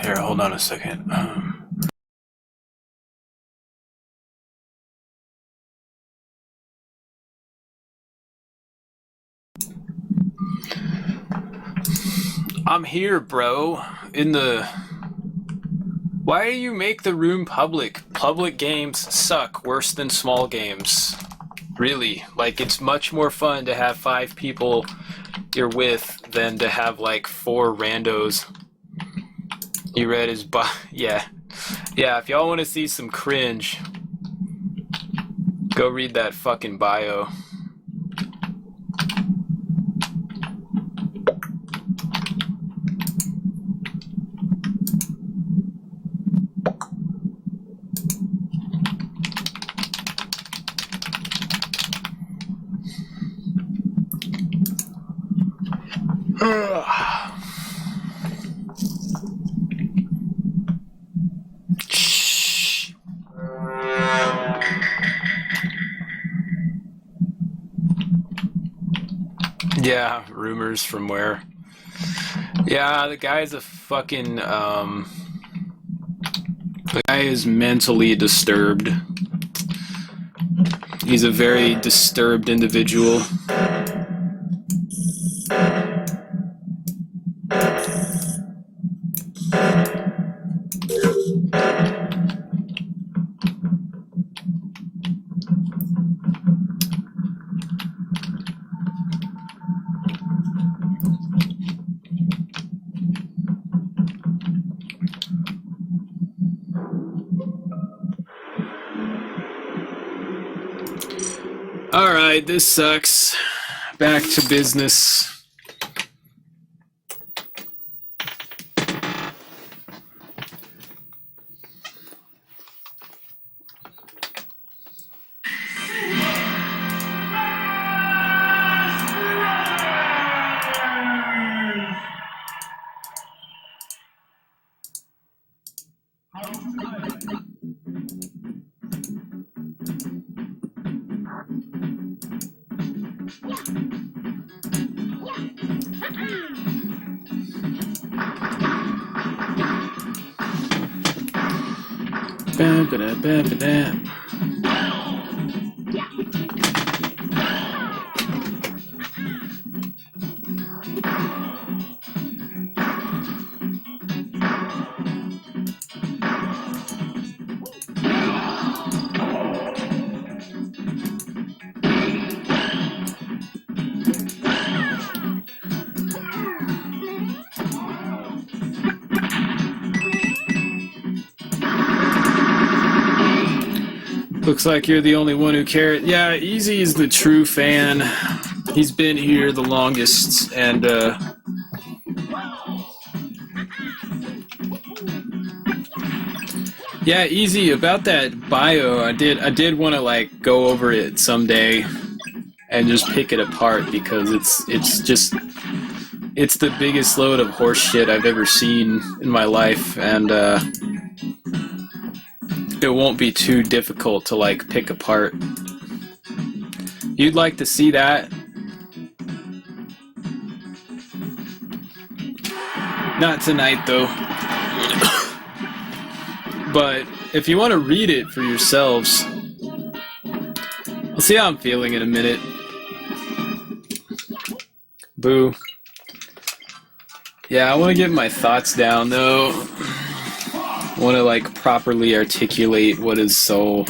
Here, hold on a second. I'm here, bro. In the... Why do you make the room public? Public games suck worse than small games. Really. Like, it's much more fun to have 5 people you're with than to have, like, 4 randos. You read his bio. Yeah. Yeah, if y'all want to see some cringe, go read that fucking bio. Yeah, rumors from where? Yeah, the guy's a fucking, the guy is mentally disturbed. He's a very disturbed individual. Alright, this sucks. Back to business. Looks like you're the only one who cared. Yeah, Easy is the true fan. He's been here the longest, and yeah, Easy, about that bio, I did want to like go over it someday and just pick it apart, because it's the biggest load of horse shit I've ever seen in my life, and it won't be too difficult to like pick apart. You'd like to see that? Not tonight though. But if you want to read it for yourselves, I'll see how I'm feeling in a minute. Boo. Yeah, I want to get my thoughts down though. I want to like properly articulate what is so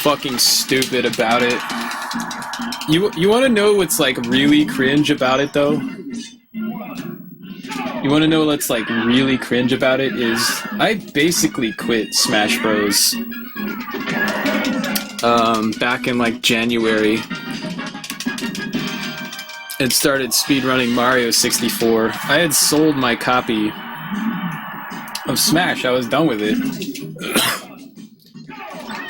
fucking stupid about it. You want to know what's like really cringe about it though? You want to know what's like really cringe about it is I basically quit Smash Bros. Back in like January and started speedrunning Mario 64. I had sold my copy of Smash. I was done with it.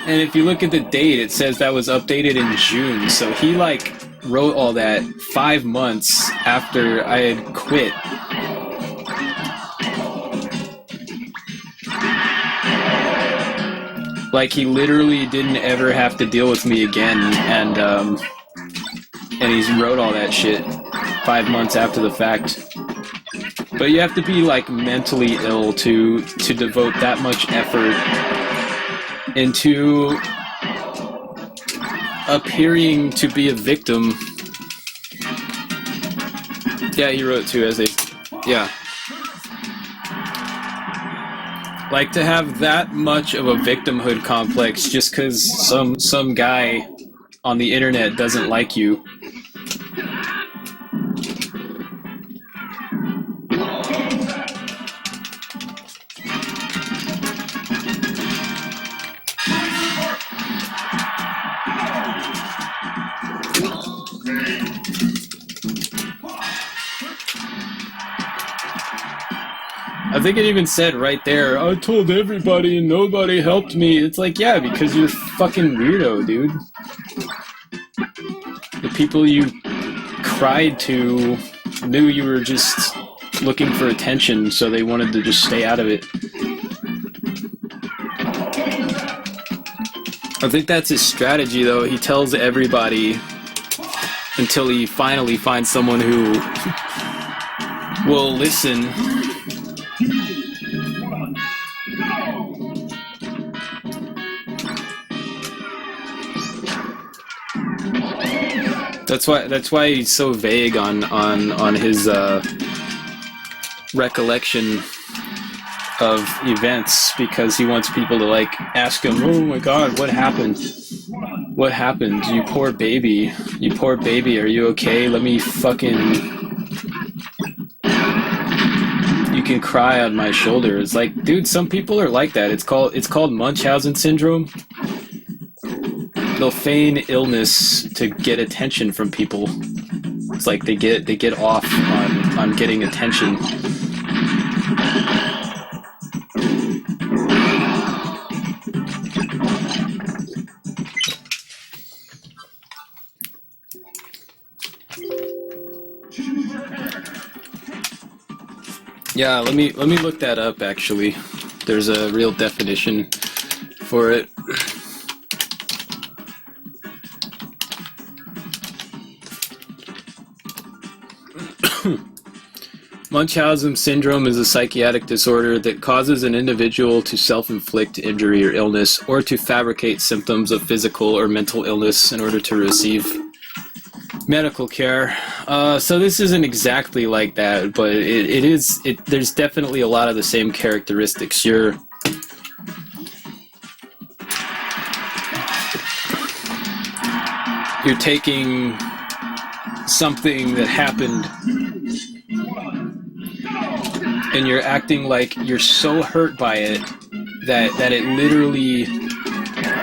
And if you look at the date, it says that was updated in June. So he like wrote all that 5 months after I had quit. Like, he literally didn't ever have to deal with me again, and and he's wrote all that shit 5 months after the fact. But you have to be like mentally ill to devote that much effort into appearing to be a victim. Yeah, he wrote too, as a... Yeah. Like, to have that much of a victimhood complex just because some guy on the internet doesn't like you. I think it even said right there, I told everybody and nobody helped me. It's like, yeah, because you're a fucking weirdo, dude. The people you cried to knew you were just looking for attention, so they wanted to just stay out of it. I think that's his strategy, though. He tells everybody until he finally finds someone who will listen. That's why he's so vague on his recollection of events, because he wants people to like ask him, oh my god, what happened? What happened? You poor baby. You poor baby, are you okay? Let me fucking... You can cry on my shoulder. It's like, dude, some people are like that. It's called Munchausen syndrome. They'll feign illness to get attention from people. It's like they get off on getting attention. Yeah, let me look that up actually. There's a real definition for it. Munchausen syndrome is a psychiatric disorder that causes an individual to self-inflict injury or illness, or to fabricate symptoms of physical or mental illness in order to receive medical care. So this isn't exactly like that, but there's definitely a lot of the same characteristics. You're taking something that happened and you're acting like you're so hurt by it that it literally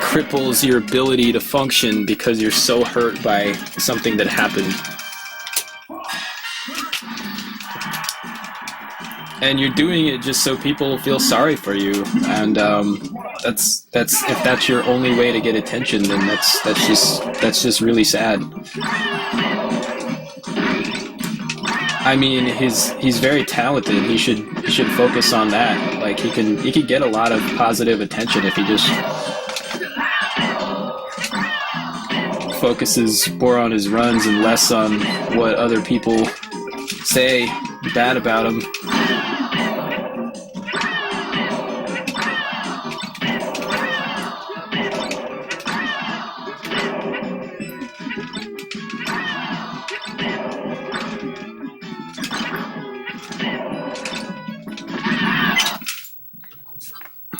cripples your ability to function because you're so hurt by something that happened. And you're doing it just so people feel sorry for you, and that's if that's your only way to get attention, then that's just really sad. I mean, he's very talented. He should focus on that. Like he could get a lot of positive attention if he just focuses more on his runs and less on what other people say bad about him.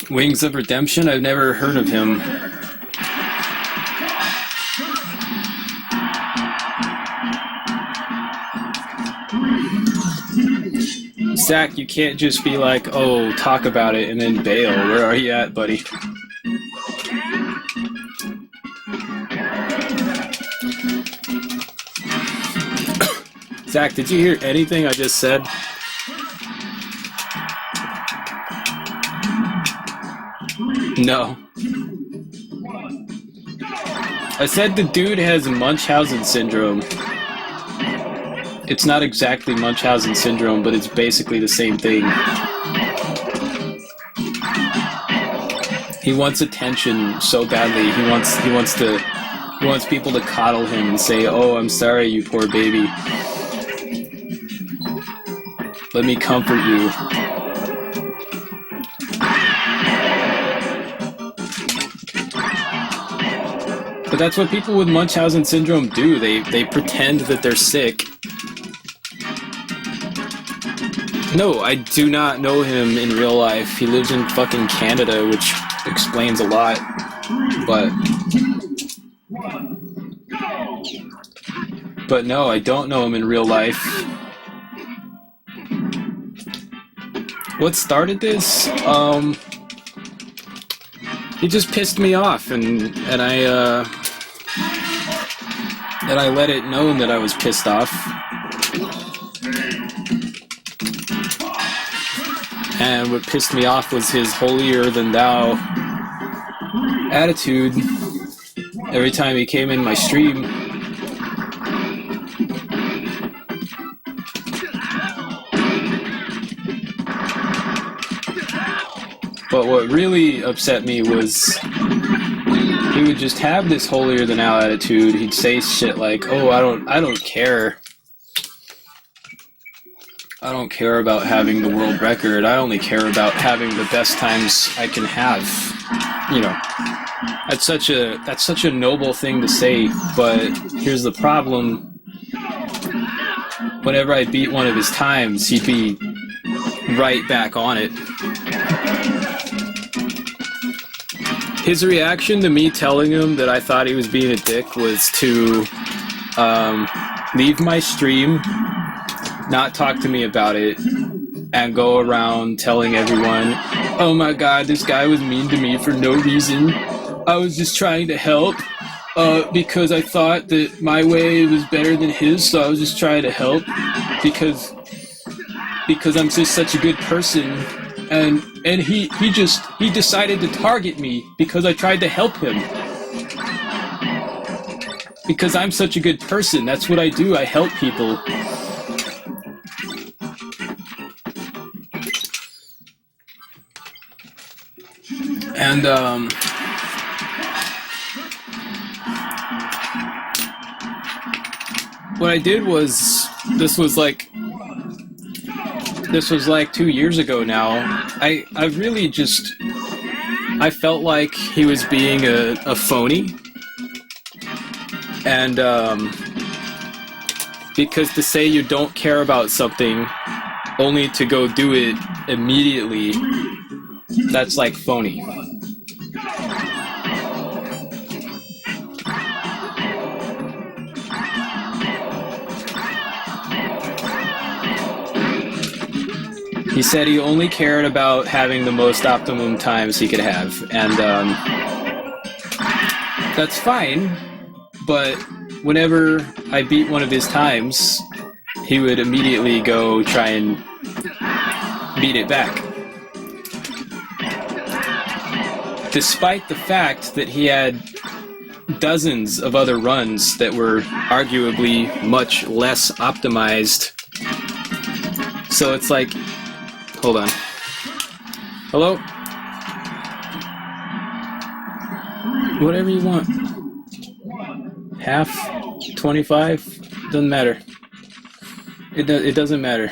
Wings of Redemption? I've never heard of him. Zach, you can't just be like, oh, talk about it and then bail. Where are you at, buddy? Zach, did you hear anything I just said? No. I said the dude has Munchausen syndrome. It's not exactly Munchausen syndrome, but it's basically the same thing. He wants attention so badly. He wants to He wants people to coddle him and say, "Oh, I'm sorry, you poor baby. Let me comfort you." But that's what people with Munchausen syndrome do. They pretend that they're sick. No, I do not know him in real life. He lives in fucking Canada, which explains a lot. But no, I don't know him in real life. What started this? He just pissed me off, and I let it known that I was pissed off. And what pissed me off was his holier-than-thou attitude every time he came in my stream. But what really upset me was he would just have this holier-than-thou attitude. He'd say shit like, "Oh, I don't care. I don't care about having the world record. I only care about having the best times I can have." You know, that's such a noble thing to say, but here's the problem. Whenever I beat one of his times, he'd be right back on it. His reaction to me telling him that I thought he was being a dick was to leave my stream, not talk to me about it, and go around telling everyone, "Oh my god, this guy was mean to me for no reason. I was just trying to help because I thought that my way was better than his, so I was just trying to help because I'm just such a good person." And he decided to target me because I tried to help him. Because I'm such a good person. That's what I do. I help people. And what I did was, this was like 2 years ago now. I really just, I felt like he was being a phony. And because to say you don't care about something only to go do it immediately, that's like phony. He said he only cared about having the most optimum times he could have, and that's fine, but whenever I beat one of his times, he would immediately go try and beat it back. Despite the fact that he had dozens of other runs that were arguably much less optimized. So it's like, hold on. Hello? Whatever you want. Half? 25? Doesn't matter. It doesn't matter.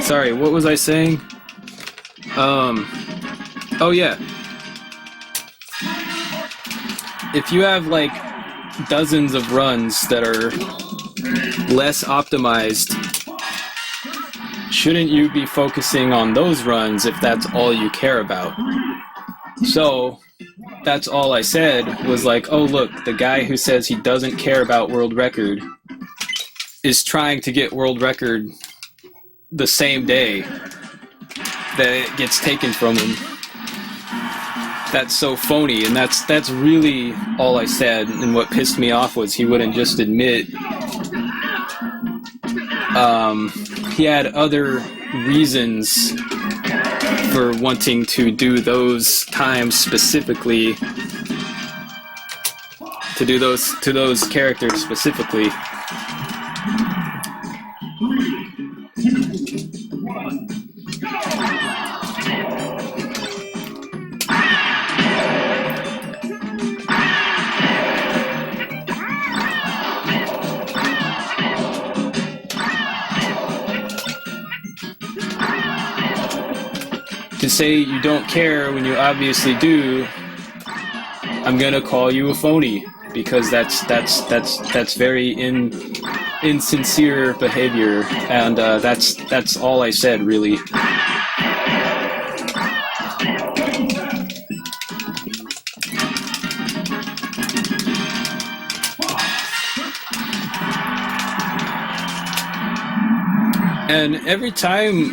Sorry, what was I saying? Oh yeah. If you have like dozens of runs that are less optimized, shouldn't you be focusing on those runs if that's all you care about? So that's all I said was like, oh look, the guy who says he doesn't care about world record is trying to get world record the same day that it gets taken from him. That's so phony, and that's really all I said. And what pissed me off was he wouldn't just admit he had other reasons for wanting to do those times specifically, to do those characters specifically. to say you don't care when you obviously do, I'm gonna call you a phony, because that's very insincere behavior, and that's all I said, really. And every time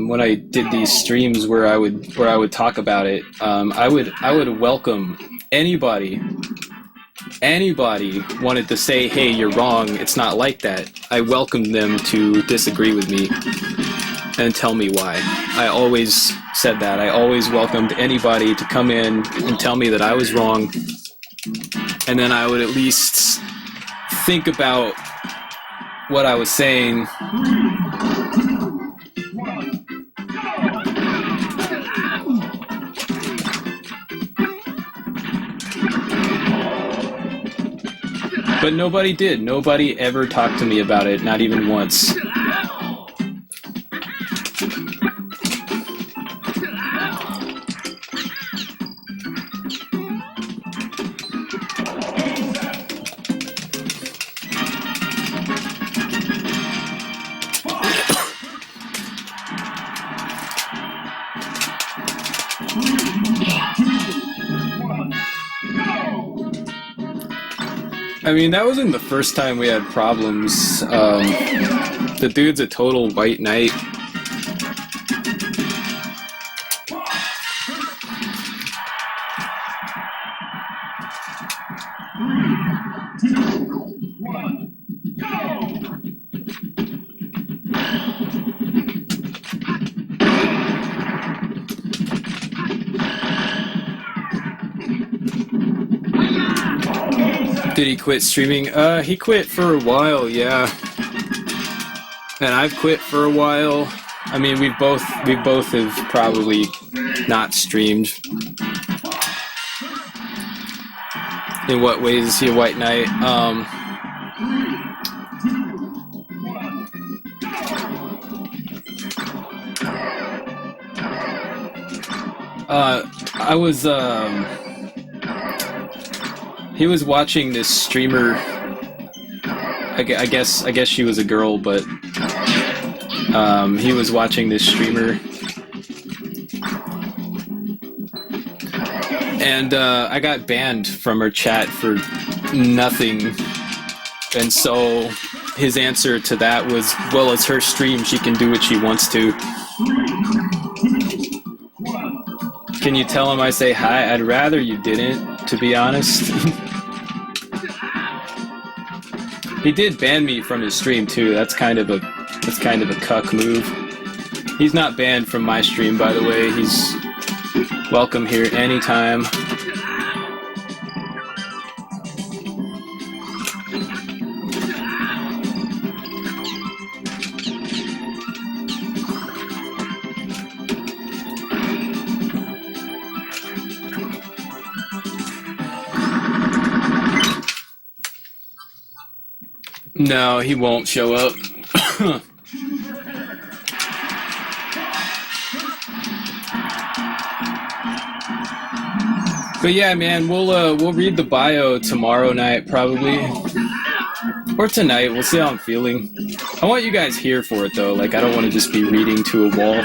when I did these streams where I would talk about it, I would welcome anybody wanted to say, hey, you're wrong, it's not like that. I welcomed them to disagree with me and tell me why. I always said that. I always welcomed anybody to come in and tell me that I was wrong, and then I would at least think about what I was saying. But nobody did. Nobody ever talked to me about it, not even once. I mean, that wasn't the first time we had problems. The dude's a total white knight. Did he quit streaming? He quit for a while, yeah. And I've quit for a while. I mean, we both have probably not streamed. In what ways is he a white knight? I was he was watching this streamer. I guess she was a girl, but he was watching this streamer, and I got banned from her chat for nothing. And so his answer to that was, well, it's her stream, she can do what she wants to. Can you tell him I say hi? I'd rather you didn't, to be honest. He did ban me from his stream too. That's kind of a cuck move. He's not banned from my stream, by the way. He's welcome here anytime. No, he won't show up. But yeah, man, we'll read the bio tomorrow night probably, or tonight. We'll see how I'm feeling. I want you guys here for it though. Like, I don't want to just be reading to a wall.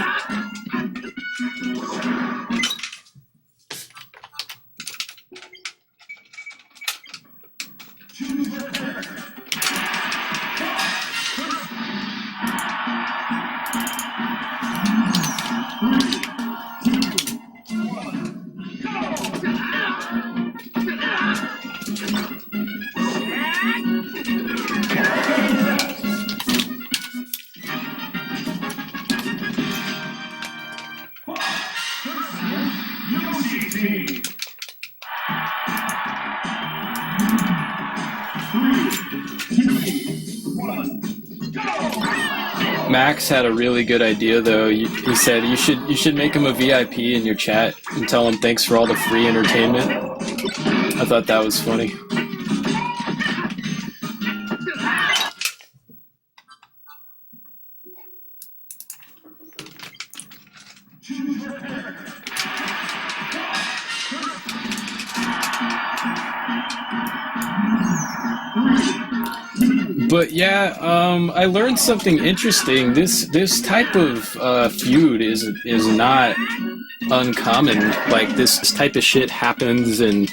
Max had a really good idea though. He said you should make him a VIP in your chat and tell him thanks for all the free entertainment. I thought that was funny. But yeah, I learned something interesting. This type of feud is not uncommon. Like this type of shit happens in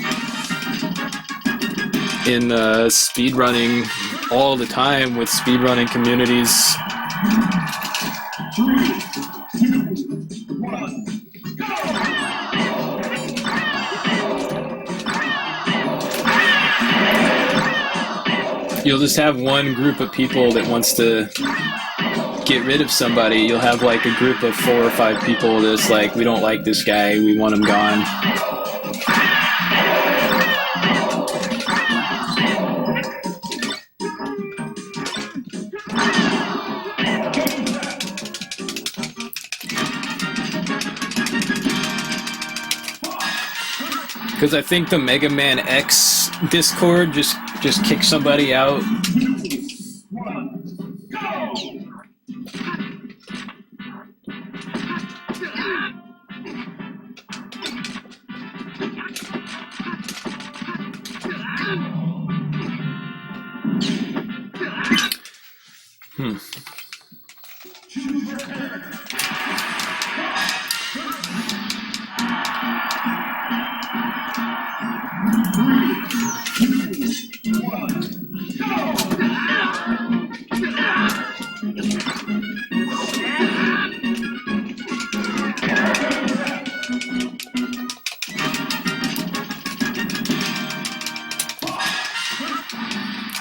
speedrunning all the time with speedrunning communities. You'll just have one group of people that wants to get rid of somebody. You'll have like a group of 4 or 5 people that's like, we don't like this guy, we want him gone. Because I think the Mega Man X Discord just kick somebody out.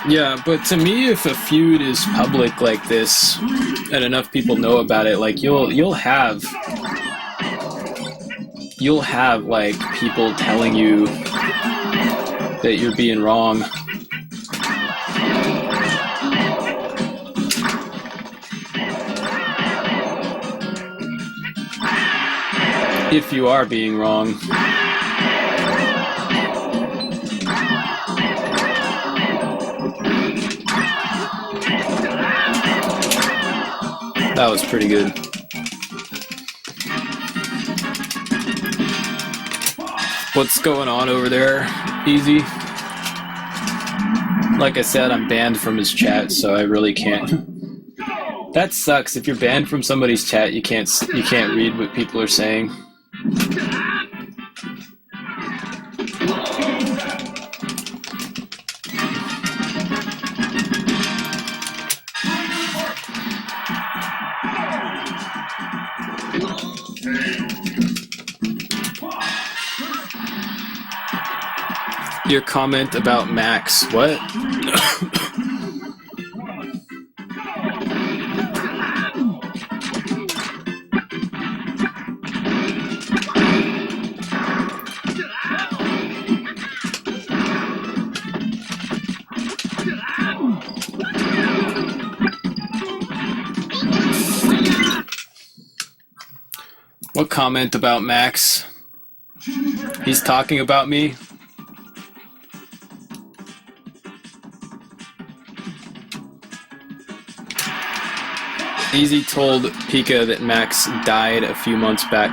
Yeah, but to me, if a feud is public like this, and enough people know about it, like you'll have like people telling you that you're being wrong. If you are being wrong. That was pretty good. What's going on over there, Easy? Like I said, I'm banned from his chat, so I really can't. That sucks. If you're banned from somebody's chat, you can't read what people are saying. Your comment about Max, what? What comment about Max? He's talking about me? Easy told Pika that Max died a few months back.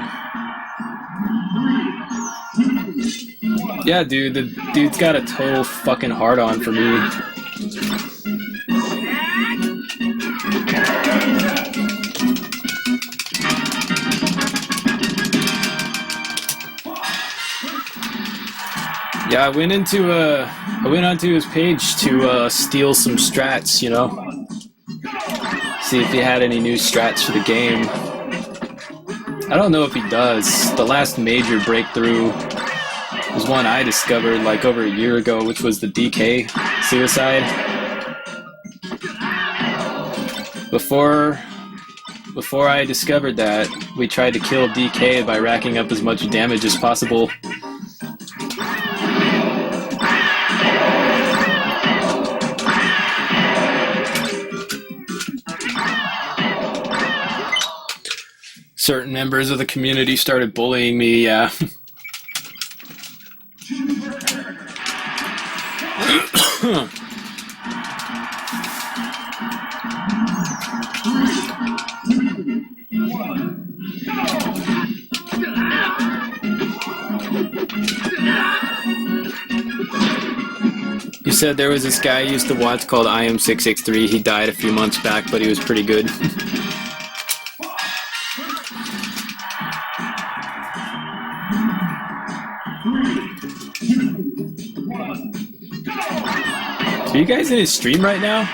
Yeah, dude, the dude's got a total fucking hard-on for me. Yeah, I went onto his page to steal some strats, you know? See if he had any new strats for the game. I don't know if he does. The last major breakthrough was one I discovered like over a year ago, which was the DK suicide. Before I discovered that, we tried to kill DK by racking up as much damage as possible. Certain members of the community started bullying me, yeah. said there was this guy I used to watch called IM663. He died a few months back, but he was pretty good. Are you guys in his stream right now?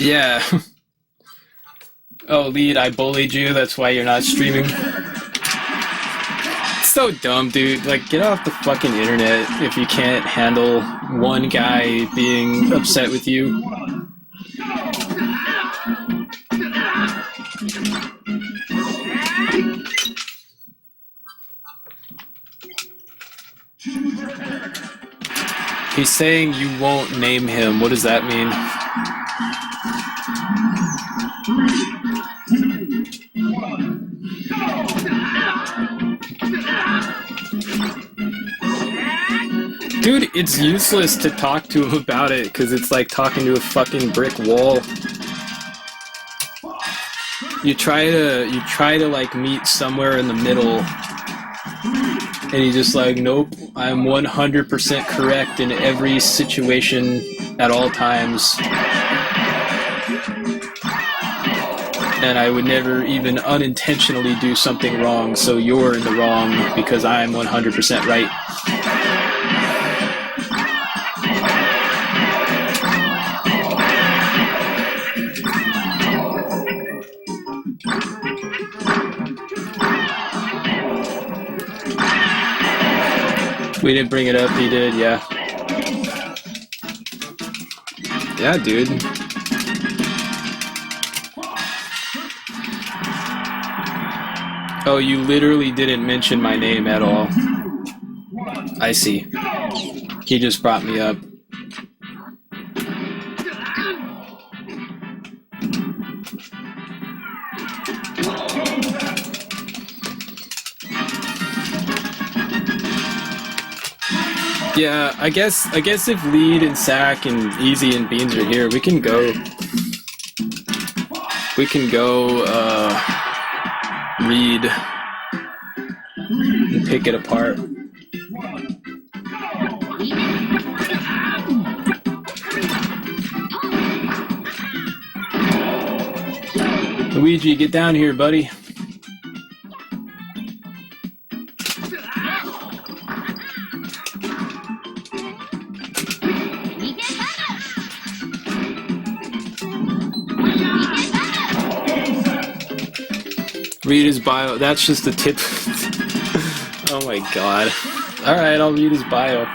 Yeah. Oh, Lead, I bullied you, that's why you're not streaming. It's so dumb, dude. Like, get off the fucking internet if you can't handle one guy being upset with you. He's saying you won't name him. What does that mean? Dude, it's useless to talk to him about it because it's like talking to a fucking brick wall. You try to like meet somewhere in the middle, and he's just like, nope, I'm 100% correct in every situation at all times. And I would never even unintentionally do something wrong, so you're in the wrong because I'm 100% right. We didn't bring it up, he did, yeah. Yeah, dude. Oh, you literally didn't mention my name at all. I see. He just brought me up. Yeah, I guess if Lead and Sack and Easy and Beans are here, we can go read and pick it apart. Luigi, get down here, buddy. Read his bio. That's just the tip. Oh my god. Alright, I'll read his bio.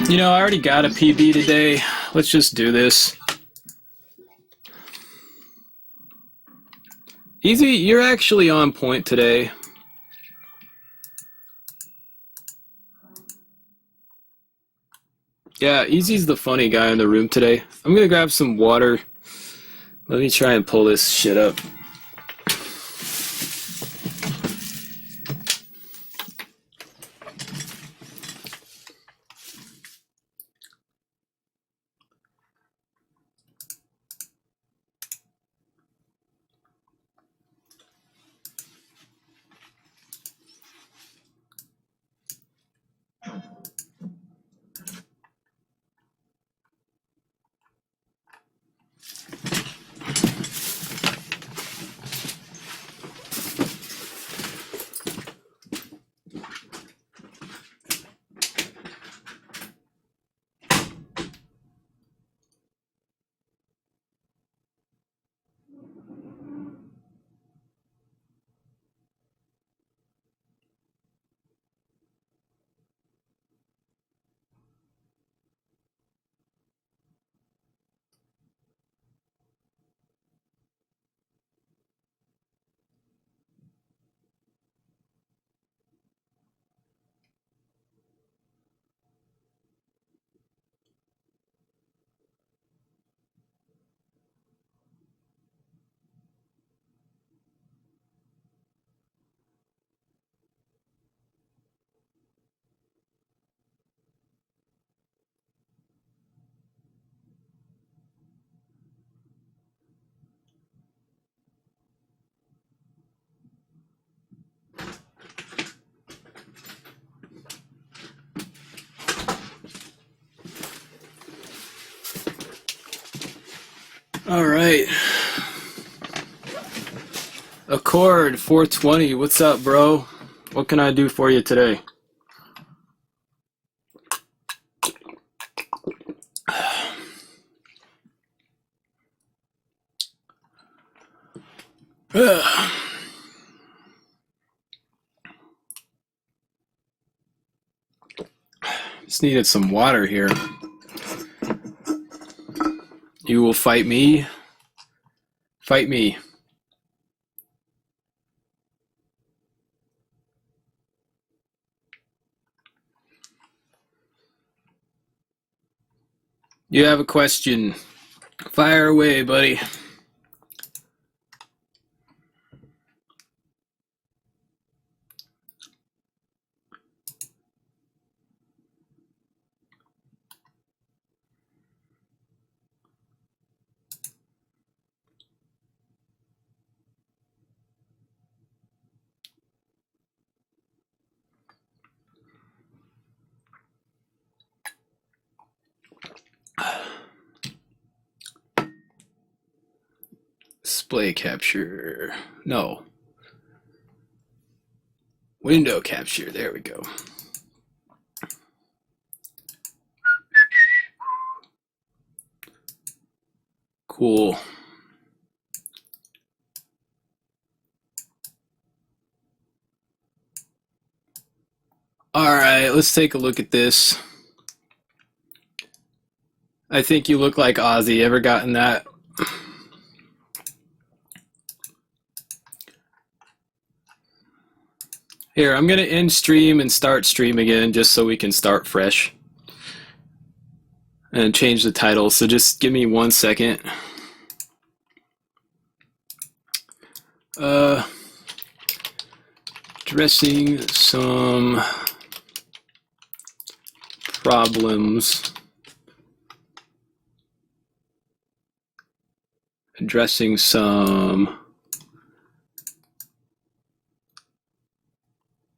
You know, I already got a PB today. Let's just do this. Easy, you're actually on point today. Yeah, Easy's the funny guy in the room today. I'm gonna grab some water. Let me try and pull this shit up. All right. Accord 420, what's up, bro? What can I do for you today? Just needed some water here. You will fight me? Fight me. You have a question. Fire away, buddy. Display capture. No. Window capture. There we go. Cool. All right, let's take a look at this. I think you look like Ozzy. Ever gotten that? Here, I'm going to end stream and start stream again just so we can start fresh. And change the title, so just give me 1 second. Addressing some problems. Addressing some...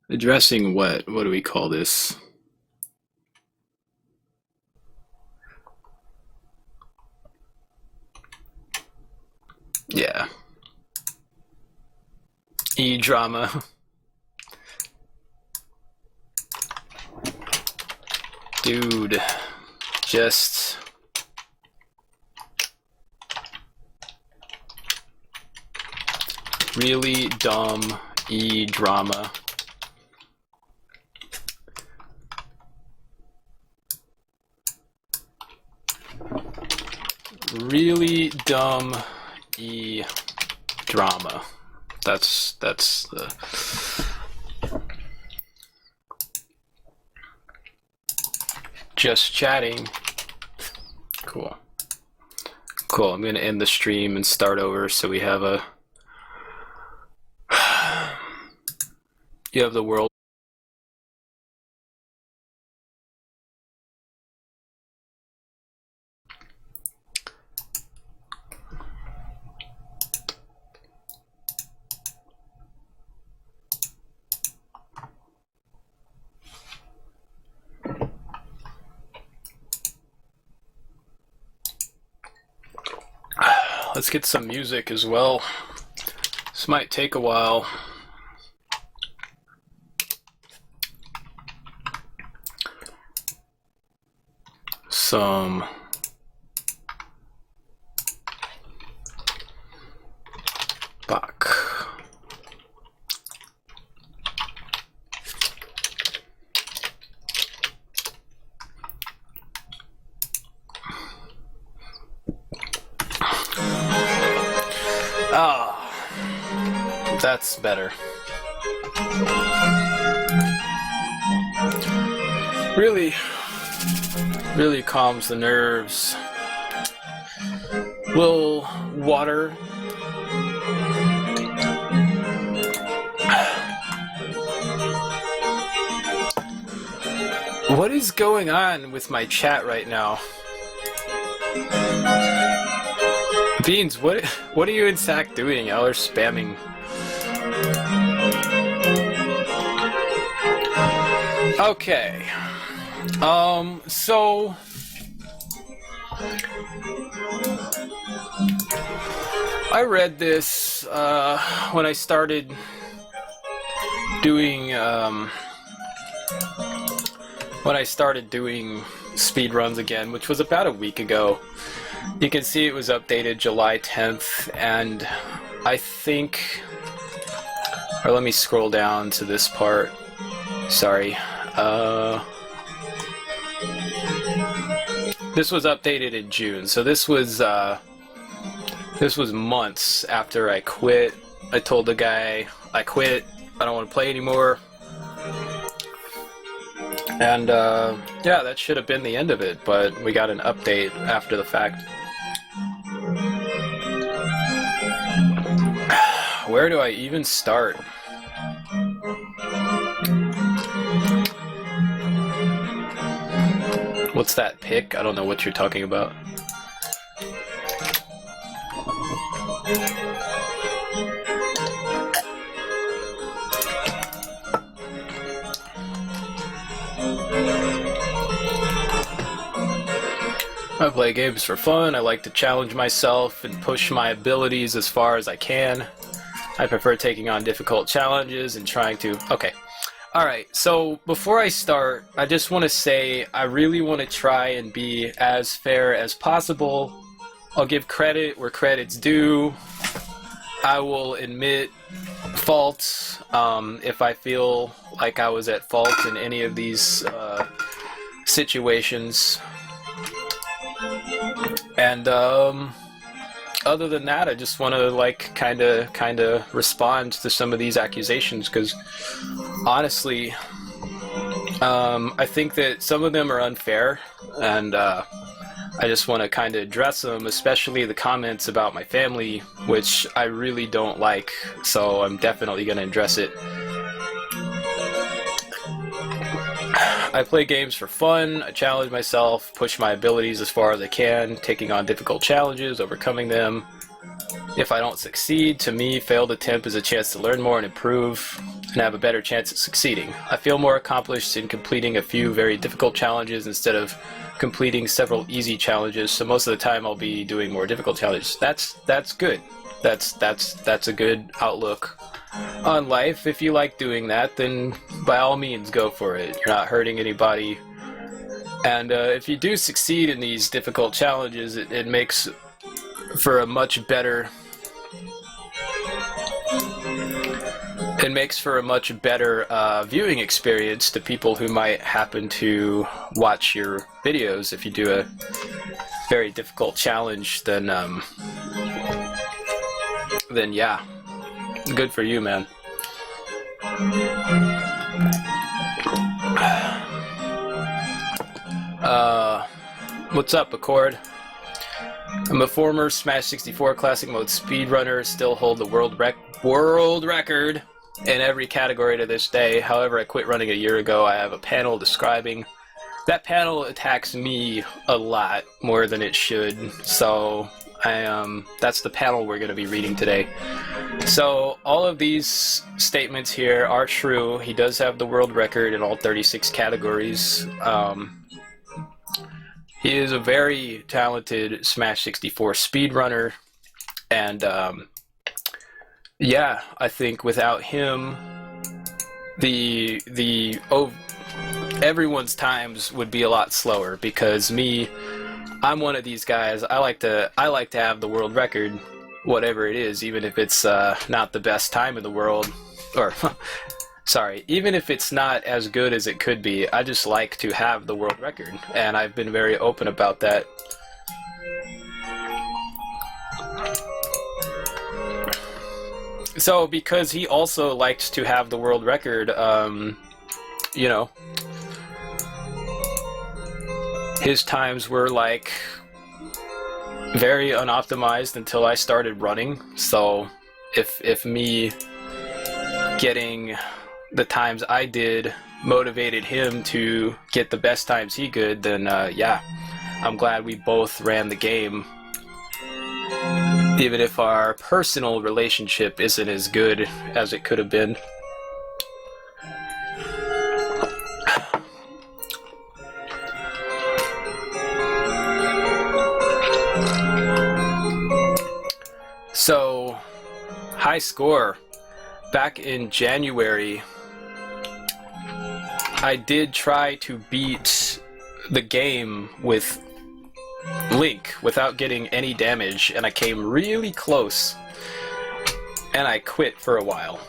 Addressing what? What do we call this? Yeah. E-drama. Dude, just... really dumb E-drama. Really dumb E-drama. That's the... Just chatting. Cool. Cool, I'm gonna end the stream and start over so we have a... You have the world. Let's get some music as well. This might take a while. Some Bach. Ah, that's better. Really calms the nerves. Little water. What is going on with my chat right now? Beans, what are you in SAC doing? Y'all are spamming. Okay. So I read this when I started doing speed runs again, which was about a week ago. You can see it was updated July 10th, and I think, or let me scroll down to this part. Sorry. This was updated in June, so this was months after I quit. I told the guy, I quit, I don't want to play anymore. And yeah, that should have been the end of it, but we got an update after the fact. Where do I even start? What's that pic? I don't know what you're talking about. I play games for fun. I like to challenge myself and push my abilities as far as I can. I prefer taking on difficult challenges and trying to... Okay. Alright, so before I start, I just want to say I really want to try and be as fair as possible. I'll give credit where credit's due. I will admit faults if I feel like I was at fault in any of these situations. And other than that, I just want to like kind of respond to some of these accusations, because honestly, I think that some of them are unfair, and I just want to kind of address them, especially the comments about my family, which I really don't like, so I'm definitely going to address it. I play games for fun, I challenge myself, push my abilities as far as I can, taking on difficult challenges, overcoming them. If I don't succeed, to me, failed attempt is a chance to learn more and improve, and have a better chance at succeeding. I feel more accomplished in completing a few very difficult challenges instead of completing several easy challenges, so most of the time I'll be doing more difficult challenges. That's good. That's a good outlook on life. If you like doing that, then by all means go for it. You're not hurting anybody. And if you do succeed in these difficult challenges, it makes for a much better viewing experience to people who might happen to watch your videos. If you do a very difficult challenge, then yeah, good for you, man. What's up, Accord? I'm a former Smash 64 Classic Mode speedrunner, still hold the world record in every category to this day. However, I quit running a year ago. I have a panel describing... That panel attacks me a lot more than it should, so that's the panel we're going to be reading today. So all of these statements here are true. He does have the world record in all 36 categories. He is a very talented Smash 64 speedrunner, and yeah, I think without him, everyone's times would be a lot slower, because I'm one of these guys. I like to have the world record, whatever it is, even if it's not the best time in the world, or sorry, even if it's not as good as it could be. I just like to have the world record, and I've been very open about that. So because he also liked to have the world record, you know, his times were like very unoptimized until I started running. So if me getting the times I did motivated him to get the best times he could, then yeah, I'm glad we both ran the game, even if our personal relationship isn't as good as it could have been. So high score. Back in January, I did try to beat the game with Link without getting any damage, and I came really close. And I quit for a while.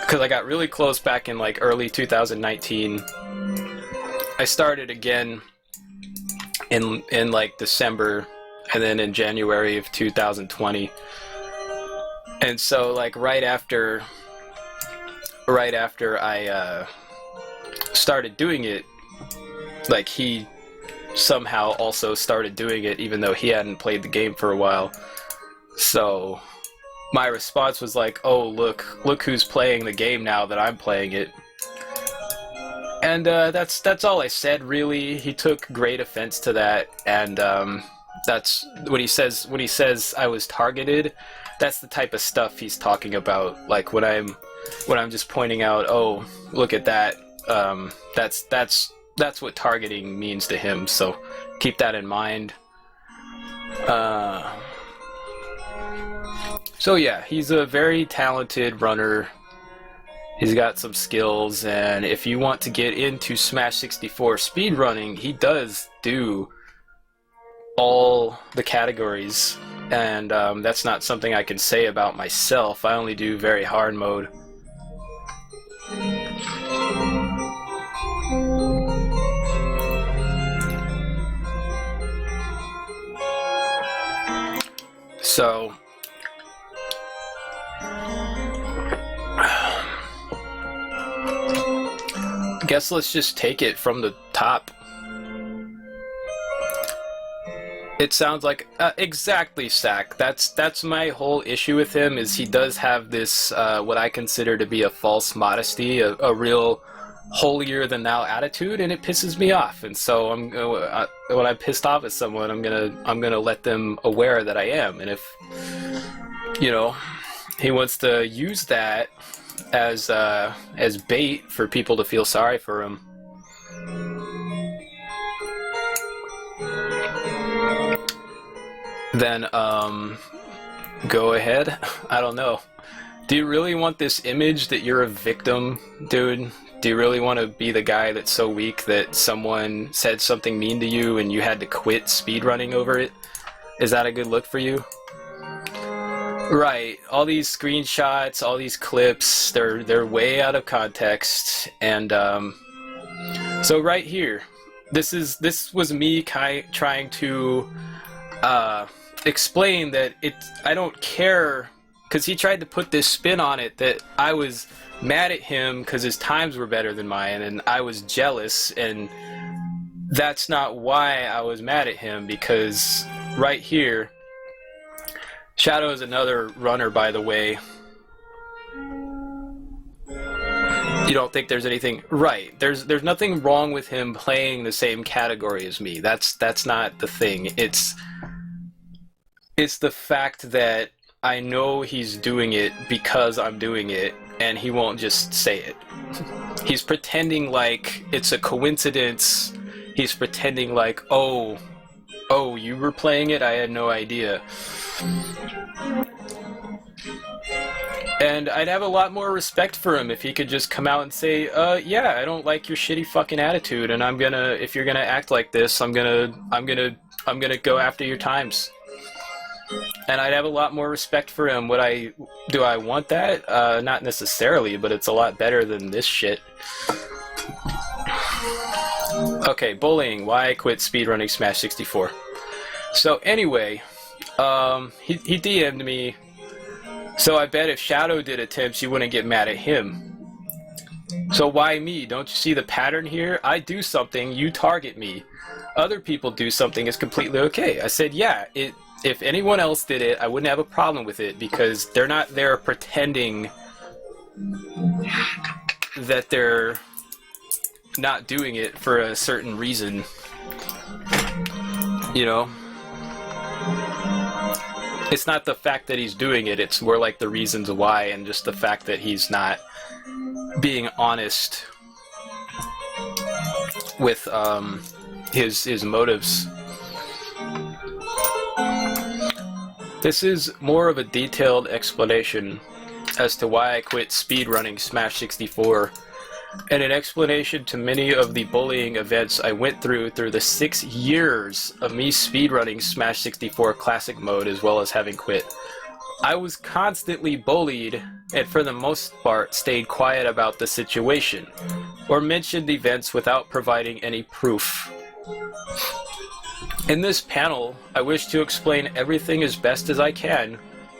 Because I got really close back in like early 2019. I started again in like December, and then in January of 2020. And so like right after I started doing it, like he somehow also started doing it even though he hadn't played the game for a while. So my response was like, oh, look who's playing the game now that I'm playing it. And that's all I said, really. He took great offense to that, and that's when he says I was targeted. That's the type of stuff he's talking about. Like when I'm just pointing out, oh, look at that. That's what targeting means to him. So keep that in mind. So yeah, he's a very talented runner. He's got some skills, and if you want to get into Smash 64 speedrunning, he does do all the categories, and that's not something I can say about myself. I only do very hard mode. So I guess let's just take it from the top. It sounds like exactly, Sack. That's my whole issue with him, is he does have this what I consider to be a false modesty, a real holier-than-thou attitude, and it pisses me off. And so when I'm pissed off at someone, I'm gonna let them aware that I am. And if he wants to use that as bait for people to feel sorry for him, then go ahead. I don't know. Do you really want this image that you're a victim, dude? Do you really want to be the guy that's so weak that someone said something mean to you and you had to quit speedrunning over it? Is that a good look for you? Right. All these screenshots, all these clips, they're way out of context. And so right here, this was me trying to explain that I don't care, because he tried to put this spin on it that I was mad at him because his times were better than mine, and I was jealous, and that's not why I was mad at him. Because right here, Shadow is another runner, by the way. You don't think there's anything right? There's nothing wrong with him playing the same category as me. That's not the thing. It's the fact that I know he's doing it because I'm doing it, and he won't just say it. He's pretending like it's a coincidence. He's pretending like, oh, you were playing it? I had no idea. And I'd have a lot more respect for him if he could just come out and say, yeah, I don't like your shitty fucking attitude, and if you're gonna act like this, I'm gonna go after your times. And I'd have a lot more respect for him. Do I want that? Not necessarily, but it's a lot better than this shit. Okay, bullying. Why I quit speedrunning Smash 64. So anyway, he DM'd me. So I bet if Shadow did attempts, you wouldn't get mad at him. So why me? Don't you see the pattern here? I do something, you target me. Other people do something, it's completely okay. I said, yeah, if anyone else did it, I wouldn't have a problem with it, because they're not there pretending that they're not doing it for a certain reason. You know? It's not the fact that he's doing it, it's more like the reasons why, and just the fact that he's not being honest with his motives. This is more of a detailed explanation as to why I quit speedrunning Smash 64, and an explanation to many of the bullying events I went through the 6 years of me speedrunning Smash 64 Classic Mode as well as having quit. I was constantly bullied and for the most part stayed quiet about the situation, or mentioned events without providing any proof. In this panel, I wish to explain everything as best as I can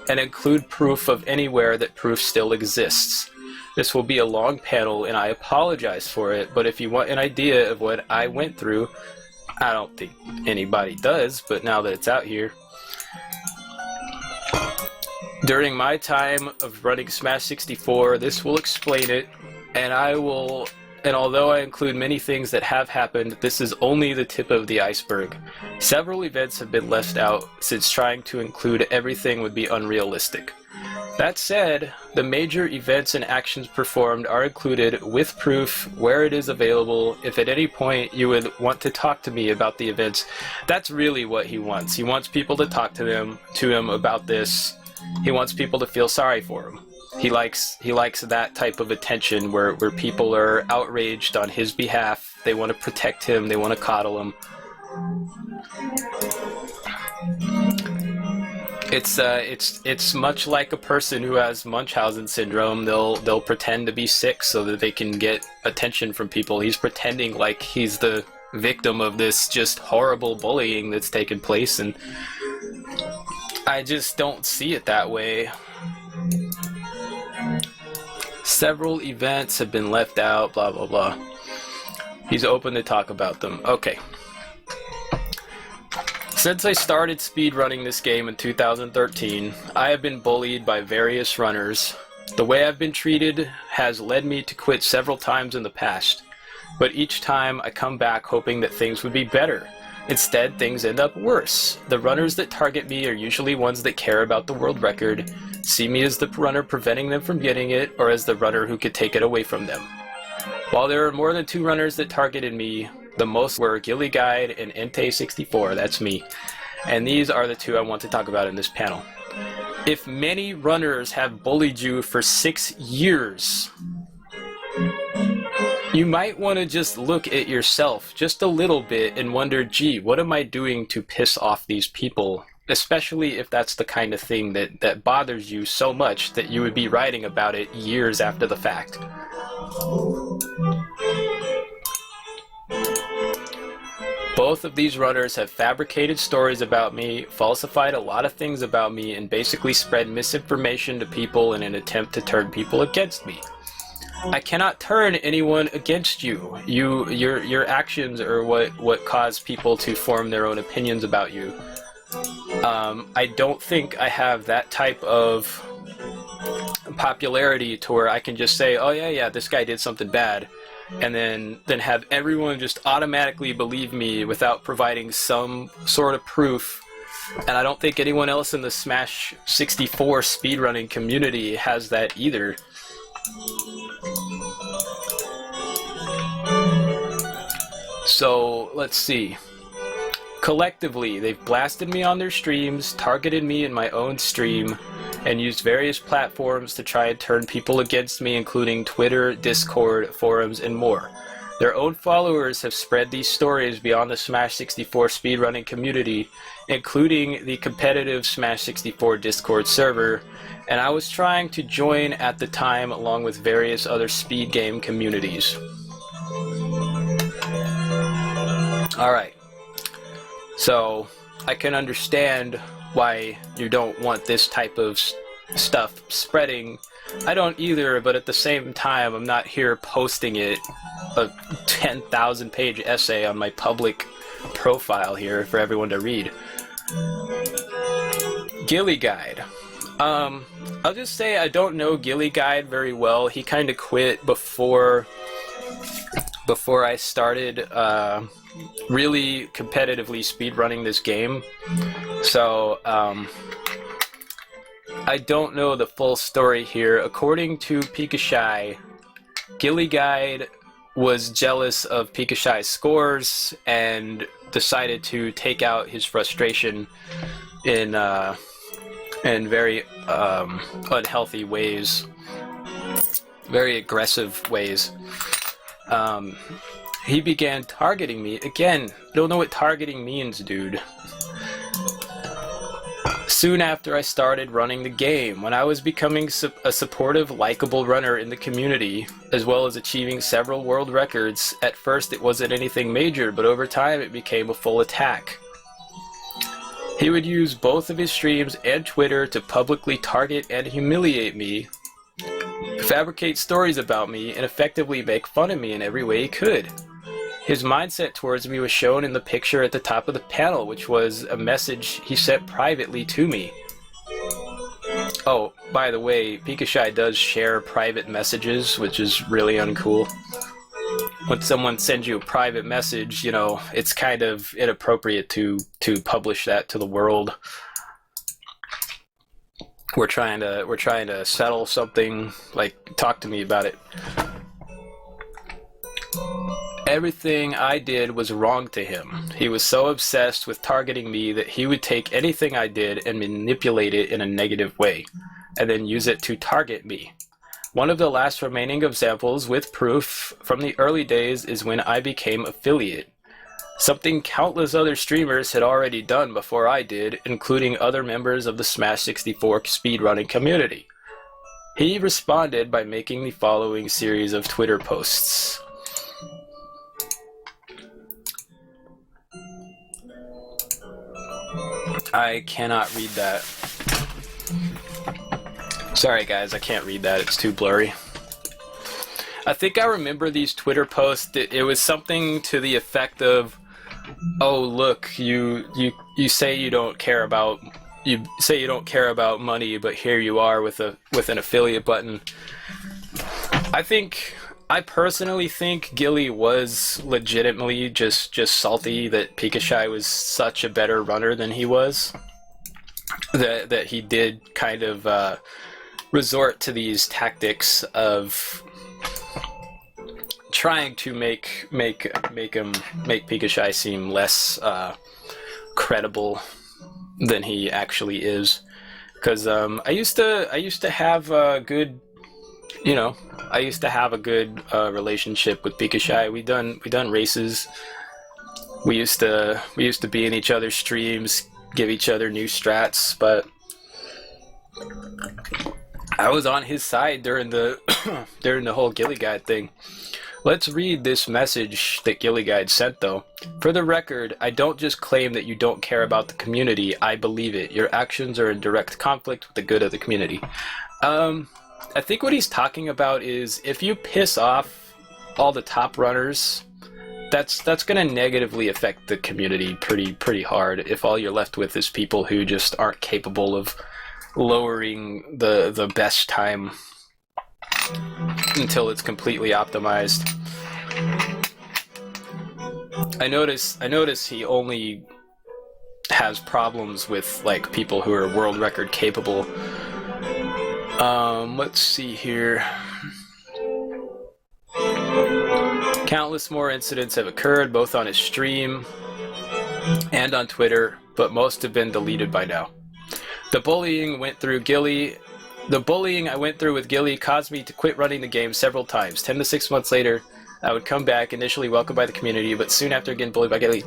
and include proof of anywhere that proof still exists. This will be a long panel and I apologize for it, but if you want an idea of what I went through, I don't think anybody does, but now that it's out here. During my time of running Smash 64, this will explain it, and although I include many things that have happened, this is only the tip of the iceberg. Several events have been left out since trying to include everything would be unrealistic. That said, the major events and actions performed are included with proof where it is available. If at any point you would want to talk to me about the events, that's really what he wants. He wants people to talk to him about this. He wants people to feel sorry for him. He likes that type of attention where people are outraged on his behalf. They want to protect him. They want to coddle him. It's much like a person who has Munchausen syndrome. They'll pretend to be sick so that they can get attention from people. He's pretending like he's the victim of this just horrible bullying that's taken place, and I just don't see it that way. Several events have been left out, blah blah blah. He's open to talk about them. Okay. Since I started speedrunning this game in 2013, I have been bullied by various runners. The way I've been treated has led me to quit several times in the past, but each time I come back hoping that things would be better. Instead, things end up worse. The runners that target me are usually ones that care about the world record, see me as the runner preventing them from getting it, or as the runner who could take it away from them. While there are more than 2 runners that targeted me, the most were Gilly Guide and Entei64, that's me. And these are the 2 I want to talk about in this panel. If many runners have bullied you for 6 years, you might want to just look at yourself just a little bit and wonder, gee, what am I doing to piss off these people? Especially if that's the kind of thing that bothers you so much that you would be writing about it years after the fact. Both of these runners have fabricated stories about me, falsified a lot of things about me, and basically spread misinformation to people in an attempt to turn people against me. I cannot turn anyone against you. Your actions are what cause people to form their own opinions about you. I don't think I have that type of popularity to where I can just say, oh yeah, this guy did something bad, and then have everyone just automatically believe me without providing some sort of proof. And I don't think anyone else in the Smash 64 speedrunning community has that either. So, let's see. Collectively, they've blasted me on their streams, targeted me in my own stream, and used various platforms to try and turn people against me, including Twitter, Discord, forums, and more. Their own followers have spread these stories beyond the Smash 64 speedrunning community, including the competitive Smash 64 Discord server, and I was trying to join at the time along with various other speed game communities. Alright, so I can understand why you don't want this type of stuff spreading. I don't either, but at the same time, I'm not here posting it, a 10,000 page essay on my public profile here for everyone to read. Gilly Guide. I'll just say I don't know Gilly Guide very well. He kind of quit before I started really competitively speedrunning this game. So, I don't know the full story here. According to Pikachu, Gilly Guide was jealous of Pikachu's scores and decided to take out his frustration in in very unhealthy ways, very aggressive ways. He began targeting me. Again, don't know what targeting means, dude. Soon after I started running the game, when I was becoming a supportive, likable runner in the community, as well as achieving several world records, at first it wasn't anything major, but over time it became a full attack. He would use both of his streams and Twitter to publicly target and humiliate me, fabricate stories about me, and effectively make fun of me in every way he could. His mindset towards me was shown in the picture at the top of the panel, which was a message he sent privately to me. Oh, by the way, Pikachu does share private messages, which is really uncool. When someone sends you a private message, you know, it's kind of inappropriate to publish that to the world. We're trying to settle something, like, talk to me about it. Everything I did was wrong to him. He was so obsessed with targeting me that he would take anything I did and manipulate it in a negative way, and then use it to target me. One of the last remaining examples with proof from the early days is when I became affiliate. Something countless other streamers had already done before I did, including other members of the Smash 64 speedrunning community. He responded by making the following series of Twitter posts. I cannot read that. Sorry guys, I can't read that, it's too blurry. I think I remember these Twitter posts. It was something to the effect of, "Oh look, you say you don't care about money, but here you are with an affiliate button." I personally think Gilly was legitimately just salty that Pikachu was such a better runner than he was. That he did kind of resort to these tactics of trying to make Pikachu seem less credible than he actually is. Because I used to have a good, you know, I used to have a good relationship with Pikachu. We done races. We used to be in each other's streams, give each other new strats, but I was on his side during the during the whole Gilly Guide thing. Let's read this message that Gilly Guide sent, though. "For the record, I don't just claim that you don't care about the community, I believe it. Your actions are in direct conflict with the good of the community." I think what he's talking about is if you piss off all the top runners, that's going to negatively affect the community pretty hard if all you're left with is people who just aren't capable of lowering the best time until it's completely optimized. I notice he only has problems with like people who are world record capable. Let's see here. Countless more incidents have occurred both on his stream and on Twitter, but most have been deleted by now. The bullying I went through with Gilly caused me to quit running the game several times. 10 to 6 months later, I would come back, initially welcomed by the community, but soon after getting bullied by Gilly.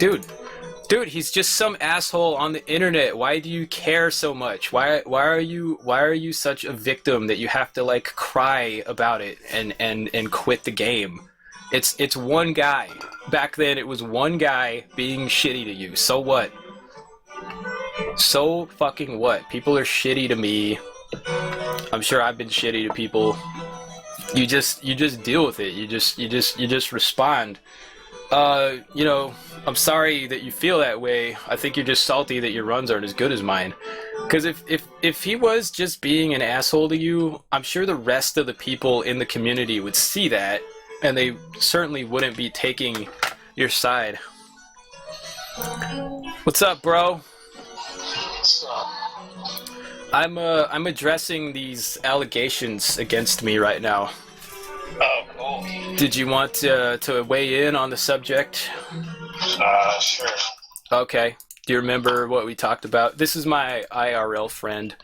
Dude, he's just some asshole on the internet. Why do you care so much? Why are you such a victim that you have to like cry about it and quit the game? It's one guy. Back then it was one guy being shitty to you. So what? So fucking what? People are shitty to me. I'm sure I've been shitty to people. You just deal with it. You just respond. You know, I'm sorry that you feel that way. I think you're just salty that your runs aren't as good as mine. Because if he was just being an asshole to you, I'm sure the rest of the people in the community would see that, and they certainly wouldn't be taking your side. What's up, bro? What's up? I'm addressing these allegations against me right now. Oh, cool. Did you want to weigh in on the subject? Sure. Okay. Do you remember what we talked about? This is my IRL friend.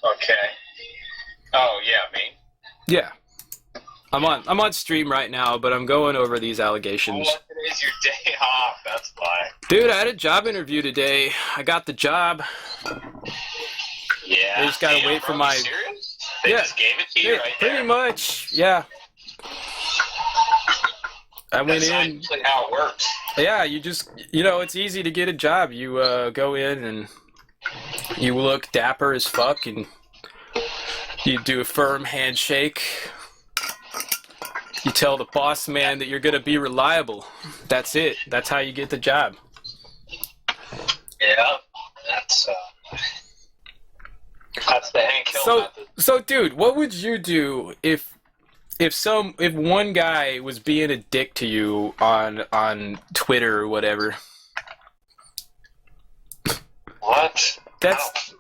Okay. Oh, yeah, me? Yeah. I'm on stream right now, but I'm going over these allegations. Oh, today's your day off, that's why. Dude, I had a job interview today. I got the job. Yeah. I just gotta wait for my... You serious? They just gave it to you right pretty there? much, yeah. I went That's in... actually how it works. Yeah, you just... You know, it's easy to get a job. You go in and you look dapper as fuck and you do a firm handshake. You tell the boss man that you're gonna be reliable. That's it. That's how you get the job. Yeah. That's the Hank Hill method. So, dude, what would you do if one guy was being a dick to you on Twitter or whatever? What? That's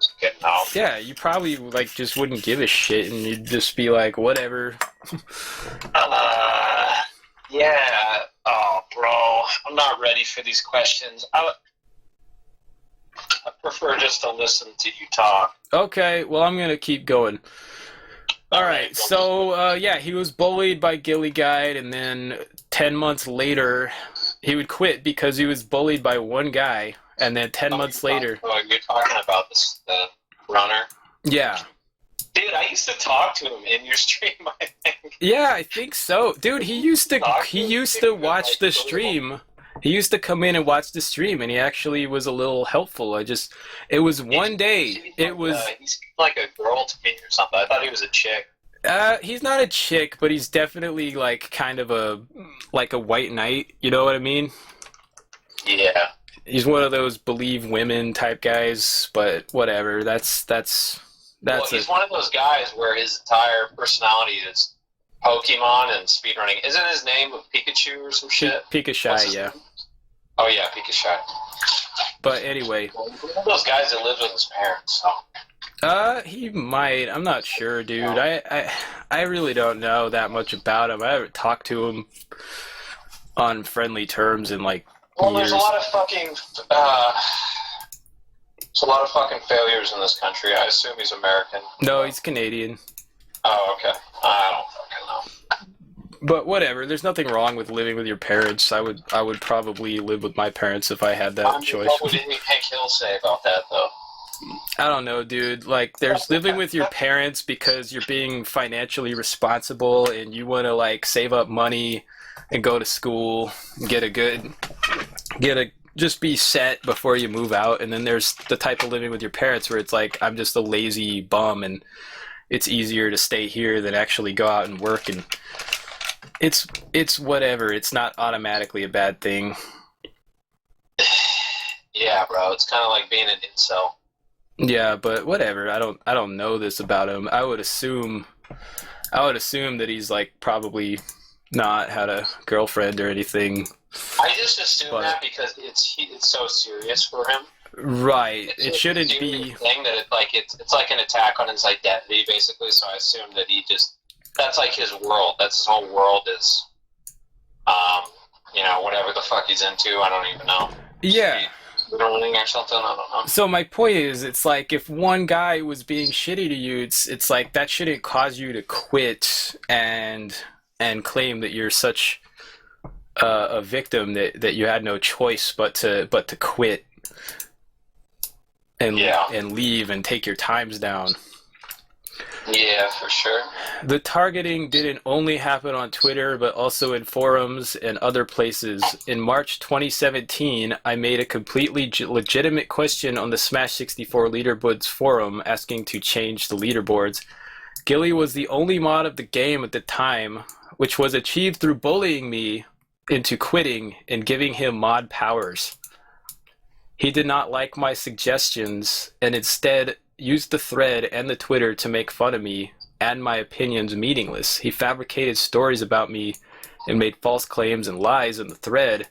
No. yeah. You probably like just wouldn't give a shit, and you'd just be like, whatever. Yeah. Oh, bro, I'm not ready for these questions. I prefer just to listen to you talk. Okay, well, I'm gonna keep going. All right, so yeah, he was bullied by Gilly Guide, and then 10 months later, he would quit because he was bullied by one guy, and then 10 months later... You're talking about the runner? Yeah. Dude, I used to talk to him in your stream, I think. Yeah, I think so. Dude, he used to watch the stream. He used to come in and watch the stream, and he actually was a little helpful. It was one day. It was... he seemed like a girl to me or something. I thought he was a chick. He's not a chick, but he's definitely like kind of a white knight. You know what I mean? Yeah. He's one of those believe women type guys, but whatever. That's well, he's one of those guys where his entire personality is Pokemon and speedrunning. Isn't his name Pikachu or some shit? Pikachu, yeah. Oh yeah, Pikachu. But anyway. Well, he's one of those guys that lives with his parents, so. He might. I'm not sure, dude. I really don't know that much about him. I haven't talked to him on friendly terms in like years. There's a lot of fucking failures in this country. I assume he's American. No, he's Canadian. Oh, okay. I don't fucking know. But whatever. There's nothing wrong with living with your parents. I would probably live with my parents if I had that choice. What would Hank Hill say about that, though? I don't know, dude. Like, there's living with your parents because you're being financially responsible and you want to, like, save up money and go to school, just be set before you move out. And then there's the type of living with your parents where it's like, I'm just a lazy bum and it's easier to stay here than actually go out and work. And it's whatever. It's not automatically a bad thing. Yeah, bro. It's kind of like being an incel. Yeah, but whatever. I don't know this about him. I would assume that he's like probably not had a girlfriend or anything. I just assume that because it's so serious for him. Right. It shouldn't be thing that it's like an attack on his identity basically. So I assume that that's like his world. That's his whole world is, whatever the fuck he's into. I don't even know. Yeah. Running or something, I don't know. So my point is, it's like if one guy was being shitty to you, it's like that shouldn't cause you to quit and claim that you're such a victim that you had no choice but to quit and leave and take your times down. Yeah, for sure. The targeting didn't only happen on Twitter, but also in forums and other places. In March 2017, I made a completely legitimate question on the Smash 64 leaderboards forum asking to change the leaderboards. Gilly was the only mod of the game at the time, which was achieved through bullying me into quitting and giving him mod powers. He did not like my suggestions and instead used the thread and the Twitter to make fun of me and my opinions meaningless. He fabricated stories about me and made false claims and lies in the thread,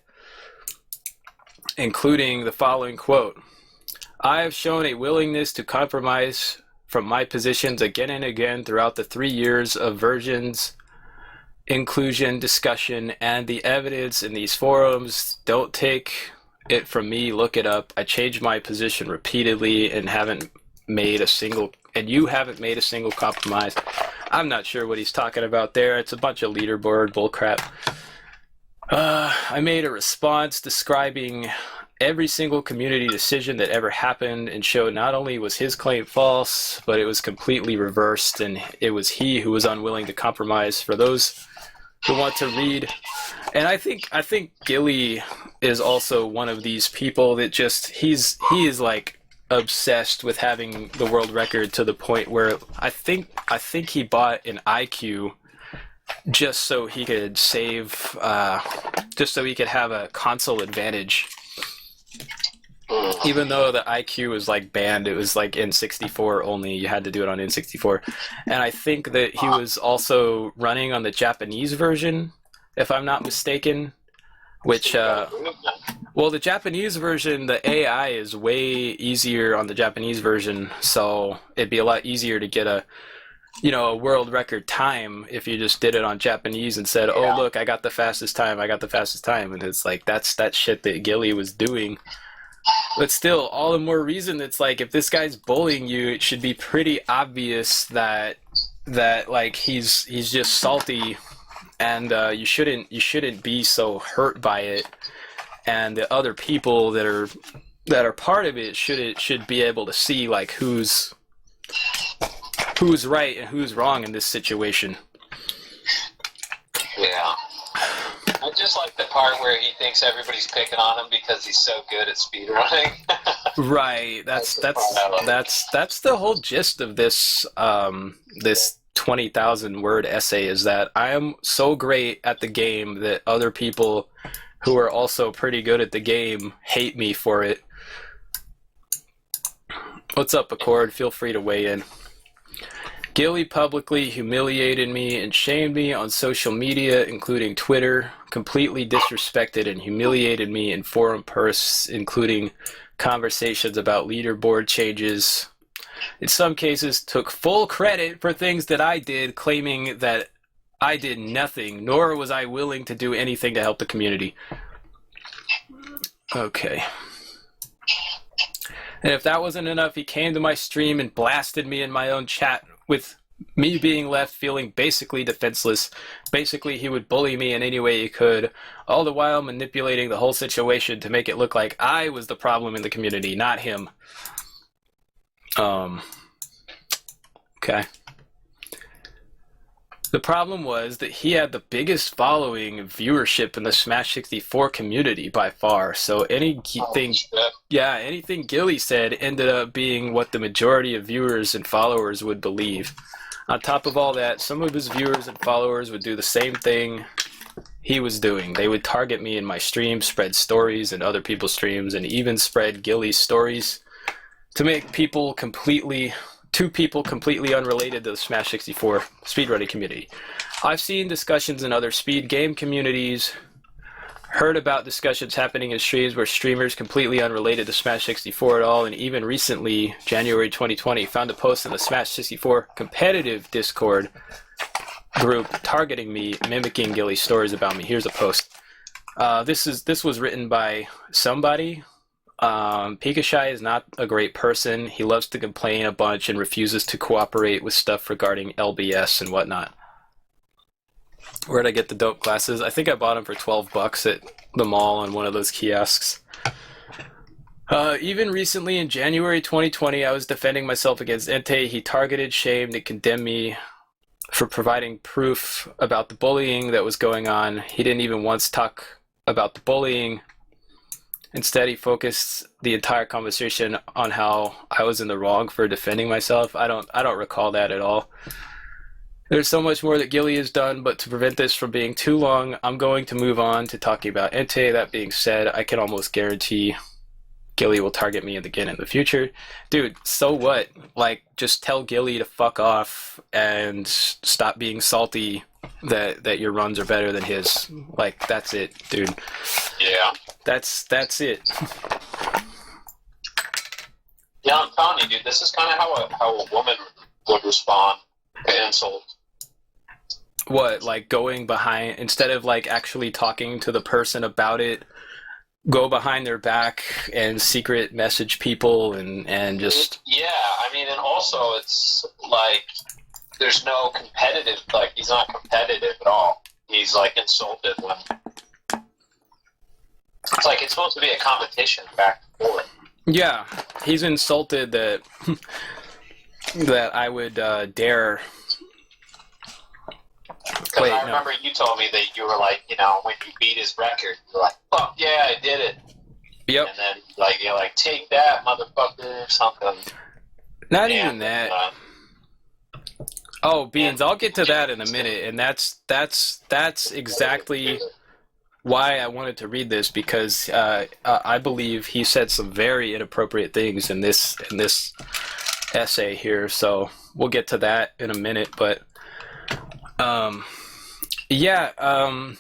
including the following quote: I have shown a willingness to compromise from my positions again and again throughout the 3 years of versions, inclusion, discussion, and the evidence in these forums. Don't take it from me, look it up. I changed my position repeatedly and haven't made a single and you haven't made a single compromise. I'm not sure what he's talking about there. It's a bunch of leaderboard bullcrap. I made a response describing every single community decision that ever happened and showed not only was his claim false, but it was completely reversed, and it was he who was unwilling to compromise. For those who want to read, and I think Gilly is also one of these people that just he is like obsessed with having the world record to the point where I think he bought an IQ just so he could save, just so he could have a console advantage. Even though the IQ was like banned, it was like N64 only. You had to do it on N64. And I think that he was also running on the Japanese version, if I'm not mistaken. Which, well, the Japanese version, the AI is way easier on the Japanese version, so it'd be a lot easier to get a world record time if you just did it on Japanese and said, oh, look, I got the fastest time. And it's like, that's that shit that Gilly was doing. But still, all the more reason it's like, if this guy's bullying you, it should be pretty obvious that like he's just salty, and you shouldn't be so hurt by it. And the other people that are part of it should be able to see like who's right and who's wrong in this situation. Yeah. I just like the part where he thinks everybody's picking on him because he's so good at speedrunning. Right. That's the whole gist of this this 20,000 word essay, is that I am so great at the game that other people who are also pretty good at the game hate me for it. What's up, Accord? Feel free to weigh in. Gilly publicly humiliated me and shamed me on social media, including Twitter, completely disrespected and humiliated me in forum posts, including conversations about leaderboard changes. In some cases, took full credit for things that I did, claiming that I did nothing, nor was I willing to do anything to help the community. Okay. And if that wasn't enough, he came to my stream and blasted me in my own chat, with me being left feeling basically defenseless. Basically, he would bully me in any way he could, all the while manipulating the whole situation to make it look like I was the problem in the community, not him. Okay. The problem was that he had the biggest following and viewership in the Smash 64 community by far, so anything Gilly said ended up being what the majority of viewers and followers would believe. On top of all that, some of his viewers and followers would do the same thing he was doing. They would target me in my streams, spread stories in other people's streams, and even spread Gilly's stories to make two people completely unrelated to the Smash 64 speedrunning community. I've seen discussions in other speed game communities, heard about discussions happening in streams where streamers completely unrelated to Smash 64 at all, and even recently, January 2020, found a post in the Smash 64 competitive Discord group targeting me, mimicking Gilly's stories about me. Here's a post. This was written by somebody. Pikachu is not a great person. He loves to complain a bunch and refuses to cooperate with stuff regarding LBS and whatnot. Where'd I get the dope glasses? I think I bought them for $12 at the mall on one of those kiosks. Even recently in January 2020, I was defending myself against Entei. He targeted, shamed, and condemned me for providing proof about the bullying that was going on. He didn't even once talk about the bullying. Instead, he focused the entire conversation on how I was in the wrong for defending myself. I don't recall that at all. There's so much more that Gilly has done, but to prevent this from being too long, I'm going to move on to talking about Entei. That being said, I can almost guarantee Gilly will target me again in the future. Dude, so what? Like, just tell Gilly to fuck off and stop being salty that your runs are better than his. Like, that's it, dude. Yeah. That's it. Yeah, I'm telling you, dude, this is kind of how a woman would respond to insult. What, like going behind, instead of like actually talking to the person about it, go behind their back and secret message people and just... Yeah, I mean, and also also it's like there's no competitive. Like he's not competitive at all. He's like insulted when it's like it's supposed to be a competition back and forth. Yeah, he's insulted that that I would dare. Because I remember you told me that you were like, you know, when you beat his record, you're like, fuck yeah, I did it. Yep. And then like you're like, take that, motherfucker, or something. Not even that. Oh, Beans, I'll get to that in a minute, and that's exactly why I wanted to read this, because I believe he said some very inappropriate things in this essay here. So we'll get to that in a minute, but yeah, I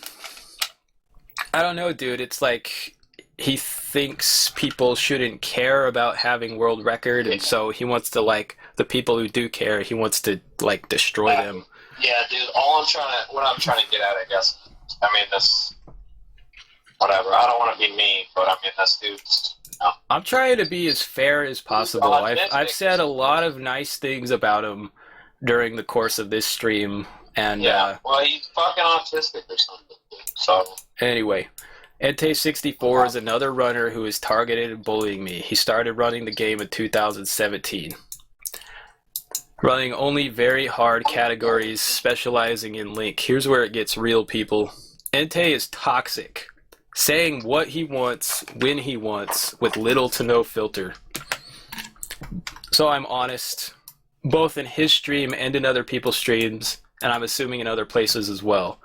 don't know, dude. It's like he thinks people shouldn't care about having world record, and so he wants to, like, the people who do care, he wants to, like, destroy them. Yeah, dude. What I'm trying to get at, I guess. I mean, this. Whatever. I don't want to be mean, but I mean, this dude's. You know. I'm trying to be as fair as possible. I've said a lot of nice things about him during the course of this stream, and yeah. Well, he's fucking autistic or something. So anyway, Entei64 is another runner who is targeted and bullying me. He started running the game in 2017. Running only very hard categories, specializing in Link. Here's where it gets real, people. Entei is toxic, saying what he wants, when he wants, with little to no filter. So I'm honest, both in his stream and in other people's streams, and I'm assuming in other places as well.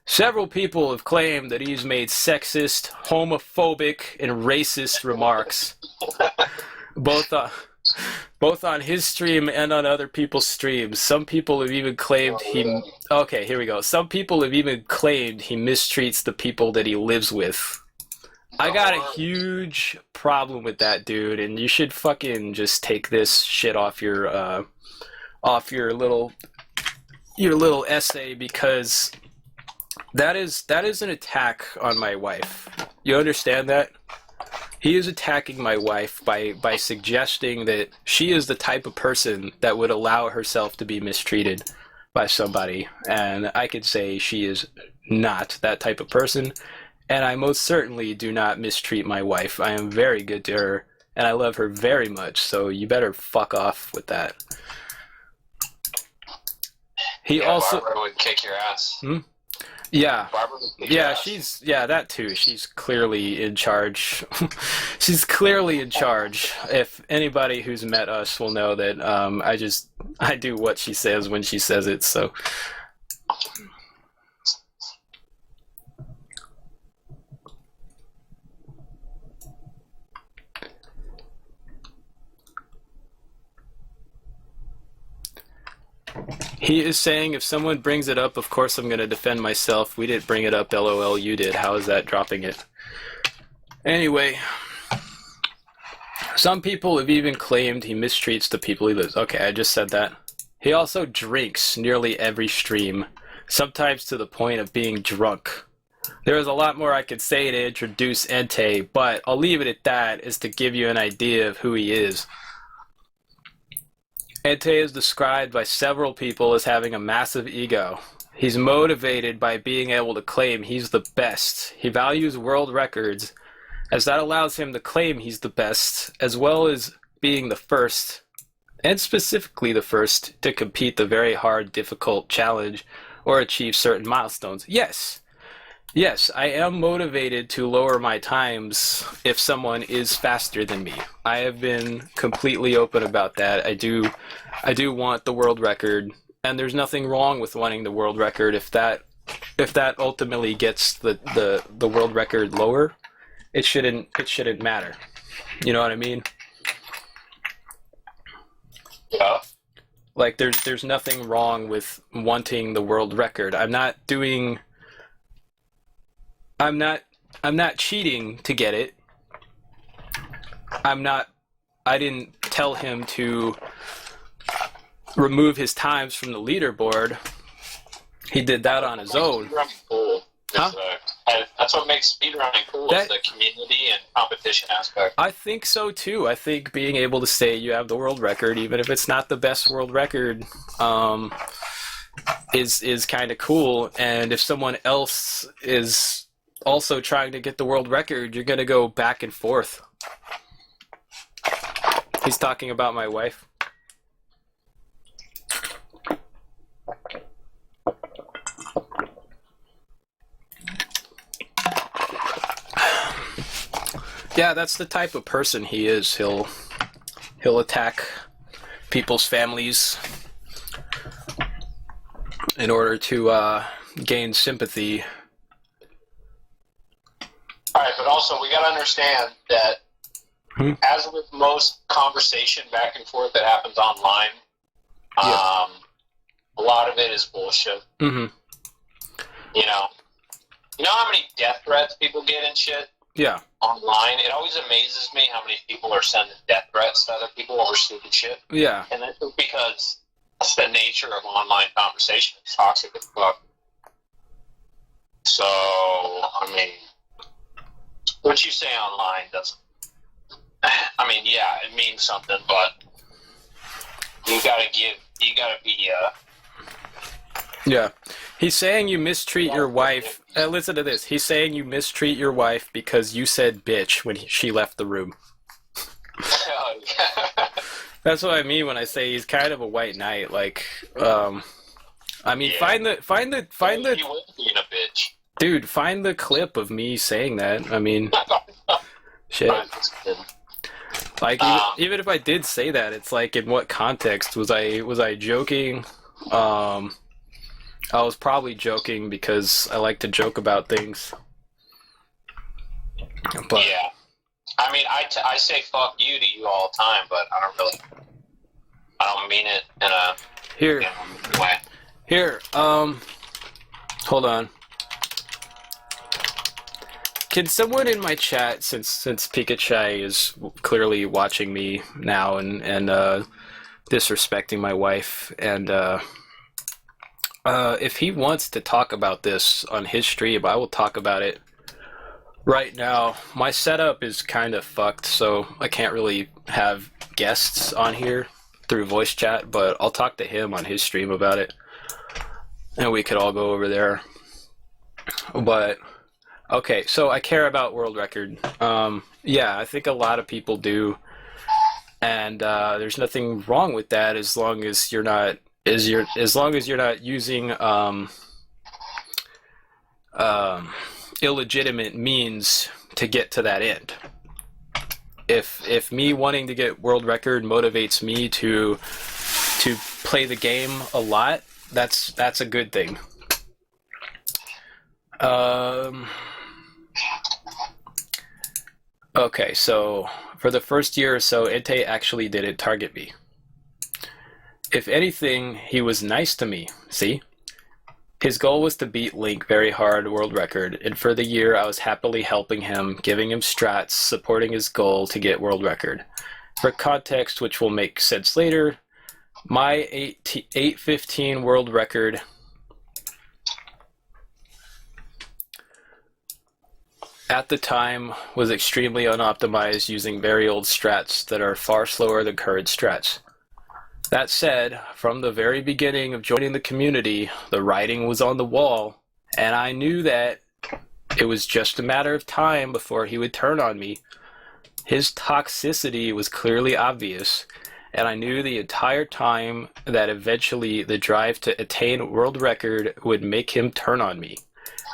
Several people have claimed that he's made sexist, homophobic, and racist remarks, both on his stream and on other people's streams. Some people have even claimed he... Okay, here we go. Some people have even claimed he mistreats the people that he lives with. I got a huge problem with that, dude, and you should fucking just take this shit off your little essay, because that is an attack on my wife. You understand that? He is attacking my wife by suggesting that she is the type of person that would allow herself to be mistreated by somebody. And I could say she is not that type of person. And I most certainly do not mistreat my wife. I am very good to her, and I love her very much. So you better fuck off with that. He also... Barbara would kick your ass. Yeah. Yeah, that too. She's clearly in charge. She's clearly in charge. If anybody who's met us will know that I do what she says when she says it, so. He is saying, if someone brings it up, of course I'm going to defend myself. We didn't bring it up, LOL, you did. How is that dropping it? Anyway, some people have even claimed he mistreats the people he lives. Okay, I just said that. He also drinks nearly every stream, sometimes to the point of being drunk. There is a lot more I could say to introduce Entei, but I'll leave it at that, is to give you an idea of who he is. Entei is described by several people as having a massive ego. He's motivated by being able to claim he's the best. He values world records, as that allows him to claim he's the best, as well as being the first, and specifically the first, to compete the very hard, difficult challenge or achieve certain milestones. Yes, I am motivated to lower my times if someone is faster than me. I have been completely open about that. I do want the world record, and there's nothing wrong with wanting the world record if that ultimately gets the world record lower. It shouldn't matter. You know what I mean? Yeah. Like there's nothing wrong with wanting the world record. I'm not cheating to get it. I didn't tell him to remove his times from the leaderboard. He did that on his own. Huh? I That's what makes speedrunning cool, is the community and competition aspect. I think so too. I think being able to say you have the world record, even if it's not the best world record, is kind of cool. And if someone else is also trying to get the world record, you're gonna go back and forth. He's talking about my wife. Yeah, that's the type of person he is. He'll attack people's families in order to gain sympathy. Alright, but also we gotta understand that as with most conversation back and forth that happens online, a lot of it is bullshit. Mm-hmm. You know how many death threats people get and shit? Yeah. Online? It always amazes me how many people are sending death threats to other people over stupid shit. Yeah. And that's because that's the nature of online conversation. It's toxic as fuck. So, I mean, what you say online doesn't... I mean, yeah, it means something, but you gotta be, Yeah. He's saying you mistreat your wife. Listen to this. He's saying you mistreat your wife because you said bitch when she left the room. That's what I mean when I say he's kind of a white knight. Like, I mean, find the. He was being a bitch. Dude, find the clip of me saying that. I mean, shit. Like, even if I did say that, it's like, in what context? Was I joking? I was probably joking because I like to joke about things. But, yeah. I mean, I say fuck you to you all the time, but I don't mean it in a way. Here, hold on. Can someone in my chat, since Pikachu is clearly watching me now and disrespecting my wife, and if he wants to talk about this on his stream, I will talk about it right now. My setup is kind of fucked, so I can't really have guests on here through voice chat, but I'll talk to him on his stream about it, and we could all go over there. But okay, so I care about world record. Yeah, I think a lot of people do, and there's nothing wrong with that as long as you're not using illegitimate means to get to that end. If me wanting to get world record motivates me to play the game a lot, that's a good thing. Okay, so for the first year or so, Entei actually didn't target me. If anything, he was nice to me, see? His goal was to beat Link very hard world record, and for the year I was happily helping him, giving him strats, supporting his goal to get world record. For context, which will make sense later, my 8:15 world record at the time was extremely unoptimized using very old strats that are far slower than current strats. That said, from the very beginning of joining the community, the writing was on the wall, and I knew that it was just a matter of time before he would turn on me. His toxicity was clearly obvious, and I knew the entire time that eventually the drive to attain world record would make him turn on me.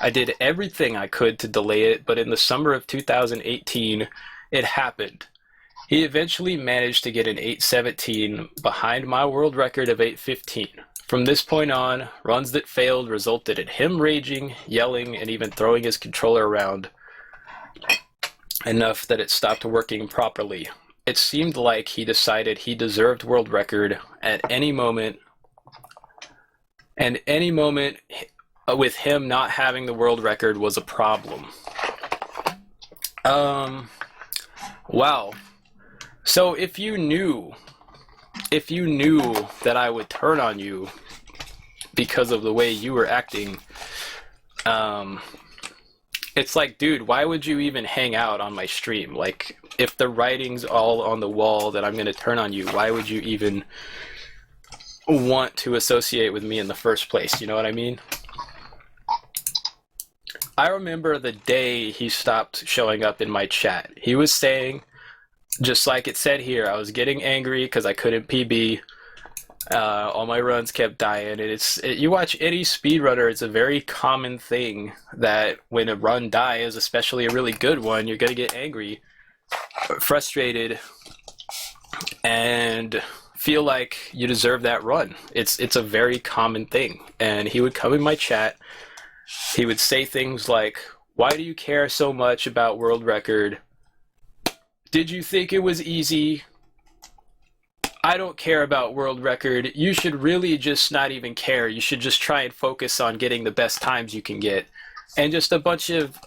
I did everything I could to delay it, but in the summer of 2018, it happened. He eventually managed to get an 8:17 behind my world record of 8:15. From this point on, runs that failed resulted in him raging, yelling, and even throwing his controller around enough that it stopped working properly. It seemed like he decided he deserved world record at any moment, and any moment with him not having the world record was a problem. Wow. So if you knew that I would turn on you because of the way you were acting, It's like, dude, why would you even hang out on my stream? Like, if the writing's all on the wall that I'm going to turn on you, why would you even want to associate with me in the first place? You know what I mean? I remember the day he stopped showing up in my chat. He was saying, just like it said here, I was getting angry because I couldn't PB. All my runs kept dying, and you watch any speedrunner, it's a very common thing that when a run dies, especially a really good one, you're gonna get angry, frustrated, and feel like you deserve that run. It's a very common thing. And he would come in my chat, he would say things like, "Why do you care so much about world record? Did you think it was easy? I don't care about world record. You should really just not even care. You should just try and focus on getting the best times you can get." And just a bunch of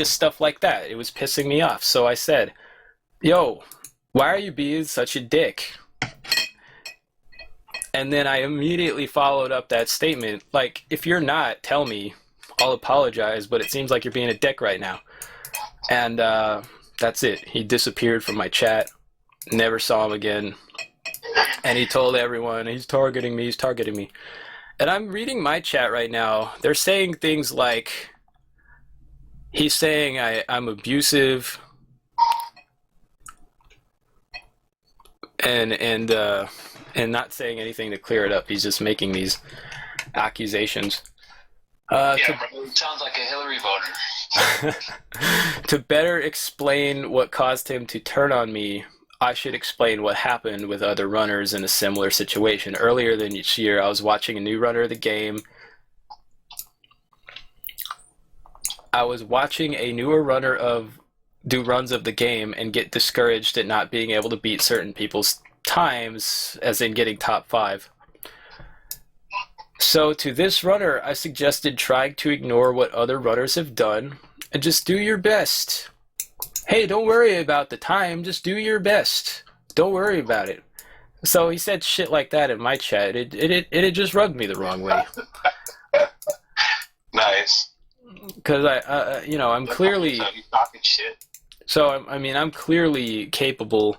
stuff like that. It was pissing me off. So I said, "Yo, why are you being such a dick?" And then I immediately followed up that statement, like, if you're not, tell me. I'll apologize, but it seems like you're being a dick right now. And that's it. He disappeared from my chat. Never saw him again. And he told everyone, he's targeting me, he's targeting me. And I'm reading my chat right now. They're saying things like, he's saying I'm abusive, and not saying anything to clear it up. He's just making these accusations. Sounds like a Hillary voter. To better explain what caused him to turn on me, I should explain what happened with other runners in a similar situation. Earlier this year, I was watching a new runner of the game. I was watching a newer runner do runs of the game and get discouraged at not being able to beat certain people's times, as in getting top 5. So to this runner, I suggested trying to ignore what other runners have done and just do your best. Hey, don't worry about the time, just do your best. Don't worry about it. So he said shit like that in my chat. It just rubbed me the wrong way. Nice. Because I'm clearly... So he's talking shit. So, I mean, I'm clearly capable...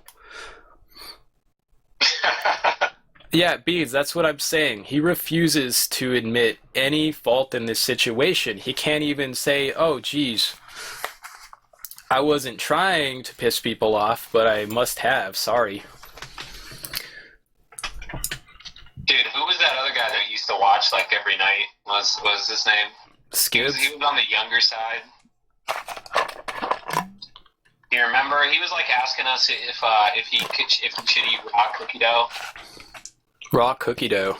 Yeah, Beads, that's what I'm saying. He refuses to admit any fault in this situation. He can't even say, "Oh, geez, I wasn't trying to piss people off, but I must have. Sorry." Dude, who was that other guy that used to watch like every night? Was his name? Skids? He was on the younger side. Do you remember? He was like asking us if we should eat raw cookie dough. Raw cookie dough.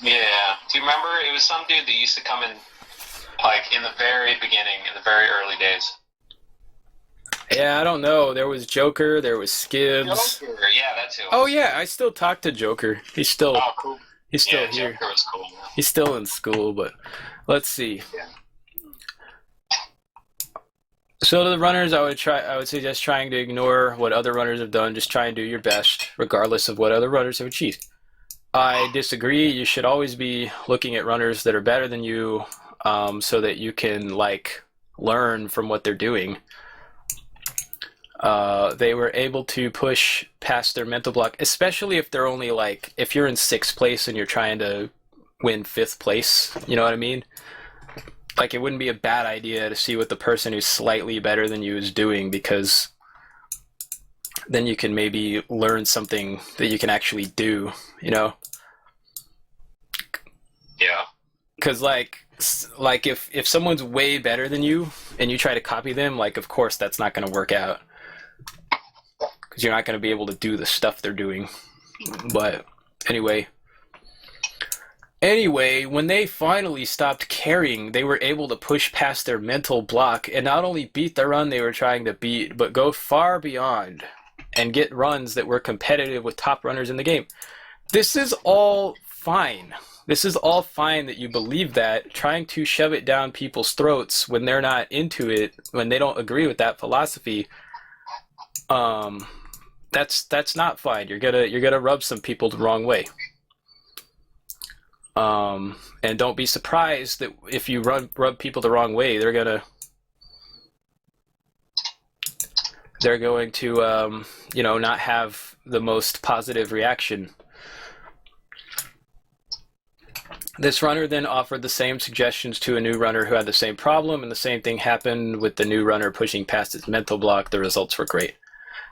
Yeah. Do you remember? It was some dude that used to come in like in the very beginning, in the very early days. Yeah, I don't know. There was Joker, there was Skids. Joker, yeah, that's who. Oh yeah, I still talk to Joker. He's still Cool. He's still here. Joker was cool. He's still in school, but let's see. Yeah. So to the runners, I would suggest trying to ignore what other runners have done. Just try and do your best, regardless of what other runners have achieved. I disagree. You should always be looking at runners that are better than you, so that you can learn from what they're doing. They were able to push past their mental block, especially if they're only if you're in 6th place and you're trying to win 5th place. You know what I mean? It wouldn't be a bad idea to see what the person who's slightly better than you is doing, because then you can maybe learn something that you can actually do, you know? Yeah. Because, if someone's way better than you and you try to copy them, of course that's not going to work out. Because you're not going to be able to do the stuff they're doing. But, anyway, when they finally stopped caring, they were able to push past their mental block and not only beat the run they were trying to beat, but go far beyond and get runs that were competitive with top runners in the game. This is all fine. This is all fine that you believe that. Trying to shove it down people's throats when they're not into it, when they don't agree with that philosophy, that's not fine. You're gonna rub some people the wrong way. And don't be surprised that if you rub people the wrong way, they're going to you know, not have the most positive reaction. This runner then offered the same suggestions to a new runner who had the same problem, and the same thing happened with the new runner pushing past his mental block. The results were great.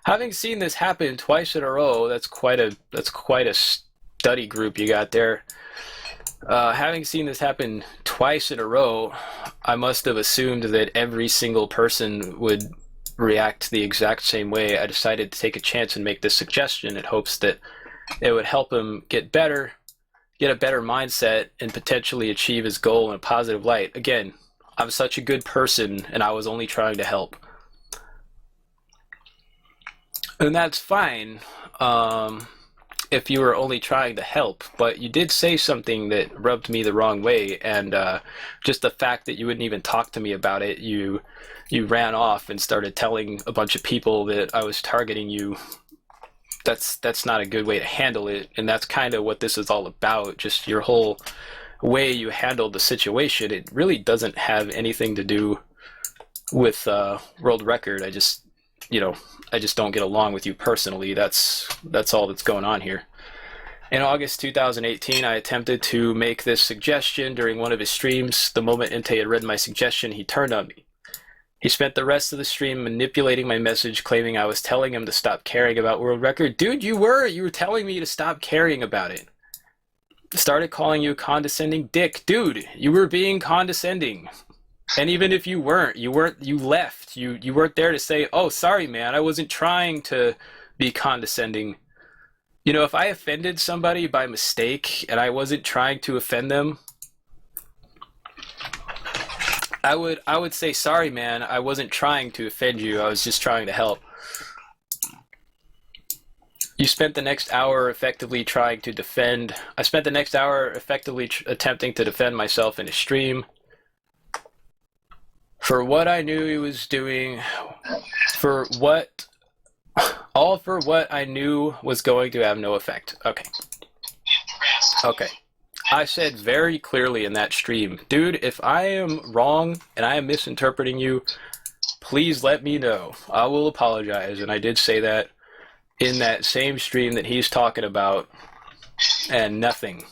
Having seen this happen twice in a row, that's quite a study group you got there. Having seen this happen twice in a row, I must have assumed that every single person would react the exact same way. I decided to take a chance and make this suggestion in hopes that it would help him get a better mindset and potentially achieve his goal in a positive light. Again, I'm such a good person and I was only trying to help. And that's fine if you were only trying to help, but you did say something that rubbed me the wrong way, and just the fact that you wouldn't even talk to me about it, you ran off and started telling a bunch of people that I was targeting you. That's not a good way to handle it, and that's kind of what this is all about. Just your whole way you handled the situation. It really doesn't have anything to do with world record. I just don't get along with you personally. That's all that's going on here. In August 2018, I attempted to make this suggestion during one of his streams. The moment Entei had read my suggestion, he turned on me. He spent the rest of the stream manipulating my message, claiming I was telling him to stop caring about world record. Dude, you were telling me to stop caring about it. Started calling you a condescending dick. Dude, you were being condescending. And even if you weren't, you left. You weren't there to say, oh, sorry, man, I wasn't trying to be condescending. You know, if I offended somebody by mistake and I wasn't trying to offend them, I would say, sorry, man, I wasn't trying to offend you. I was just trying to help. You spent the next hour effectively trying to defend. I spent the next hour effectively attempting to defend myself in a stream. For what I knew he was doing, for what I knew was going to have no effect. Okay. I said very clearly in that stream, dude, if I am wrong and I am misinterpreting you, please let me know. I will apologize. And I did say that in that same stream that he's talking about, and nothing.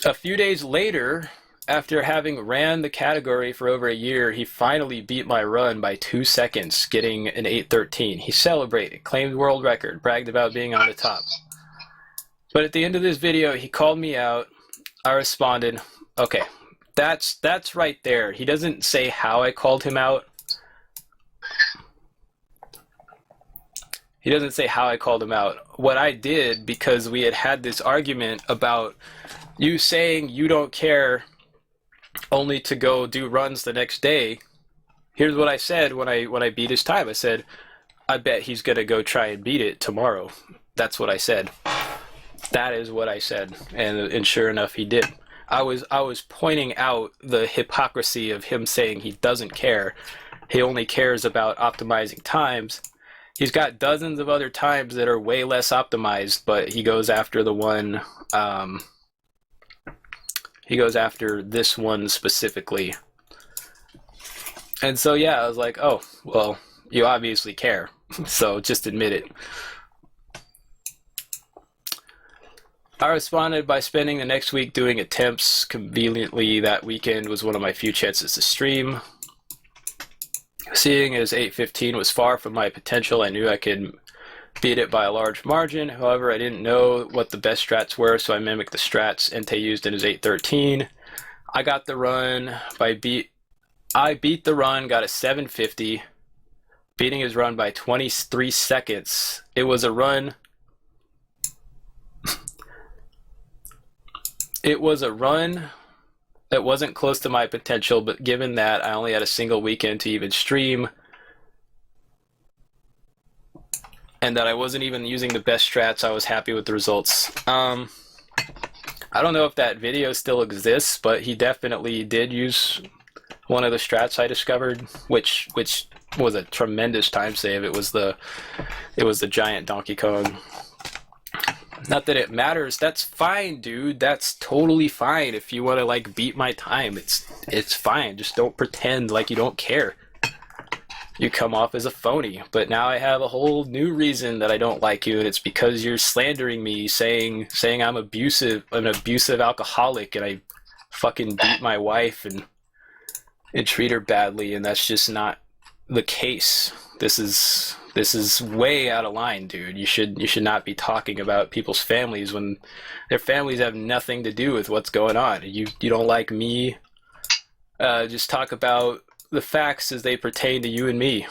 A few days later, after having ran the category for over a year, he finally beat my run by 2 seconds, getting an 8:13. He celebrated, claimed world record, bragged about being on the top. But at the end of this video, he called me out. I responded, okay, that's right there. He doesn't say how I called him out. He doesn't say how I called him out. What I did, because we had this argument about you saying you don't care only to go do runs the next day. Here's what I said when I beat his time. I said, I bet he's gonna go try and beat it tomorrow. That's what I said. That is what I said, and sure enough, he did. I was pointing out the hypocrisy of him saying he doesn't care. He only cares about optimizing times. He's got dozens of other times that are way less optimized, but he goes after the one. He goes after this one specifically. And so yeah, I was like, oh, well, you obviously care, so just admit it. I responded by spending the next week doing attempts. Conveniently, that weekend was one of my few chances to stream. Seeing as 8:15 was far from my potential, I knew I could beat it by a large margin. However, I didn't know what the best strats were, so I mimicked the strats Entei used in his 8:13. I got the run I beat the run, got a 750, beating his run by 23 seconds. It was a run. It was a run that wasn't close to my potential, but given that I only had a single weekend to even stream, and that I wasn't even using the best strats, I was happy with the results. I don't know if that video still exists, but he definitely did use one of the strats I discovered, which was a tremendous time save. It was the giant Donkey Kong. Not that it matters. That's fine, dude. That's totally fine. If you want to like beat my time, it's fine. Just don't pretend like you don't care. You come off as a phony. But now I have a whole new reason that I don't like you, and it's because you're slandering me, saying I'm an abusive alcoholic, and I fucking beat my wife and treat her badly, and that's just not the case. This is way out of line, dude. You should not be talking about people's families when their families have nothing to do with what's going on. You don't like me? Just talk about the facts as they pertain to you and me.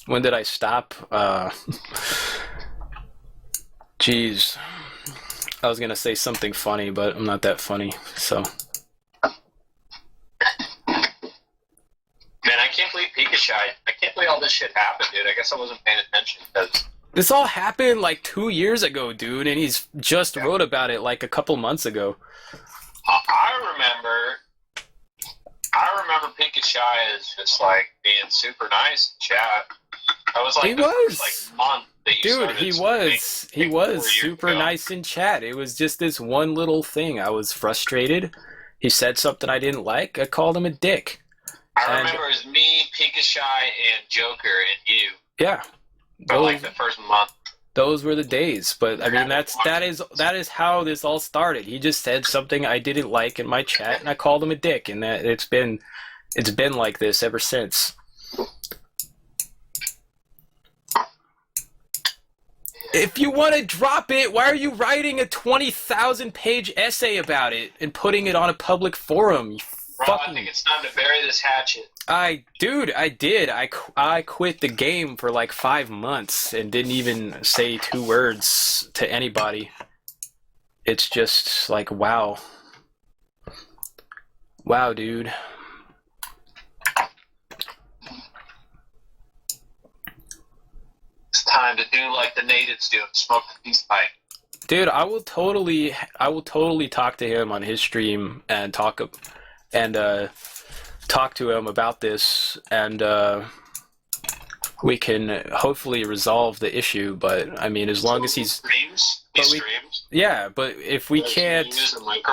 When did I stop? Jeez. I was gonna say something funny, but I'm not that funny, so. Man, I can't believe Pikachu. I can't believe all this shit happened, dude. I guess I wasn't paying attention because This all happened like 2 years ago, dude, and he's just wrote about it like a couple months ago. I remember Pikachu as just like being super nice in chat. I was like, He was. First, like, month that you Dude, he was super ago. nice in chat. It was just this one little thing. I was frustrated. He said something I didn't like. I called him a dick. I remember it was me, Pikachu, and Joker, and you. Yeah. For like the first month. Those were the days. But I mean, that is how this all started. He just said something I didn't like in my chat, and I called him a dick, and it's been like this ever since. If you want to drop it, why are you writing a 20,000-page essay about it and putting it on a public forum? You Bro, I think it's time to bury this hatchet. I did. I quit the game for like 5 months and didn't even say 2 words to anybody. It's just like, wow. Wow, dude. It's time to do like the natives do and smoke the peace pipe. Dude, I will totally talk to him on his stream and talk to him about this, and we can hopefully resolve the issue. But I mean, as long as he's streams, yeah. But if we can't,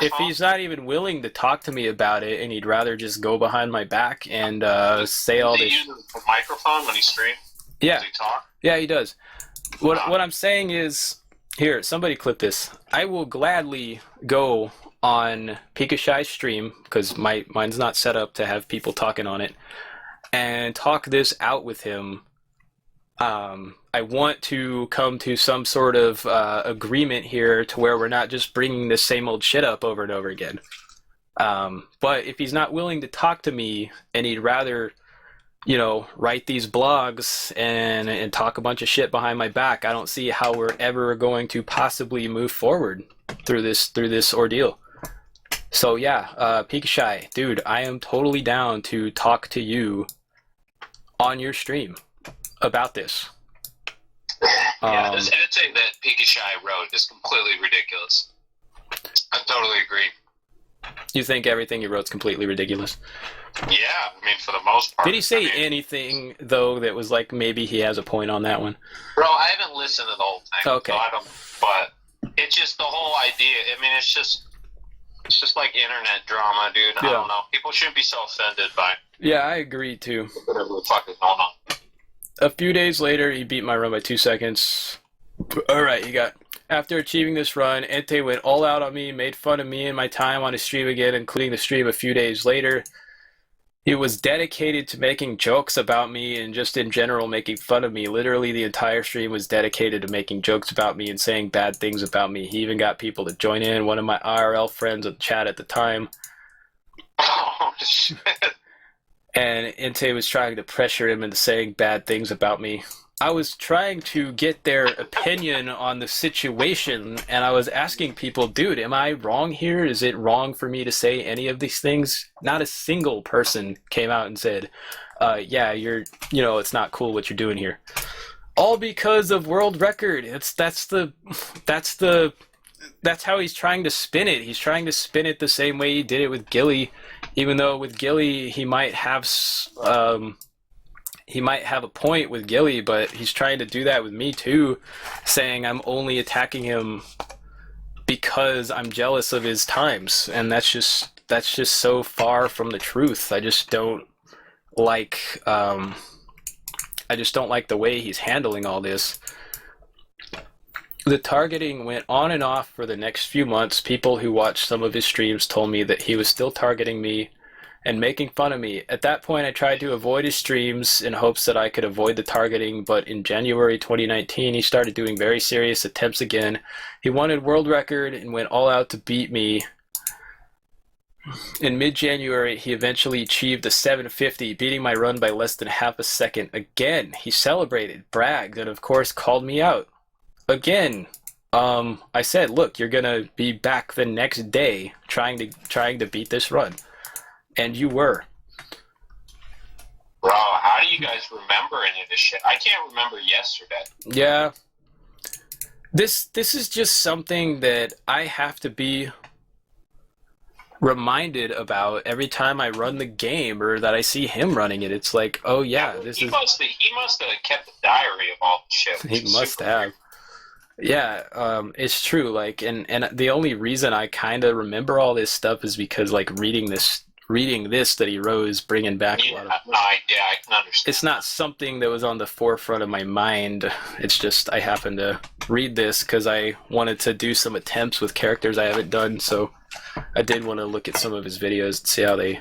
if he's not even willing to talk to me about it, and he'd rather just go behind my back and say all this. Does he use a microphone when he streams? Yeah. Does he talk? Yeah, he does. What I'm saying is, here, somebody clip this. I will gladly go on Pikachu's stream, because mine's not set up to have people talking on it, and talk this out with him. I want to come to some sort of agreement here to where we're not just bringing the same old shit up over and over again. But if he's not willing to talk to me, and he'd rather, write these blogs and talk a bunch of shit behind my back, I don't see how we're ever going to possibly move forward through this ordeal. So yeah, Pikachu, dude, I am totally down to talk to you on your stream about this. Yeah, this editing that Pikachu wrote is completely ridiculous. I totally agree. You think everything he wrote's completely ridiculous? Yeah, I mean, for the most part. Did he say anything, though, that was like, maybe he has a point on that one? Bro, I haven't listened to the whole thing. Okay. So but it's just the whole idea. I mean, it's just like internet drama, dude. I don't know. People shouldn't be so offended by Yeah, I agree, too. whatever the fuck is going on. A few days later, he beat my run by 2 seconds. Alright, you got... After achieving this run, Entei went all out on me, made fun of me and my time on his stream again, including the stream a few days later. He was dedicated to making jokes about me and just in general making fun of me. Literally, the entire stream was dedicated to making jokes about me and saying bad things about me. He even got people to join in. One of my IRL friends in the chat at the time. Oh, shit. And Entei was trying to pressure him into saying bad things about me. I was trying to get their opinion on the situation, and I was asking people, dude, am I wrong here? Is it wrong for me to say any of these things? Not a single person came out and said, yeah, it's not cool what you're doing here. All because of world record. That's how he's trying to spin it. He's trying to spin it the same way he did it with Gilly, even though with Gilly he might have he might have a point with Gilly, but he's trying to do that with me too, saying I'm only attacking him because I'm jealous of his times, and that's just so far from the truth. I just don't like the way he's handling all this. The targeting went on and off for the next few months. People who watched some of his streams told me that he was still targeting me and making fun of me. At that point, I tried to avoid his streams in hopes that I could avoid the targeting, but in January 2019, he started doing very serious attempts again. He wanted world record and went all out to beat me. In mid-January, he eventually achieved a 750, beating my run by less than half a second. Again, he celebrated, bragged, and of course called me out. Again, I said, look, you're gonna be back the next day trying to beat this run. And you were. Bro, how do you guys remember any of this shit? I can't remember yesterday. Yeah. This is just something that I have to be reminded about every time I run the game or that I see him running it. It's like, oh yeah, he must have kept a diary of all the shit. He must have. Weird. Yeah, it's true. Like, and the only reason I kind of remember all this stuff is because like reading this that he wrote is bringing back a lot of. I can understand. It's not something that was on the forefront of my mind. It's just I happened to read this because I wanted to do some attempts with characters I haven't done. So I did want to look at some of his videos and see how they.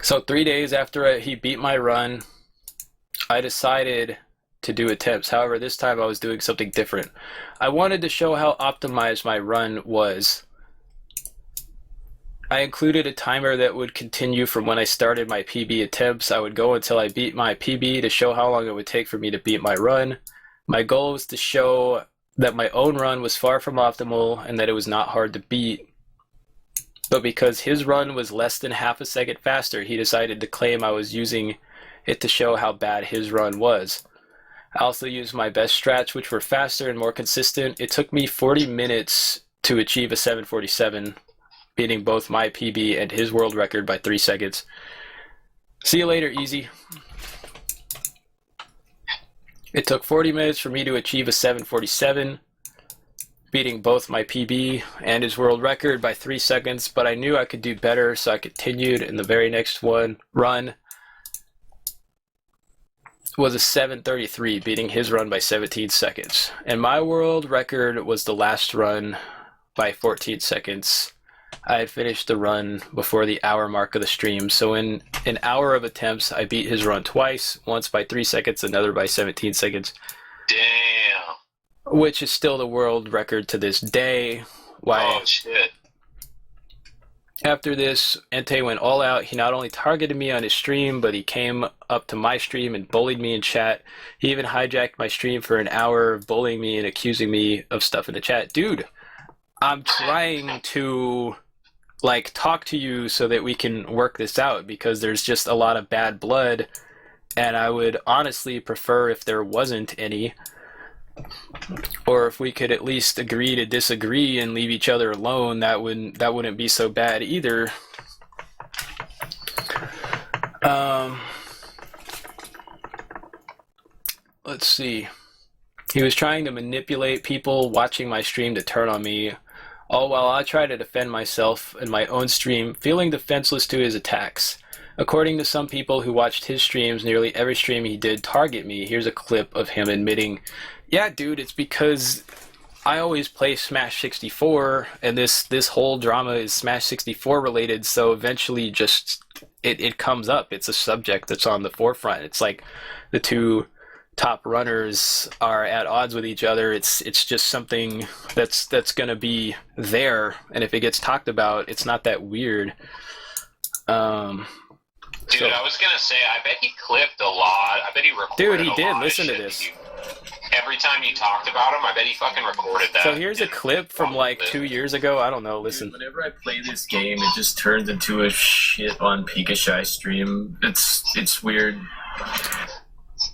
So 3 days after he beat my run, I decided to do attempts. However, this time I was doing something different. I wanted to show how optimized my run was. I included a timer that would continue from when I started my PB attempts. I would go until I beat my PB to show how long it would take for me to beat my run. My goal was to show that my own run was far from optimal and that it was not hard to beat. But because his run was less than half a second faster, he decided to claim I was using it to show how bad his run was. I also used my best strats, which were faster and more consistent. It took me 40 minutes to achieve a 747, beating both my PB and his world record by 3 seconds. See you later, easy. It took 40 minutes for me to achieve a 747, beating both my PB and his world record by 3 seconds, but I knew I could do better, so I continued, and the very next run was a 733, beating his run by 17 seconds. And my world record was the last run by 14 seconds. I had finished the run before the hour mark of the stream, so in an hour of attempts, I beat his run twice, once by 3 seconds, another by 17 seconds. Damn. Which is still the world record to this day. Oh, shit. After this, Entei went all out. He not only targeted me on his stream, but he came up to my stream and bullied me in chat. He even hijacked my stream for an hour, bullying me and accusing me of stuff in the chat. Dude, I'm trying to like talk to you so that we can work this out because there's just a lot of bad blood, and I would honestly prefer if there wasn't any. Or if we could at least agree to disagree and leave each other alone, that wouldn't be so bad either. Let's see. He was trying to manipulate people watching my stream to turn on me, all while I try to defend myself in my own stream, feeling defenseless to his attacks. According to some people who watched his streams, nearly every stream he did target me. Here's a clip of him admitting, yeah, dude, it's because I always play Smash 64, and this whole drama is Smash 64 related, so eventually just it comes up. It's a subject that's on the forefront. It's like the two top runners are at odds with each other. It's just something that's going to be there, and if it gets talked about, it's not that weird. Dude, I was gonna say, I bet he clipped a lot. I bet he recorded. Dude, he did. Listen to this. Every time you talked about him, I bet he fucking recorded that. So here's a clip from like 2 years ago. I don't know. Listen. Dude, whenever I play this game, it just turns into a shit on Pikachu stream. It's weird.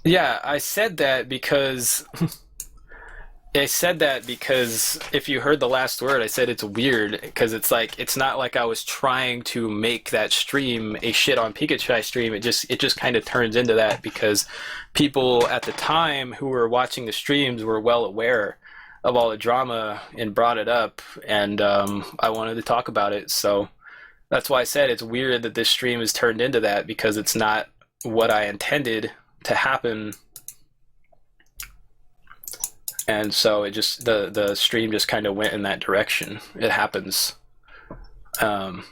Yeah, I said that because I said that because if you heard the last word, I said it's weird because it's like it's not like I was trying to make that stream a shit on Pikachu stream. It just kind of turns into that because people at the time who were watching the streams were well aware of all the drama and brought it up, and I wanted to talk about it. So that's why I said it's weird that this stream has turned into that because it's not what I intended to happen. And so it just the stream just kind of went in that direction. It happens. The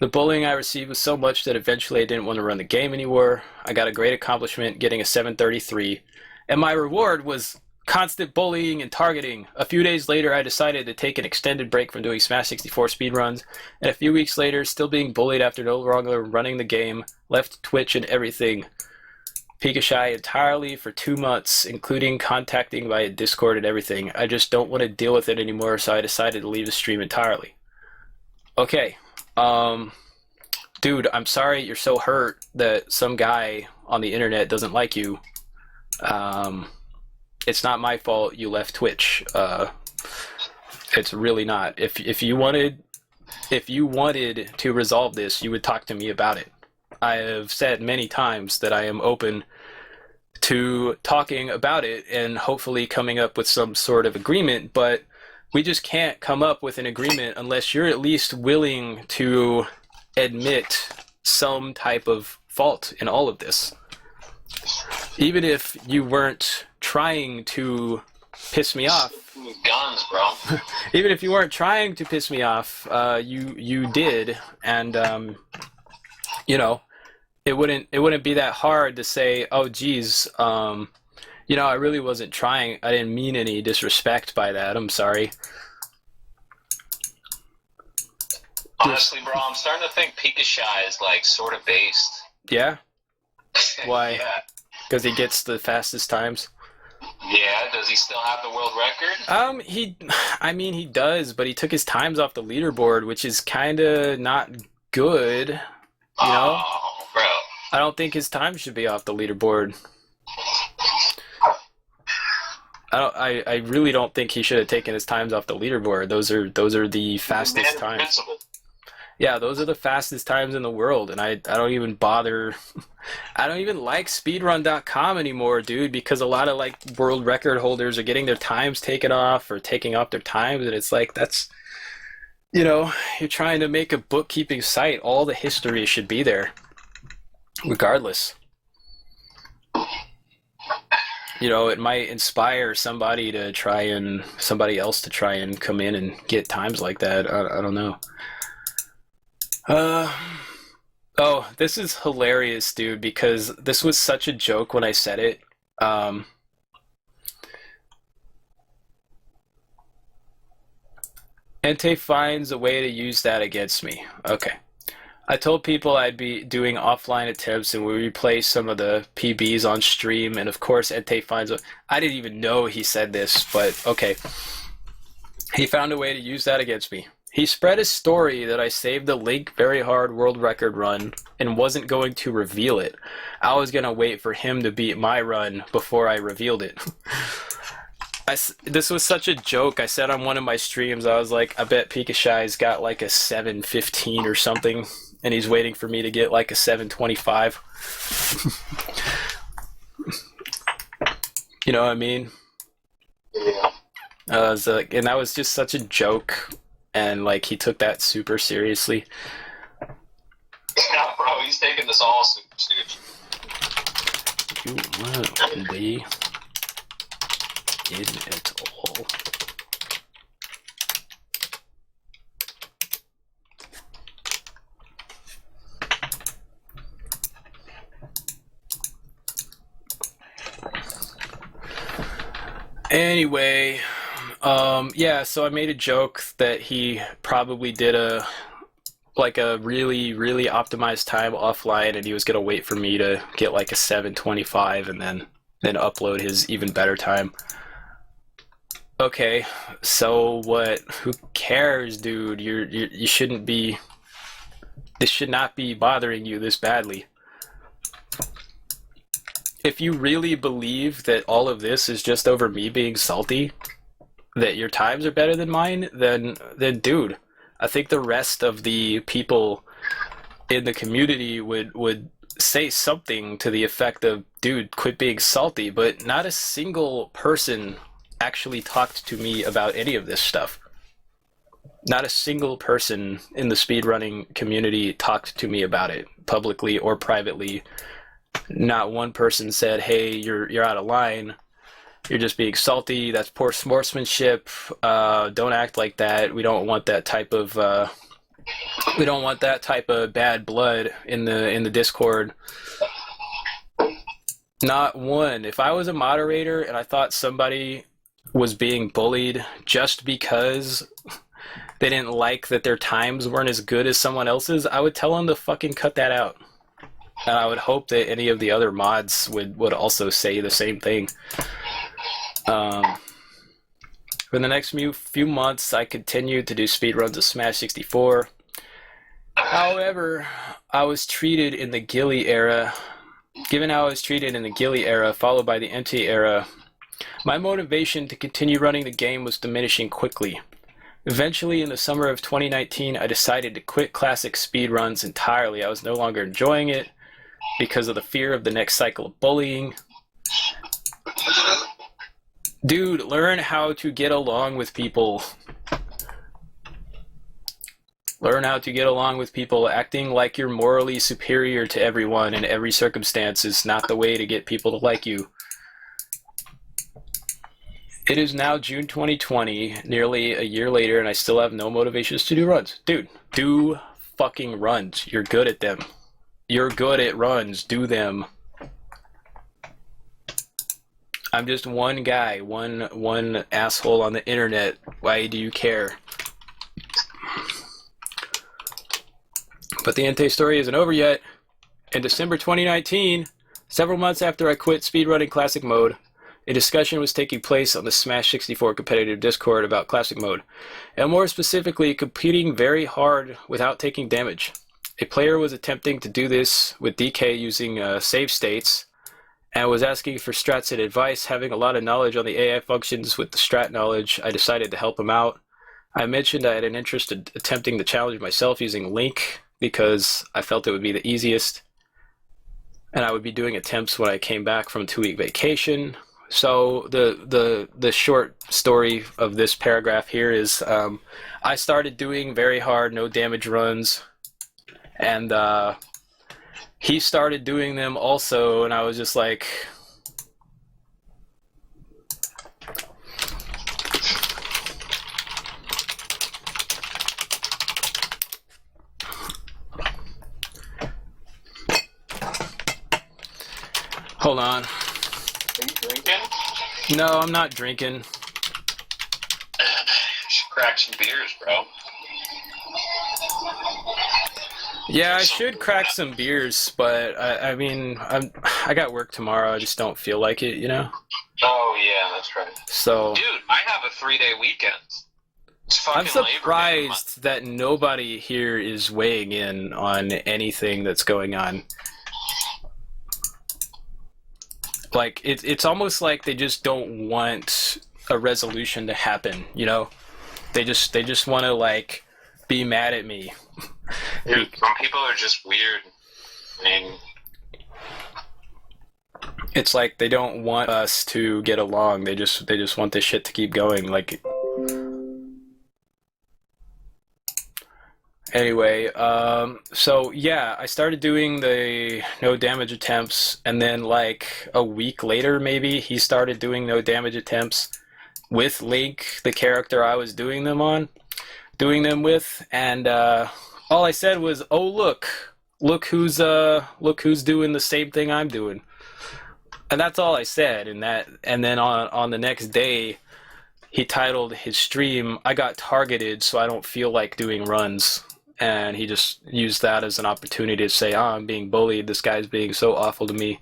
bullying I received was so much that eventually I didn't want to run the game anymore. I got a great accomplishment, getting a 733, and my reward was constant bullying and targeting. A few days later, I decided to take an extended break from doing Smash 64 speedruns, and a few weeks later, still being bullied after no longer running the game, left Twitch and everything. Pikachu entirely for 2 months, including contacting via Discord and everything. I just don't want to deal with it anymore, so I decided to leave the stream entirely. Okay. Dude, I'm sorry you're so hurt that some guy on the internet doesn't like you. It's not my fault you left Twitch. It's really not. If you wanted to resolve this, you would talk to me about it. I have said many times that I am open to talking about it and hopefully coming up with some sort of agreement, but we just can't come up with an agreement unless you're at least willing to admit some type of fault in all of this. Even if you weren't trying to piss me off. Guns, bro. Even if you weren't trying to piss me off, you did, and you know, it wouldn't be that hard to say, oh geez, you know, I really wasn't trying. I didn't mean any disrespect by that. I'm sorry. Honestly, bro, I'm starting to think Pikachu is like sort of based. Yeah? Why? Yeah. Because he gets the fastest times? Yeah, does he still have the world record? I mean, he does, but he took his times off the leaderboard, which is kind of not good, you know? Oh, bro. I don't think his time should be off the leaderboard. I really don't think he should have taken his times off the leaderboard. Those are the fastest times. Principle. Yeah, those are the fastest times in the world, and I don't even bother. I don't even like speedrun.com anymore, dude, because a lot of like world record holders are getting their times taken off or taking off their times, and it's like that's, you know, you're trying to make a bookkeeping site. All the history should be there, regardless. You know, it might inspire somebody else to try and come in and get times like that. I don't know. Oh, this is hilarious, dude, because this was such a joke when I said it. Entei finds a way to use that against me. Okay. I told people I'd be doing offline attempts and we replay some of the PBs on stream, and of course Entei finds a... I didn't even know he said this, but okay. He found a way to use that against me. He spread a story that I saved the Link Very Hard world record run and wasn't going to reveal it. I was going to wait for him to beat my run before I revealed it. This was such a joke. I said on one of my streams, I was like, I bet Pikachu's got like a 715 or something, and he's waiting for me to get like a 725. You know what I mean? Yeah. And that was just such a joke. And, like, he took that super seriously. Yeah, bro, he's taking this all super seriously. You literally didn't at all. Anyway... yeah, so I made a joke that he probably did a really, really optimized time offline, and he was gonna wait for me to get like a 725 and then upload his even better time. Okay, so what? Who cares, dude? You shouldn't be... This should not be bothering you this badly. if you really believe that all of this is just over me being salty, that your times are better than mine, then dude, I think the rest of the people in the community would say something to the effect of, dude, quit being salty, but not a single person actually talked to me about any of this stuff. Not a single person in the speedrunning community talked to me about it, publicly or privately. Not one person said, hey, you're out of line. You're just being salty. That's poor sportsmanship. Don't act like that. We don't want that type of bad blood in the Discord. Not one. If I was a moderator and I thought somebody was being bullied just because they didn't like that their times weren't as good as someone else's, I would tell them to fucking cut that out. And I would hope that any of the other mods would also say the same thing. For the next few months, I continued to do speedruns of Smash 64. However, I was treated in the Gilly era. Given how I was treated in the Gilly era, followed by the Entei era, my motivation to continue running the game was diminishing quickly. Eventually, in the summer of 2019, I decided to quit classic speedruns entirely. I was no longer enjoying it because of the fear of the next cycle of bullying. Dude, learn how to get along with people. Learn how to get along with people. Acting like you're morally superior to everyone in every circumstance is not the way to get people to like you. It is now June 2020, nearly a year later, and I still have no motivations to do runs. Dude, do fucking runs. You're good at them. You're good at runs. Do them. I'm just one guy, one asshole on the internet. Why do you care? But the Entei story isn't over yet. In December 2019, several months after I quit speedrunning classic mode, a discussion was taking place on the Smash 64 competitive Discord about classic mode, and more specifically, competing very hard without taking damage. A player was attempting to do this with DK using save states, and was asking for strats and advice. Having a lot of knowledge on the AI functions with the strat knowledge, I decided to help him out. I mentioned I had an interest in attempting the challenge myself using Link, because I felt it would be the easiest, and I would be doing attempts when I came back from a 2-week vacation. So the short story of this paragraph here is I started doing very hard no damage runs, and he started doing them also, and I was just like, hold on. Are you drinking? No, I'm not drinking. You should crack some beers, bro. Yeah, I should crack some beers, but I mean, I got work tomorrow. I just don't feel like it, you know? Oh, yeah, that's right. So, dude, I have a 3-day weekend. It's fucking I'm surprised that nobody here is weighing in on anything that's going on. Like, it's almost like they just don't want a resolution to happen, you know? They just want to, like, be mad at me. Dude, some people are just weird. I mean, it's like they don't want us to get along. They just want this shit to keep going. Like, anyway, so yeah, I started doing the no damage attempts, and then like a week later, maybe, he started doing no damage attempts with Link, the character I was doing them with, and all I said was, "Oh look who's doing the same thing I'm doing," and that's all I said. And then on the next day, he titled his stream, "I got targeted, so I don't feel like doing runs." And he just used that as an opportunity to say, "Oh, I'm being bullied. This guy's being so awful to me."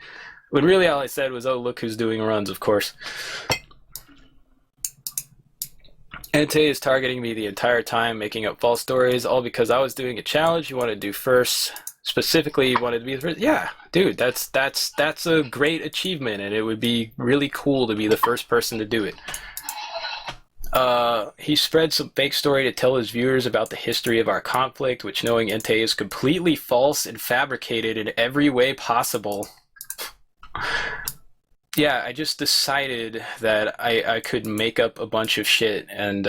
When really all I said was, "Oh, look who's doing runs," of course. Entei is targeting me the entire time, making up false stories, all because I was doing a challenge he wanted to do first. specifically wanted to be the first. Yeah, dude, that's a great achievement, and it would be really cool to be the first person to do it. He spread some fake story to tell his viewers about the history of our conflict, which, knowing Entei, is completely false and fabricated in every way possible. Yeah, I just decided that I could make up a bunch of shit and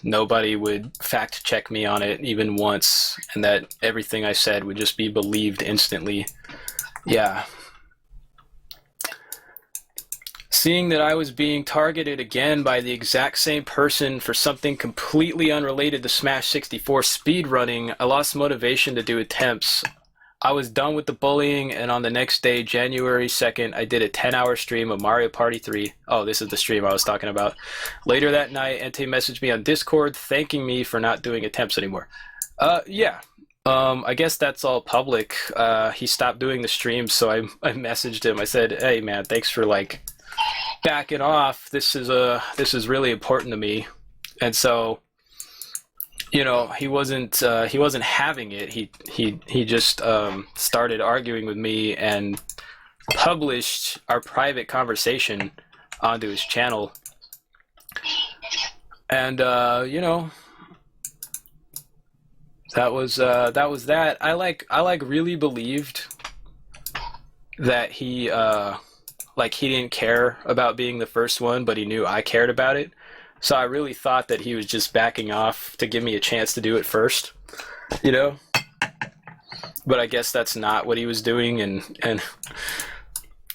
nobody would fact check me on it even once, and that everything I said would just be believed instantly. Yeah. Seeing that I was being targeted again by the exact same person for something completely unrelated to Smash 64 speedrunning, I lost motivation to do attempts. I was done with the bullying, and on the next day, January 2nd, I did a 10-hour stream of Mario Party 3. Oh, this is the stream I was talking about. Later that night, Entei messaged me on Discord thanking me for not doing attempts anymore. Yeah. I guess that's all public. He stopped doing the streams, so I messaged him. I said, hey, man, thanks for, like, backing off. This is really important to me. And so, you know, he wasn't having it. He just started arguing with me and published our private conversation onto his channel. And you know, that was that. I really believed that he didn't care about being the first one, but he knew I cared about it. So I really thought that he was just backing off to give me a chance to do it first, you know? But I guess that's not what he was doing, and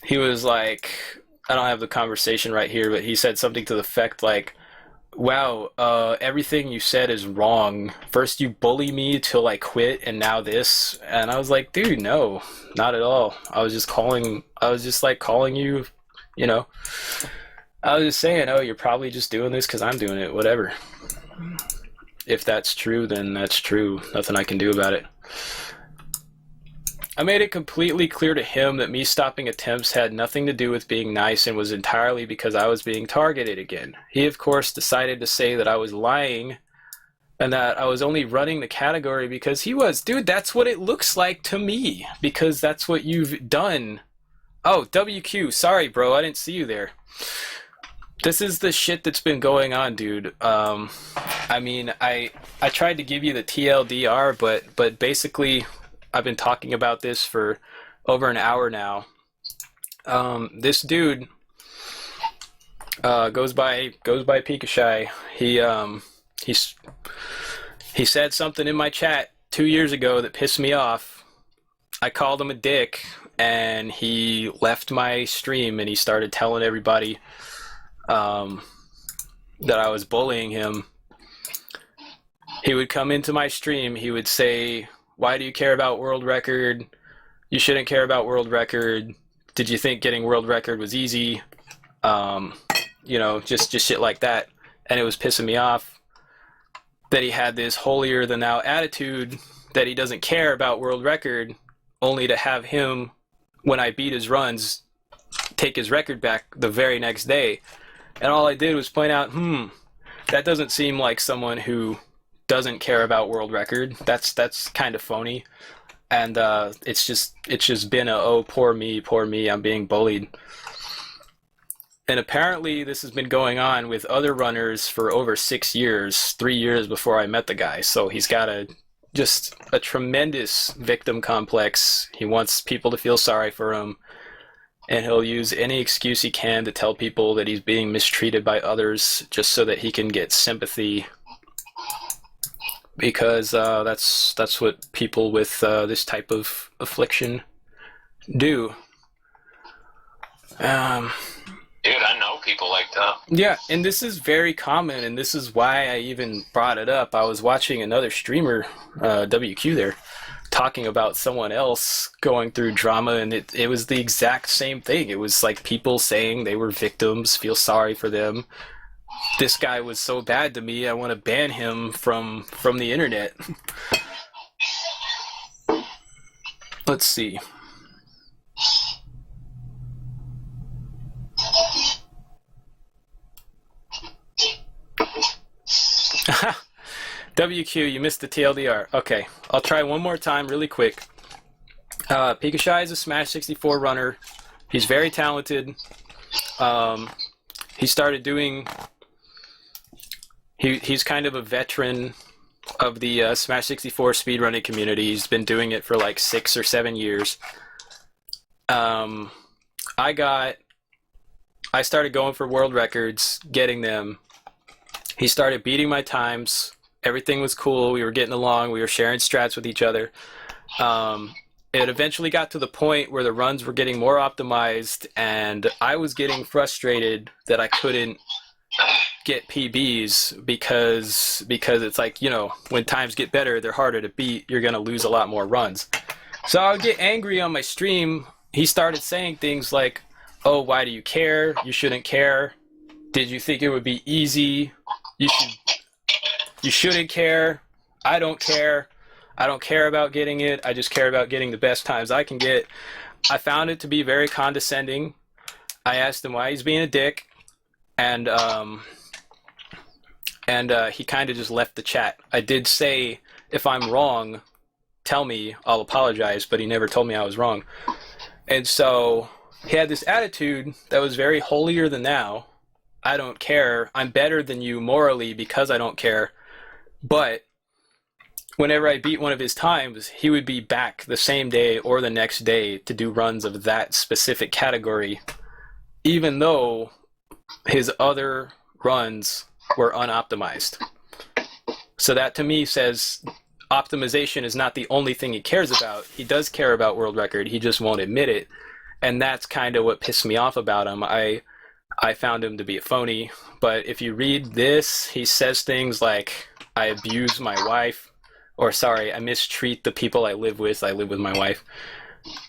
he was like, I don't have the conversation right here, but he said something to the effect like, wow, everything you said is wrong. First you bully me till I quit, and now this. And I was like, dude, no, not at all. I was just calling you, you know? I was just saying, oh, you're probably just doing this because I'm doing it, whatever. If that's true, then that's true. Nothing I can do about it. I made it completely clear to him that me stopping attempts had nothing to do with being nice and was entirely because I was being targeted again. He, of course, decided to say that I was lying and that I was only running the category because he was. Dude, that's what it looks like to me, because that's what you've done. Oh, WQ, sorry, bro, I didn't see you there. This is the shit that's been going on, dude. I mean, I tried to give you the TLDR, but basically, I've been talking about this for over an hour now. This dude goes by Pikachu. He said something in my chat 2 years ago that pissed me off. I called him a dick, and he left my stream, and he started telling everybody that I was bullying him. He would come into my stream, he would say, why do you care about world record? You shouldn't care about world record. Did you think getting world record was easy? You know, just shit like that. And it was pissing me off that he had this holier than thou attitude that he doesn't care about world record, only to have him, when I beat his runs, take his record back the very next day. And all I did was point out, that doesn't seem like someone who doesn't care about world record. That's kind of phony. And it's just been oh, poor me, I'm being bullied. And apparently this has been going on with other runners for over 6 years, 3 years before I met the guy. So he's got just a tremendous victim complex. He wants people to feel sorry for him. And he'll use any excuse he can to tell people that he's being mistreated by others just so that he can get sympathy. Because that's what people with this type of affliction do. Dude, I know people like that. Yeah, and this is very common, and this is why I even brought it up. I was watching another streamer, WQ there, talking about someone else going through drama, and it was the exact same thing. It was like people saying they were victims, feel sorry for them. This guy was so bad to me, I want to ban him from the internet. Let's see. WQ, you missed the TLDR. Okay, I'll try one more time really quick. Pikachu is a Smash 64 runner. He's very talented. He started doing... He's kind of a veteran of the Smash 64 speedrunning community. He's been doing it for like 6 or 7 years. I started going for world records, getting them. He started beating my times. Everything was cool. We were getting along. We were sharing strats with each other. It eventually got to the point where the runs were getting more optimized, and I was getting frustrated that I couldn't get PBs because it's like, you know, when times get better, they're harder to beat. You're going to lose a lot more runs. So I would get angry on my stream. He started saying things like, oh, why do you care? You shouldn't care. Did you think it would be easy? You shouldn't care. I don't care. I don't care about getting it. I just care about getting the best times I can get. I found it to be very condescending. I asked him why he's being a dick, and he kind of just left the chat. I did say, if I'm wrong, tell me, I'll apologize, but he never told me I was wrong. And so he had this attitude that was very holier than thou. I don't care. I'm better than you morally because I don't care. But whenever I beat one of his times, he would be back the same day or the next day to do runs of that specific category, even though his other runs were unoptimized. So that to me says optimization is not the only thing he cares about. He does care about world record, he just won't admit it. And that's kind of what pissed me off about him. I found him to be a phony. But if you read this, he says things like, I abuse my wife, or sorry, I mistreat the people I live with. I live with my wife.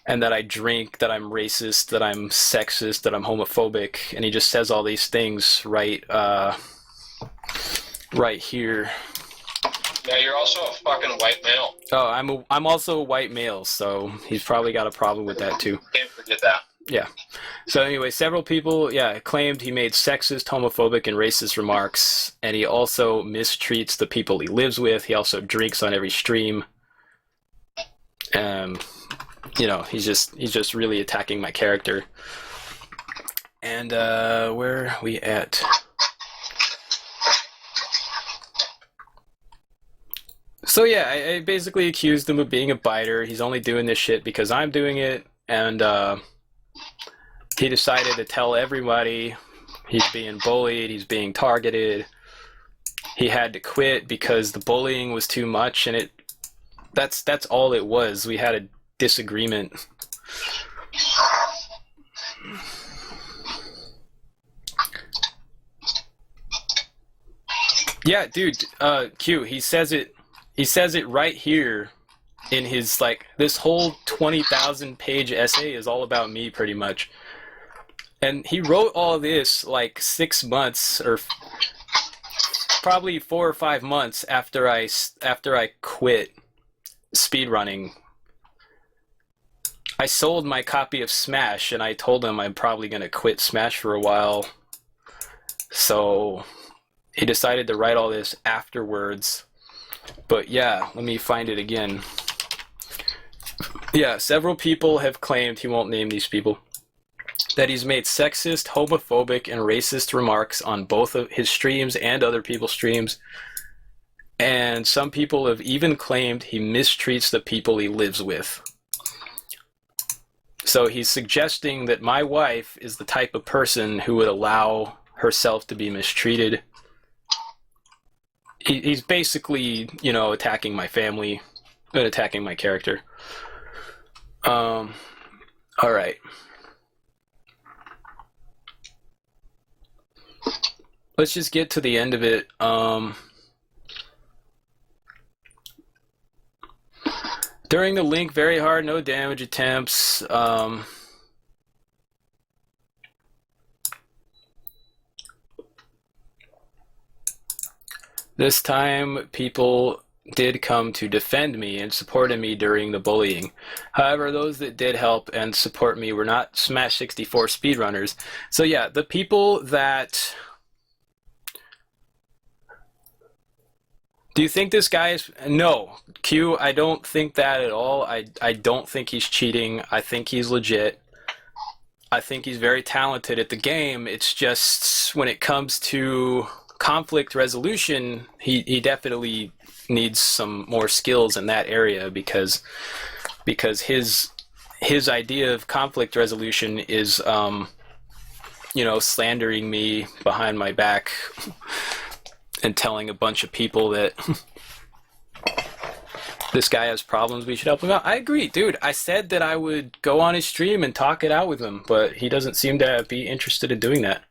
And that I drink, that I'm racist, that I'm sexist, that I'm homophobic. And he just says all these things right here. Yeah, you're also a fucking white male. Oh, I'm also a white male, so he's probably got a problem with that too. Can't forget that. Yeah. So anyway, several people, claimed he made sexist, homophobic, and racist remarks, and he also mistreats the people he lives with. He also drinks on every stream. You know, he's just really attacking my character. And where are we at? So yeah, I basically accused him of being a biter. He's only doing this shit because I'm doing it, and he decided to tell everybody he's being bullied, he's being targeted. He had to quit because the bullying was too much, and that's all it was. We had a disagreement. Yeah, dude, Q, he says it right here in his, like, this whole 20,000 page essay is all about me pretty much. And he wrote all this like 6 months, or probably 4 or 5 months after I quit speedrunning. I sold my copy of Smash, and I told him I'm probably going to quit Smash for a while. So he decided to write all this afterwards. But yeah, let me find it again. Yeah, several people have claimed, he won't name these people, that he's made sexist, homophobic, and racist remarks on both of his streams and other people's streams. And some people have even claimed he mistreats the people he lives with. So he's suggesting that my wife is the type of person who would allow herself to be mistreated. He's basically, you know, attacking my family and attacking my character. All right. Let's just get to the end of it. During the link, very hard, no damage attempts. This time, people did come to defend me and supported me during the bullying. However, those that did help and support me were not Smash 64 speedrunners. So yeah, the people that Do you think this guy is... No, Q, I don't think that at all. I don't think he's cheating. I think he's legit. I think he's very talented at the game. It's just when it comes to conflict resolution, he definitely needs some more skills in that area because his idea of conflict resolution is you know, slandering me behind my back and telling a bunch of people that this guy has problems, we should help him out. I agree, dude. I said that I would go on his stream and talk it out with him, but he doesn't seem to be interested in doing that.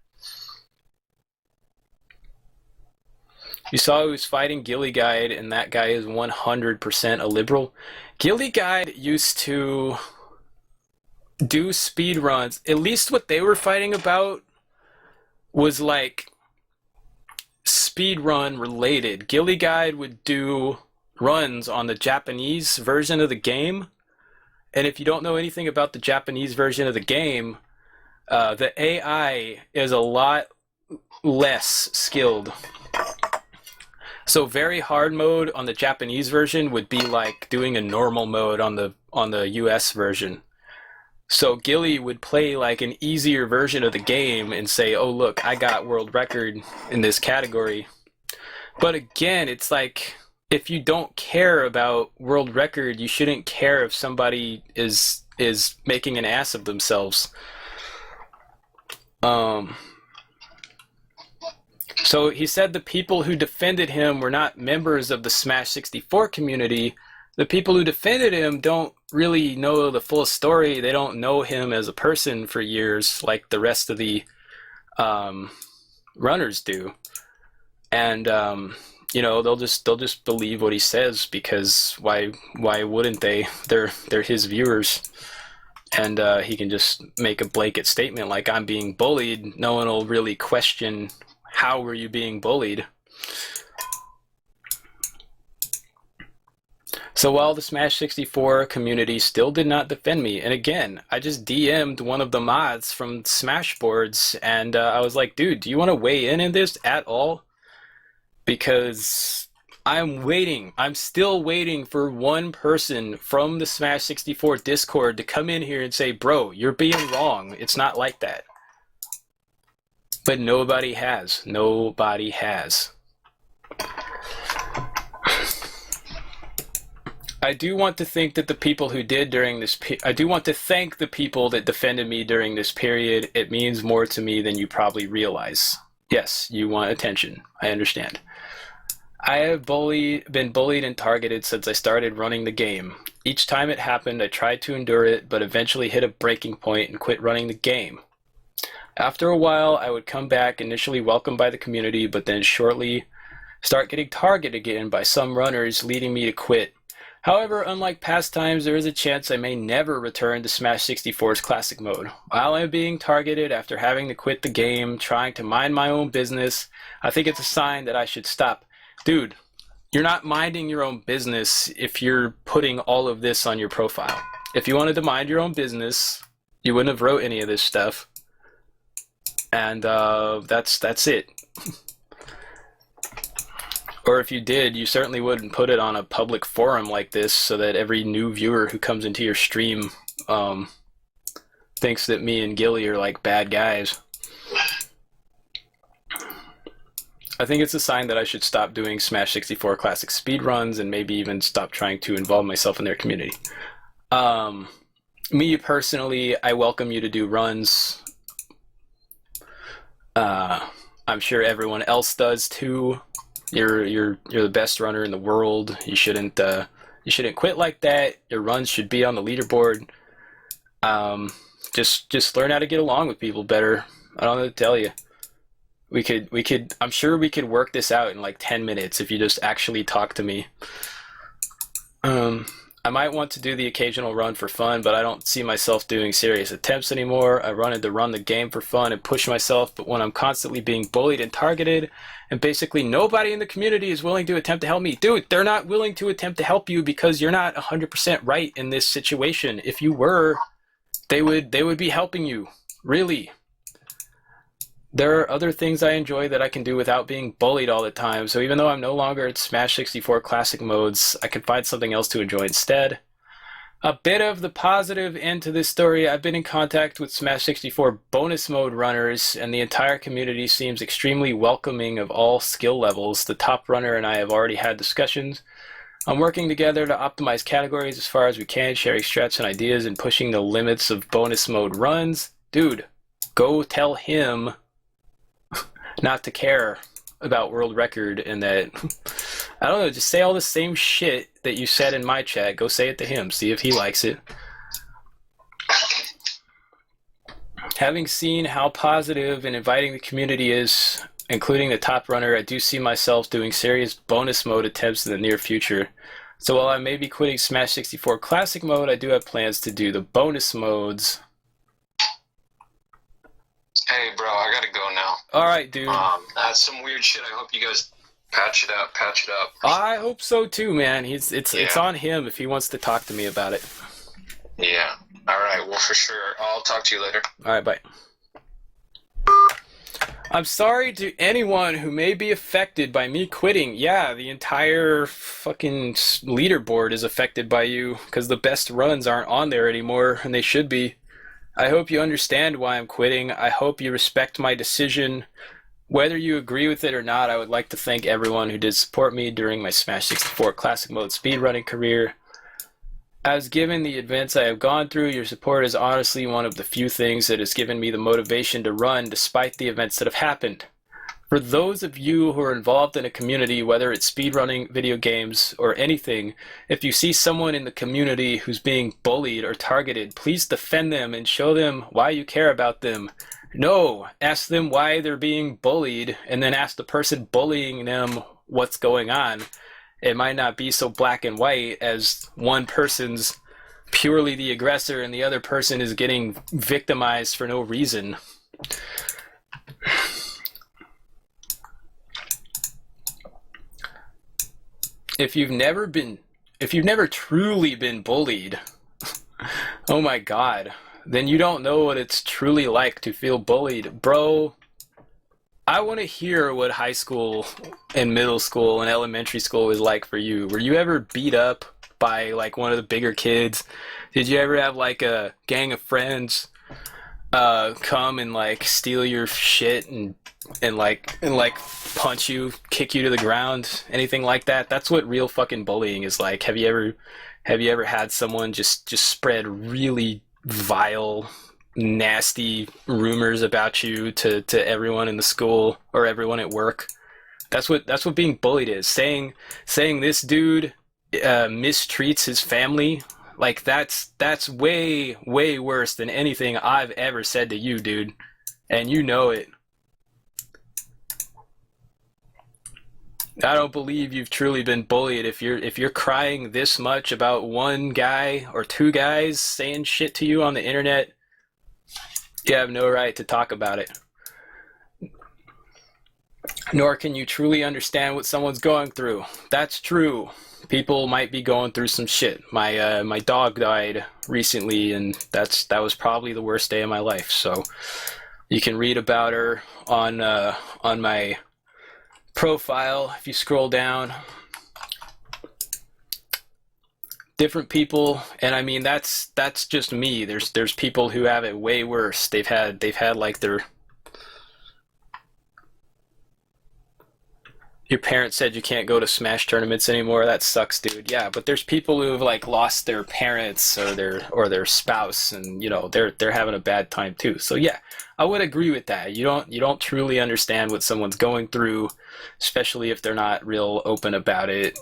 You saw he was fighting Gilly Guide, and that guy is 100% a liberal. Gilly Guide used to do speed runs. At least what they were fighting about was like speed run related. Gilly Guide would do runs on the Japanese version of the game, and if you don't know anything about the Japanese version of the game, the AI is a lot less skilled. So very hard mode on the Japanese version would be like doing a normal mode on the US version. So Gilly would play like an easier version of the game and say, oh look, I got world record in this category. But again, it's like, if you don't care about world record, you shouldn't care if somebody is making an ass of themselves. So he said the people who defended him were not members of the Smash 64 community. The people who defended him don't really know the full story. They don't know him as a person for years like the rest of the runners do. And you know, they'll just believe what he says because why wouldn't they? They're his viewers. And he can just make a blanket statement like, I'm being bullied. No one will really question, how were you being bullied? So while the Smash 64 community still did not defend me, and again, I just DM'd one of the mods from Smashboards, and I was like, dude, do you want to weigh in this at all? Because I'm still waiting for one person from the Smash 64 Discord to come in here and say, bro, you're being wrong. It's not like that. But nobody has. Nobody has. I do want to think that the people who did during this... I do want to thank the people that defended me during this period. It means more to me than you probably realize. Yes, you want attention. I understand. I have been bullied and targeted since I started running the game. Each time it happened, I tried to endure it, but eventually hit a breaking point and quit running the game. After a while, I would come back, initially welcomed by the community, but then shortly start getting targeted again by some runners, leading me to quit. However, unlike past times, there is a chance I may never return to Smash 64's Classic mode. While I'm being targeted after having to quit the game, trying to mind my own business, I think it's a sign that I should stop. Dude, you're not minding your own business if you're putting all of this on your profile. If you wanted to mind your own business, you wouldn't have wrote any of this stuff. And that's it. Or if you did, you certainly wouldn't put it on a public forum like this so that every new viewer who comes into your stream thinks that me and Gilly are like bad guys. I think it's a sign that I should stop doing Smash 64 Classic speedruns and maybe even stop trying to involve myself in their community. Me personally, I welcome you to do runs. I'm sure everyone else does too. You're the best runner in the world. You shouldn't quit like that. Your runs should be on the leaderboard. Just learn how to get along with people better. I don't know what to tell you. I'm sure we could work this out in like 10 minutes if you just actually talk to me. I might want to do the occasional run for fun, but I don't see myself doing serious attempts anymore. I wanted to run the game for fun and push myself, but when I'm constantly being bullied and targeted, and basically nobody in the community is willing to attempt to help me. Dude, they're not willing to attempt to help you because you're not 100% right in this situation. If you were, they would be helping you. Really. there are other things I enjoy that I can do without being bullied all the time. So even though I'm no longer at Smash 64 Classic modes, I can find something else to enjoy instead. A bit of the positive end to this story, I've been in contact with Smash 64 bonus mode runners, and the entire community seems extremely welcoming of all skill levels. The top runner and I have already had discussions. I'm working together to optimize categories as far as we can, sharing strats and ideas, and pushing the limits of bonus mode runs. Dude, go tell him not to care about world record and that, I don't know, just say all the same shit that you said in my chat. Go say it to him, see if he likes it. Having seen how positive and inviting the community is, including the top runner, I do see myself doing serious bonus mode attempts in the near future. So while I may be quitting Smash 64 Classic mode, I do have plans to do the bonus modes. Hey, bro, I gotta go now. Alright, dude. That's some weird shit. I hope you guys patch it up. I hope so too, man. It's on him if he wants to talk to me about it. Yeah. Alright, well, for sure. I'll talk to you later. Alright, bye. I'm sorry to anyone who may be affected by me quitting. Yeah, the entire fucking leaderboard is affected by you, because the best runs aren't on there anymore, and they should be. I hope you understand why I'm quitting. I hope you respect my decision. Whether you agree with it or not, I would like to thank everyone who did support me during my Smash 64 Classic Mode speedrunning career. As given the events I have gone through, your support is honestly one of the few things that has given me the motivation to run despite the events that have happened. For those of you who are involved in a community, whether it's speedrunning, video games, or anything, if you see someone in the community who's being bullied or targeted, please defend them and show them why you care about them. No, ask them why they're being bullied, and then ask the person bullying them what's going on. It might not be so black and white as one person's purely the aggressor and the other person is getting victimized for no reason. If you've never truly been bullied, oh my god, then you don't know what it's truly like to feel bullied. Bro, I want to hear what high school and middle school and elementary school was like for you. Were you ever beat up by like one of the bigger kids? Did you ever have like a gang of friends come and like steal your shit and punch you, kick you to the ground, anything like that? That's what real fucking bullying is like. Have you ever had someone just spread really vile, nasty rumors about you to everyone in the school or everyone at work? That's what being bullied is. Saying this dude mistreats his family, like that's way worse than anything I've ever said to you, dude, and you know it. I don't believe you've truly been bullied if you're crying this much about one guy or two guys saying shit to you on the internet. You have no right to talk about it. Nor can you truly understand what someone's going through. That's true. People might be going through some shit. My dog died recently, and that was probably the worst day of my life. So you can read about her on my profile if you scroll down. Different people, and I mean that's just me. There's people who have it way worse. They've had like your parents said you can't go to Smash tournaments anymore. That sucks, dude. Yeah, but there's people who have like lost their parents or their spouse, and you know they're having a bad time too. So yeah, I would agree with that. You don't truly understand what someone's going through, especially if they're not real open about it.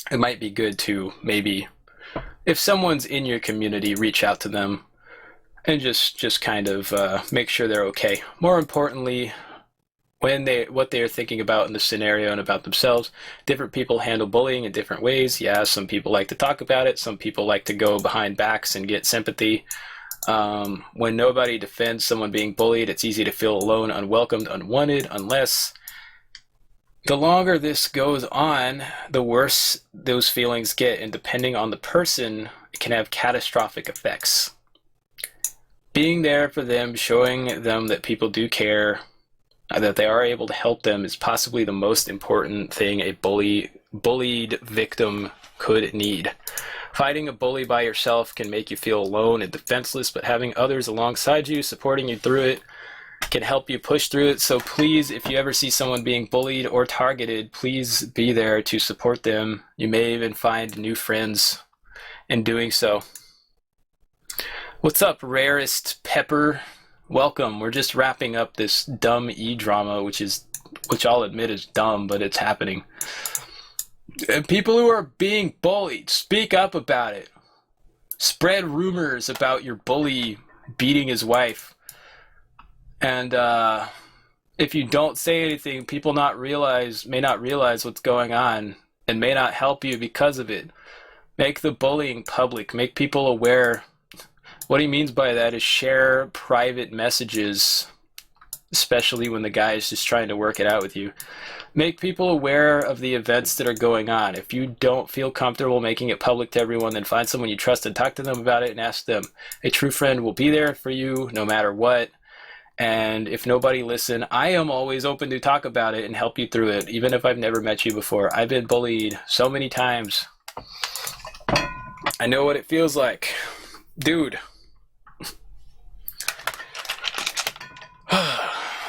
It might be good to maybe, if someone's in your community, reach out to them and just kind of make sure they're okay. More importantly, what they're thinking about in the scenario and about themselves. Different people handle bullying in different ways. Yeah, some people like to talk about it. Some people like to go behind backs and get sympathy. When nobody defends someone being bullied, it's easy to feel alone, unwelcomed, unwanted, unless the longer this goes on, the worse those feelings get, and depending on the person, it can have catastrophic effects. being there for them, showing them that people do care, that they are able to help them, is possibly the most important thing a bullied victim could need. Fighting a bully by yourself can make you feel alone and defenseless, but having others alongside you, supporting you through it, can help you push through it. So please, if you ever see someone being bullied or targeted, please be there to support them. You may even find new friends in doing so. What's up, Rarest Pepper? Welcome. We're just wrapping up this dumb e-drama, which I'll admit is dumb, but it's happening. And people who are being bullied, speak up about it. Spread rumors about your bully beating his wife. And if you don't say anything, people may not realize what's going on and may not help you because of it. Make the bullying public. Make people aware. What he means by that is share private messages, especially when the guy is just trying to work it out with you. Make people aware of the events that are going on. If you don't feel comfortable making it public to everyone, then find someone you trust and talk to them about it and ask them. A true friend will be there for you no matter what. And if nobody listen, I am always open to talk about it and help you through it, even if I've never met you before. I've been bullied so many times. I know what it feels like. Dude.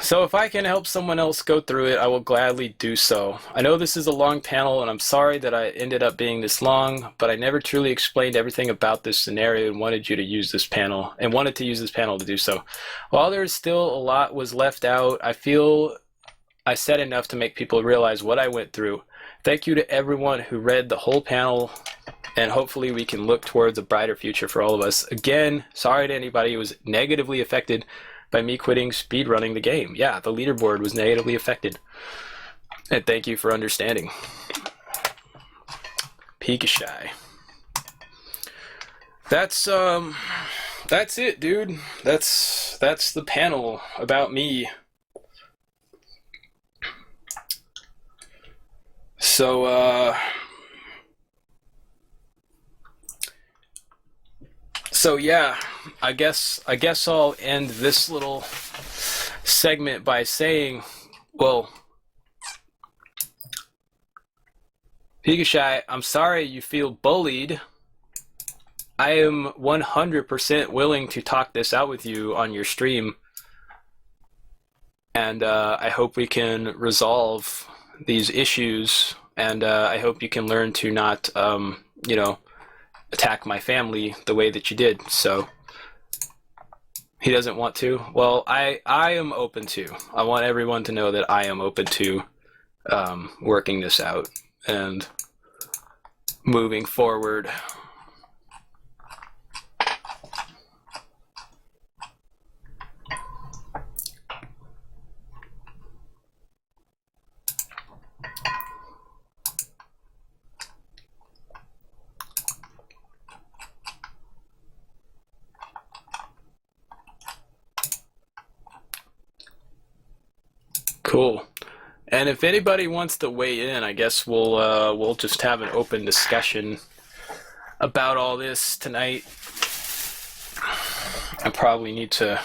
So if I can help someone else go through it, I will gladly do so. I know this is a long panel, and I'm sorry that I ended up being this long, but I never truly explained everything about this scenario and wanted to use this panel to do so. While there's still a lot was left out, I feel I said enough to make people realize what I went through. Thank you to everyone who read the whole panel, and hopefully we can look towards a brighter future for all of us. Again, sorry to anybody who was negatively affected by me quitting speedrunning the game. Yeah, the leaderboard was negatively affected. And thank you for understanding. Pikachu. That's it, dude. That's the panel about me. So yeah, I guess I'll end this little segment by saying, well, Pikachu, I'm sorry you feel bullied. I am 100% willing to talk this out with you on your stream, and I hope we can resolve these issues, and I hope you can learn to not, attack my family the way that you did. So he doesn't want to. Well, I am open to. I want everyone to know that I am open to working this out and moving forward. Cool. And if anybody wants to weigh in, I guess we'll just have an open discussion about all this tonight. I probably need to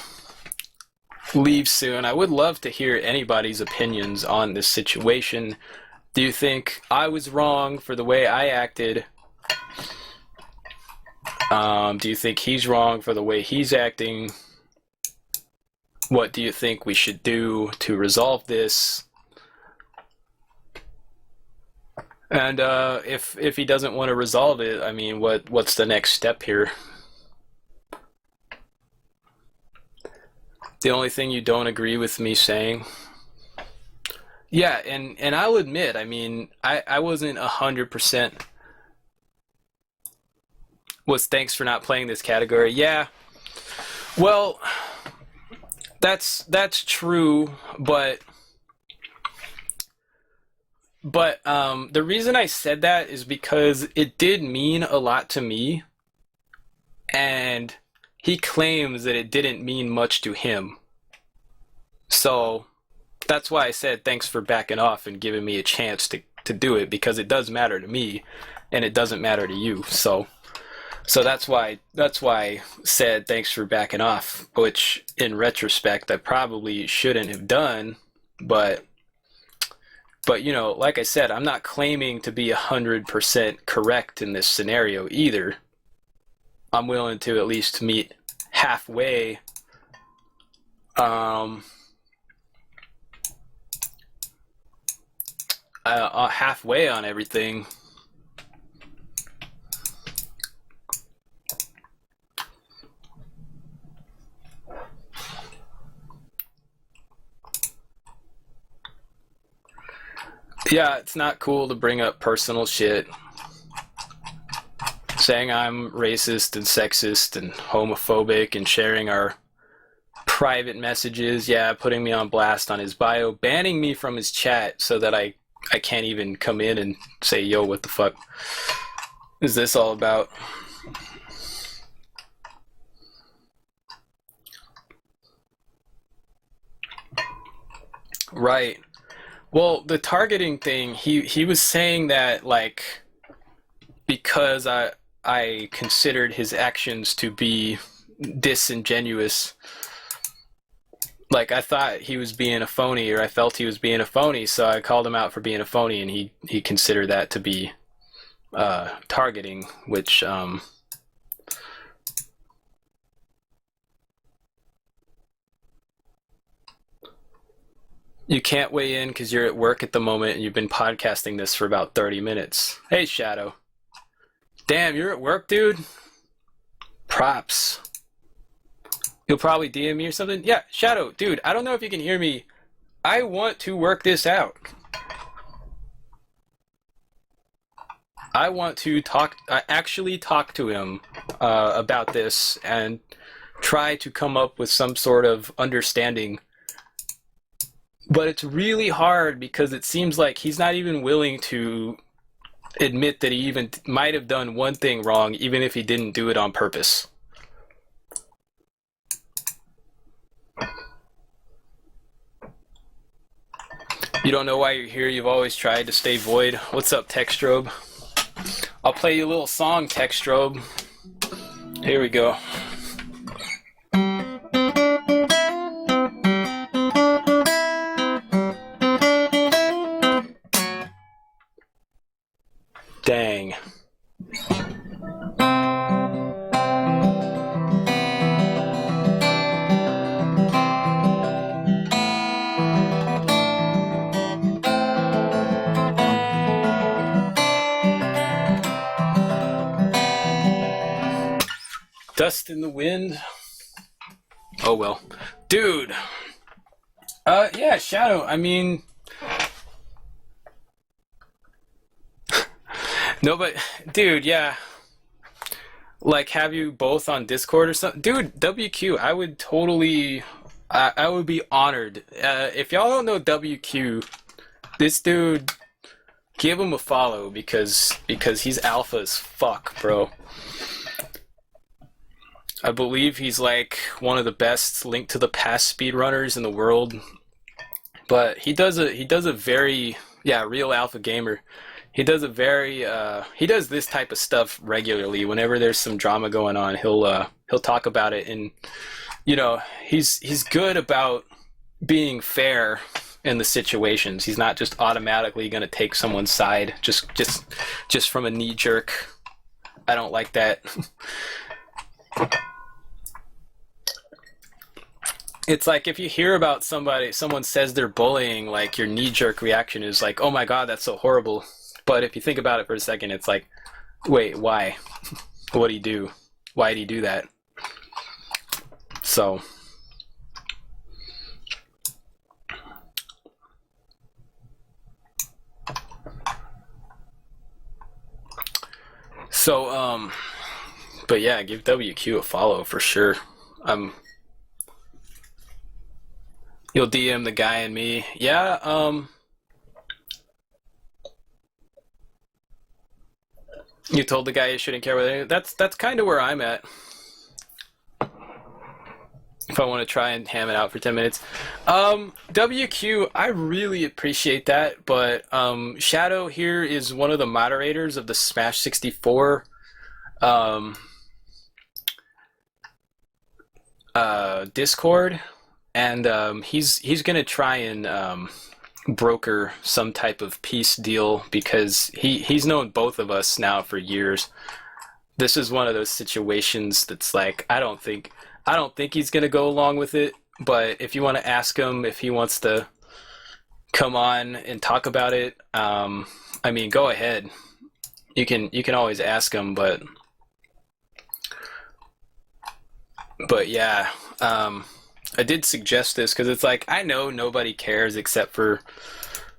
leave soon. I would love to hear anybody's opinions on this situation. Do you think I was wrong for the way I acted? Do you think he's wrong for the way he's acting? What do you think we should do to resolve this? And if he doesn't want to resolve it, I mean, what's the next step here? The only thing you don't agree with me saying? Yeah, and I'll admit, I mean, I wasn't 100%. Thanks for not playing this category. Yeah. Well, that's true, but the reason I said that is because it did mean a lot to me, and he claims that it didn't mean much to him. So that's why I said thanks for backing off and giving me a chance to do it, because it does matter to me and it doesn't matter to you. So So that's why I said thanks for backing off, which in retrospect I probably shouldn't have done, but you know, like I said, I'm not claiming to be 100% correct in this scenario either. I'm willing to at least meet halfway. Halfway on everything. Yeah, it's not cool to bring up personal shit. Saying I'm racist and sexist and homophobic and sharing our private messages. Yeah, putting me on blast on his bio, banning me from his chat so that I can't even come in and say, yo, what the fuck is this all about? Right. Well, the targeting thing, he was saying that, like, because I considered his actions to be disingenuous, like I thought he was being a phony, or I felt he was being a phony, so I called him out for being a phony, and he considered that to be targeting, which you can't weigh in because you're at work at the moment and you've been podcasting this for about 30 minutes. Hey, Shadow. Damn, you're at work, dude? Props. You'll probably DM me or something? Yeah, Shadow, dude, I don't know if you can hear me. I want to work this out. I want to actually talk to him about this and try to come up with some sort of understanding. But it's really hard because it seems like he's not even willing to admit that he even might have done one thing wrong, even if he didn't do it on purpose. You don't know why you're here. You've always tried to stay void. What's up, Texstrobe? I'll play you a little song, Texstrobe. Here we go. Dang. Dust in the wind. Oh well. Dude. Yeah, Shadow, I mean, no, but dude, yeah. Like, have you both on Discord or something? Dude, WQ, I would totally, I would be honored. If y'all don't know WQ, this dude, give him a follow because he's alpha as fuck, bro. I believe he's like one of the best Link to the Past speedrunners in the world. But he does a very, yeah, real alpha gamer. He does a very he does this type of stuff regularly. Whenever there's some drama going on, he'll talk about it, and you know, he's good about being fair in the situations. He's not just automatically going to take someone's side just from a knee jerk. I don't like that. It's like if you hear about someone says they're bullying, like your knee-jerk reaction is like, oh my god, that's so horrible. But if you think about it for a second, it's like, wait, why? What'd he do? Why did he do that? So but yeah, give WQ a follow for sure. You'll DM the guy and me. Yeah, you told the guy you shouldn't care whether that's kind of where I'm at. If I want to try and ham it out for 10 minutes. WQ, I really appreciate that, but Shadow here is one of the moderators of the Smash 64 Discord, and he's gonna try and broker some type of peace deal because he's known both of us now for years. This is one of those situations that's like I don't think he's gonna go along with it. But if you want to ask him if he wants to come on and talk about it, I mean, go ahead. You can always ask him, but yeah, I did suggest this because it's like I know nobody cares except for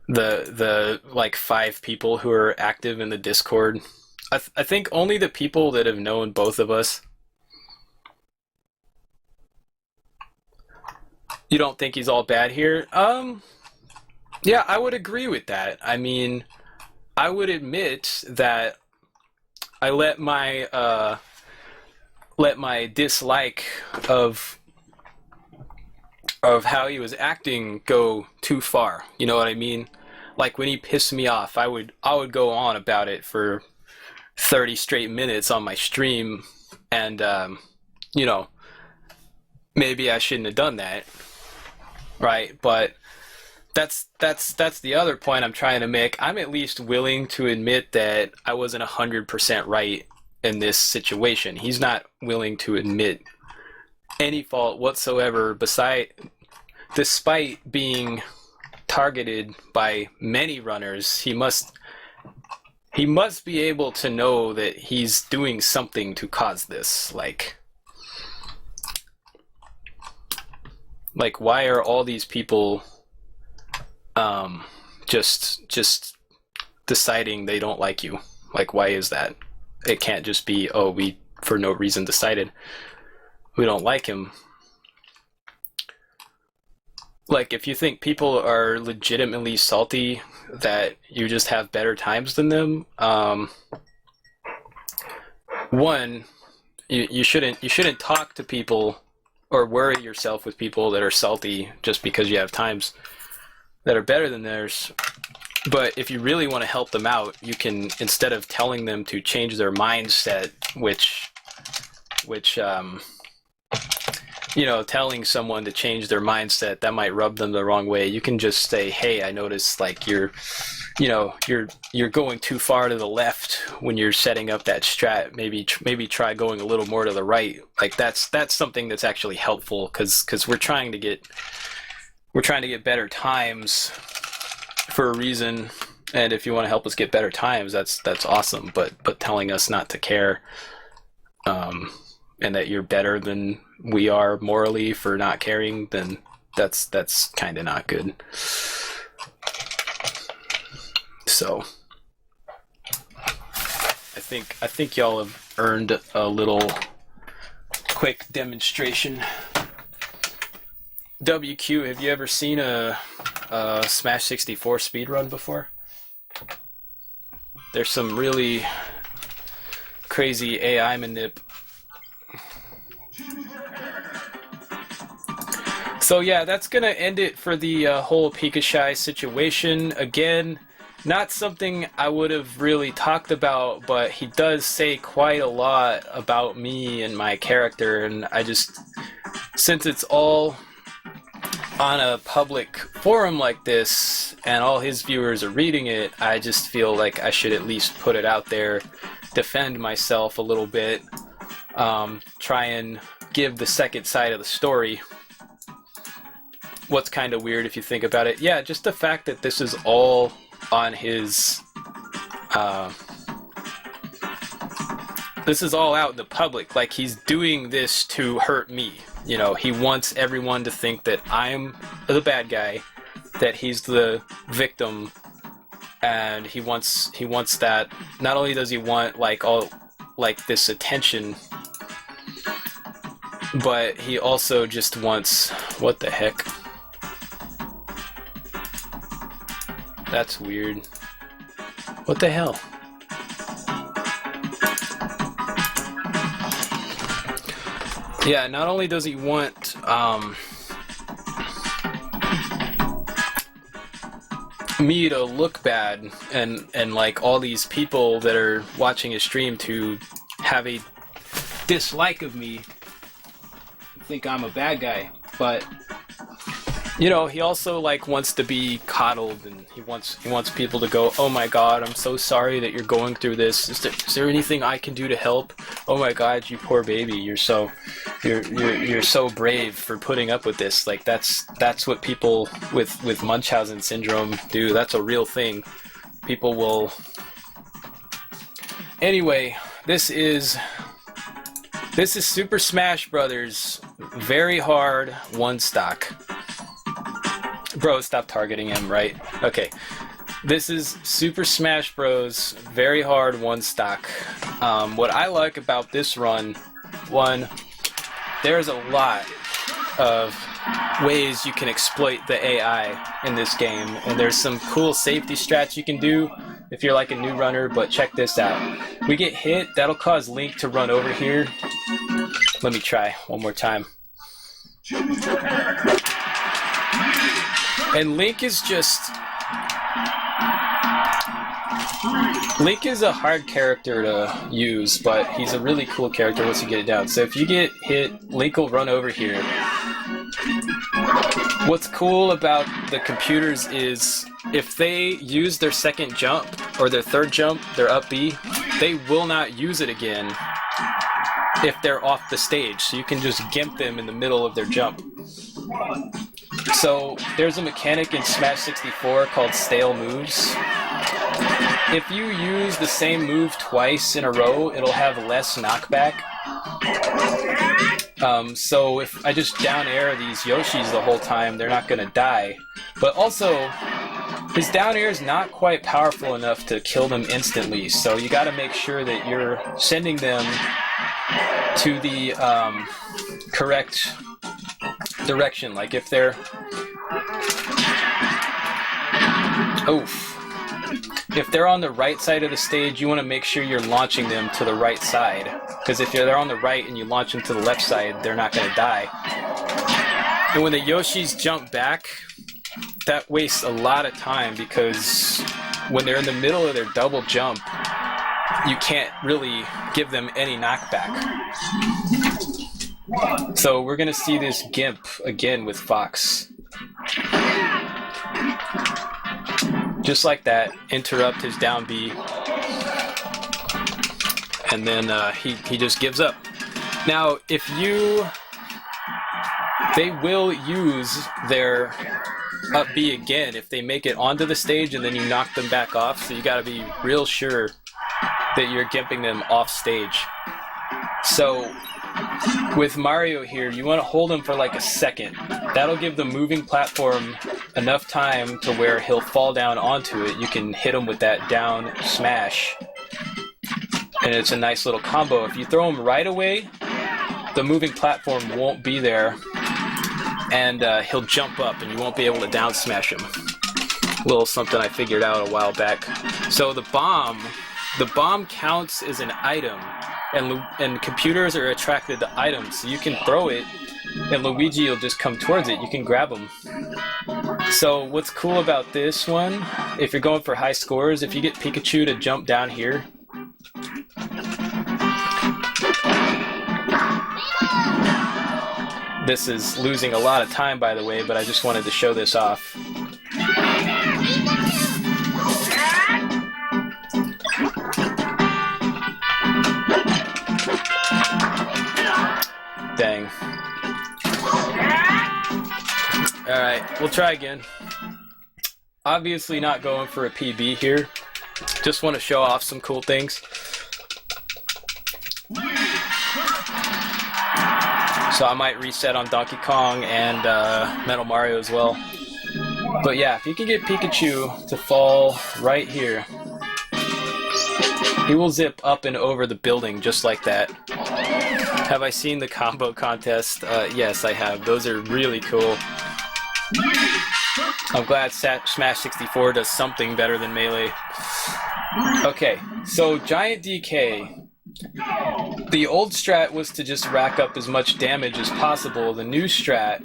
the like 5 people who are active in the Discord. I think only the people that have known both of us. You don't think he's all bad here? Yeah, I would agree with that. I mean, I would admit that I let my dislike of how he was acting go too far. You know what I mean? Like when he pissed me off, I would go on about it for 30 straight minutes on my stream, and you know, maybe I shouldn't have done that, right? But that's the other point I'm trying to make. I'm at least willing to admit that I wasn't 100% right in this situation. He's not willing to admit any fault whatsoever, despite being targeted by many runners. He must be able to know that he's doing something to cause this. Like why are all these people just deciding they don't like you? Like, why is that? It can't just be, oh, we for no reason decided we don't like him. Like, if you think people are legitimately salty that you just have better times than them, one, you shouldn't talk to people or worry yourself with people that are salty just because you have times that are better than theirs. But if you really want to help them out, you can, instead of telling them to change their mindset, which you know, telling someone to change their mindset, that might rub them the wrong way. You can just say, hey, I noticed like you're going too far to the left when you're setting up that strat. Maybe try going a little more to the right. Like that's something that's actually helpful because we're trying to get better times for a reason. And if you want to help us get better times, that's awesome. But telling us not to care, and that you're better than we are morally for not caring, then that's kind of not good. So I think y'all have earned a little quick demonstration. WQ, have you ever seen a Smash 64 speedrun before? There's some really crazy AI manip. So yeah, that's gonna end it for the whole Pikachu situation. Again, not something I would have really talked about, but he does say quite a lot about me and my character, and I just, since it's all on a public forum like this and all his viewers are reading it, I just feel like I should at least put it out there, defend myself a little bit, try and give the second side of the story. What's kind of weird if you think about it, yeah, just the fact that this is all on his this is all out in the public. Like, he's doing this to hurt me. You know, he wants everyone to think that I'm the bad guy, that he's the victim, and he wants that. Not only does he want like all like this attention, but he also just wants, what the heck? That's weird. What the hell? Yeah, not only does he want me to look bad and like all these people that are watching his stream to have a dislike of me think I'm a bad guy, but you know, he also like wants to be coddled, and he wants people to go, oh my god, I'm so sorry that you're going through this. Is there anything I can do to help? Oh my god, you poor baby, you're so brave for putting up with this. Like that's what people with Munchausen syndrome do. That's a real thing. People will. Anyway, this is Super Smash Brothers. Very hard one stock. Bro, stop targeting him, right? Okay. This is Super Smash Bros. Very hard one stock. What I like about this run, one, there's a lot of ways you can exploit the AI in this game, and there's some cool safety strats you can do if you're like a new runner, but check this out. We get hit, that'll cause Link to run over here. Let me try one more time. And Link is a hard character to use, but he's a really cool character once you get it down. So if you get hit, Link will run over here. What's cool about the computers is if they use their second jump or their third jump, their up B, they will not use it again if they're off the stage. So you can just gimp them in the middle of their jump. So there's a mechanic in Smash 64 called stale moves. If you use the same move twice in a row, it'll have less knockback. So if I just down air these Yoshis the whole time, they're not gonna die. But also, his down air is not quite powerful enough to kill them instantly, so you gotta make sure that you're sending them to the correct direction. Like if they're... Oof. If they're on the right side of the stage, you want to make sure you're launching them to the right side. Because if they're on the right and you launch them to the left side, they're not going to die. And when the Yoshis jump back, that wastes a lot of time, because when they're in the middle of their double jump, you can't really give them any knockback. So we're going to see this gimp again with Fox. Just like that, interrupt his down B, and then he just gives up. Now, they will use their up B again if they make it onto the stage and then you knock them back off, so you gotta be real sure that you're gimping them off stage. So with Mario here, you want to hold him for like a second. That'll give the moving platform enough time to where he'll fall down onto it. You can hit him with that down smash, and it's a nice little combo. If you throw him right away, the moving platform won't be there, and he'll jump up and you won't be able to down smash him. A little something I figured out a while back. So the bomb counts as an item, and computers are attracted to items, so you can throw it and Luigi will just come towards it. You can grab him. So what's cool about this one, if you're going for high scores, if you get Pikachu to jump down here, this is losing a lot of time, by the way, but I just wanted to show this off. Dang. Alright, we'll try again. Obviously not going for a PB here. Just want to show off some cool things. So I might reset on Donkey Kong and Metal Mario as well. But yeah, if you can get Pikachu to fall right here, he will zip up and over the building just like that. Have I seen the combo contest? Yes, I have. Those are really cool. I'm glad Smash 64 does something better than Melee. Okay, so Giant DK. The old strat was to just rack up as much damage as possible. The new strat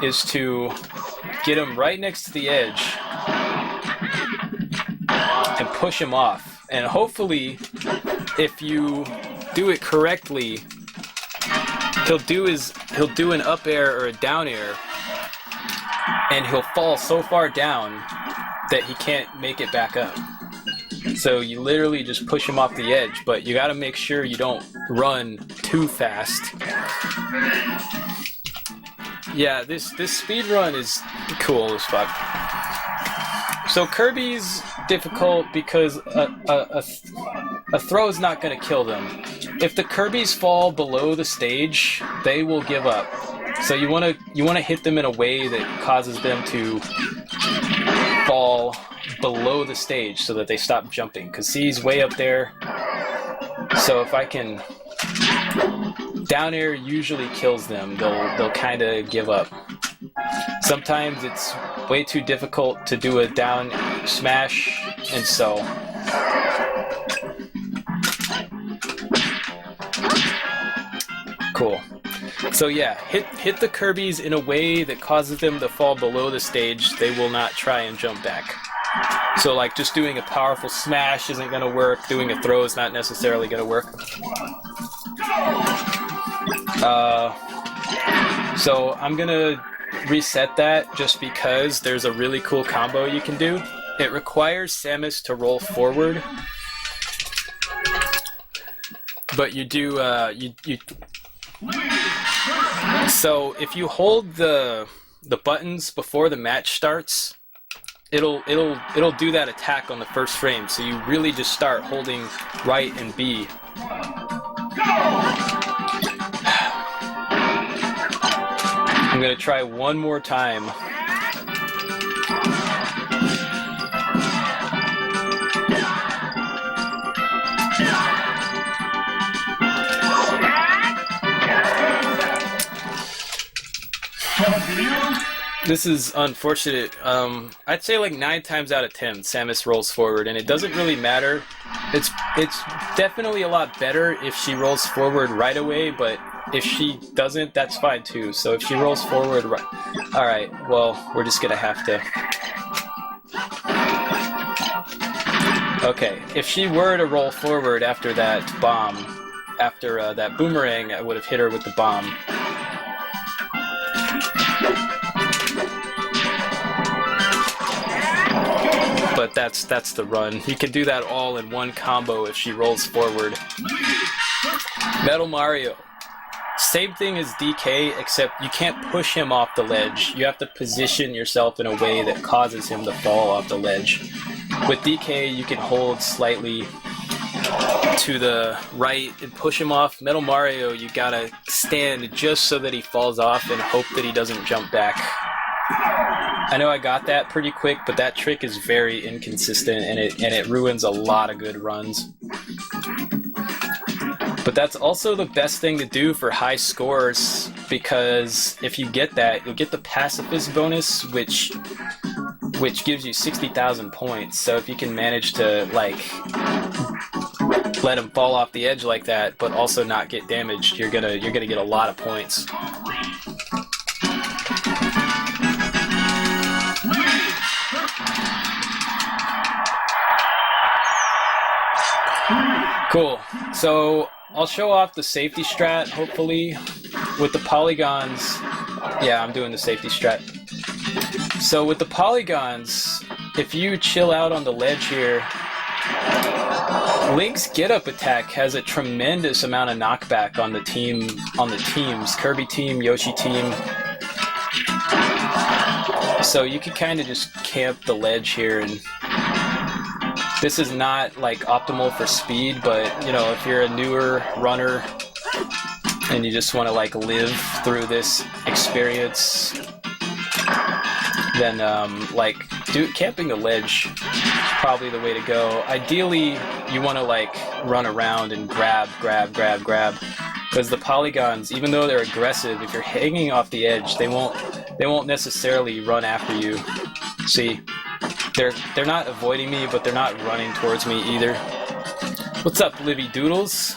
is to get him right next to the edge and push him off. And hopefully, if you do it correctly, he'll do an up air or a down air, and he'll fall so far down that he can't make it back up. So you literally just push him off the edge, but you gotta make sure you don't run too fast. Yeah, this speed run is cool as fuck. So Kirby's difficult because a throw is not gonna kill them. If the Kirbys fall below the stage, they will give up. So you wanna hit them in a way that causes them to fall below the stage so that they stop jumping. Cause see, he's way up there. So if I can, down air usually kills them. They'll kind of give up. Sometimes it's way too difficult to do a down smash, and so. Cool. So yeah, hit the Kirbys in a way that causes them to fall below the stage. They will not try and jump back. So like just doing a powerful smash isn't going to work. Doing a throw is not necessarily going to work. So I'm going to reset that just because there's a really cool combo you can do. It requires Samus to roll forward. But you do, so if you hold the buttons before the match starts, it'll do that attack on the first frame. So you really just start holding right and B. I'm gonna try one more time. This is unfortunate. I'd say like 9 times out of 10, Samus rolls forward, and it doesn't really matter. It's definitely a lot better if she rolls forward right away, but if she doesn't, that's fine too. So if she rolls forward, all right. Well, we're just gonna have to. Okay, if she were to roll forward after that bomb, after that boomerang, I would have hit her with the bomb. But that's the run. You can do that all in one combo if she rolls forward. Metal Mario. Same thing as DK, except you can't push him off the ledge. You have to position yourself in a way that causes him to fall off the ledge. With DK, you can hold slightly to the right and push him off. Metal Mario, you gotta stand just so that he falls off and hope that he doesn't jump back. I know I got that pretty quick, but that trick is very inconsistent, and it ruins a lot of good runs. But that's also the best thing to do for high scores, because if you get that, you'll get the pacifist bonus, which gives you 60,000 points. So if you can manage to like let him fall off the edge like that, but also not get damaged, you're gonna get a lot of points. Cool. So I'll show off the safety strat, hopefully, with the polygons. Yeah, I'm doing the safety strat. So with the polygons, if you chill out on the ledge here, Link's get-up attack has a tremendous amount of knockback on the teams, Kirby team, Yoshi team. So you can kind of just camp the ledge here, and this is not like optimal for speed, but you know, if you're a newer runner and you just want to like live through this experience, then camping the ledge is probably the way to go. Ideally, you want to like run around and grab, because the polygons, even though they're aggressive, if you're hanging off the edge, they won't necessarily run after you. See, they're not avoiding me, but they're not running towards me either. What's up, Libby Doodles?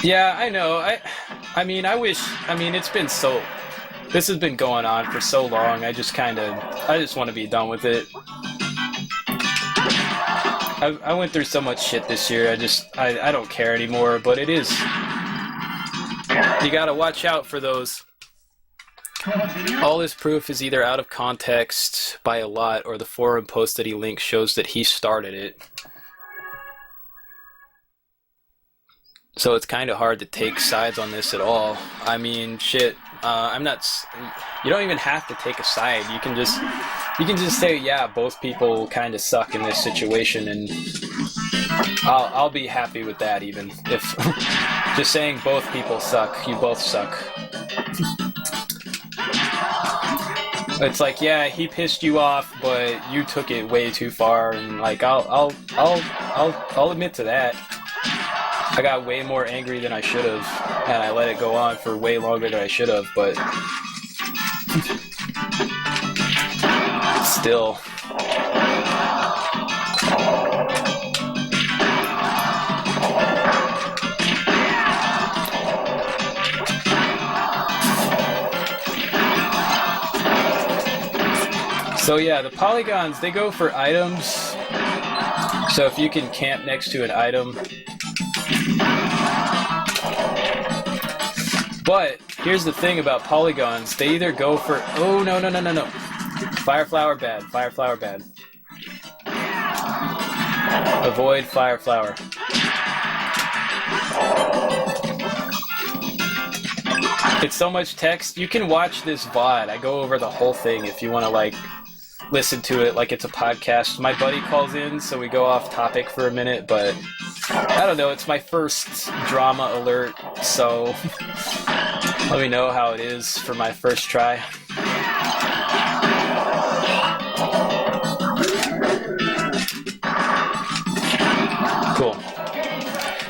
Yeah, I know. I mean, it's been so. This has been going on for so long. I just want to be done with it. I went through so much shit this year. I don't care anymore. But it is. You gotta watch out for those. All his proof is either out of context by a lot, or the forum post that he linked shows that he started it. So it's kind of hard to take sides on this at all. I mean, shit. I'm not. You don't even have to take a side. You can just say, yeah, both people kind of suck in this situation, and I'll be happy with that. Even if just saying both people suck, you both suck. It's like, yeah, he pissed you off, but you took it way too far, and like I'll admit to that. I got way more angry than I should have, and I let it go on for way longer than I should have, but still. So yeah, the polygons, they go for items. So if you can camp next to an item. But here's the thing about polygons, they either go for, oh no. Fire flower bad, fire flower bad. Avoid fire flower. It's so much text. You can watch this VOD. I go over the whole thing if you want to like listen to it like it's a podcast. My buddy calls in, so we go off topic for a minute, but I don't know, it's my first drama alert, so let me know how it is for my first try. Cool.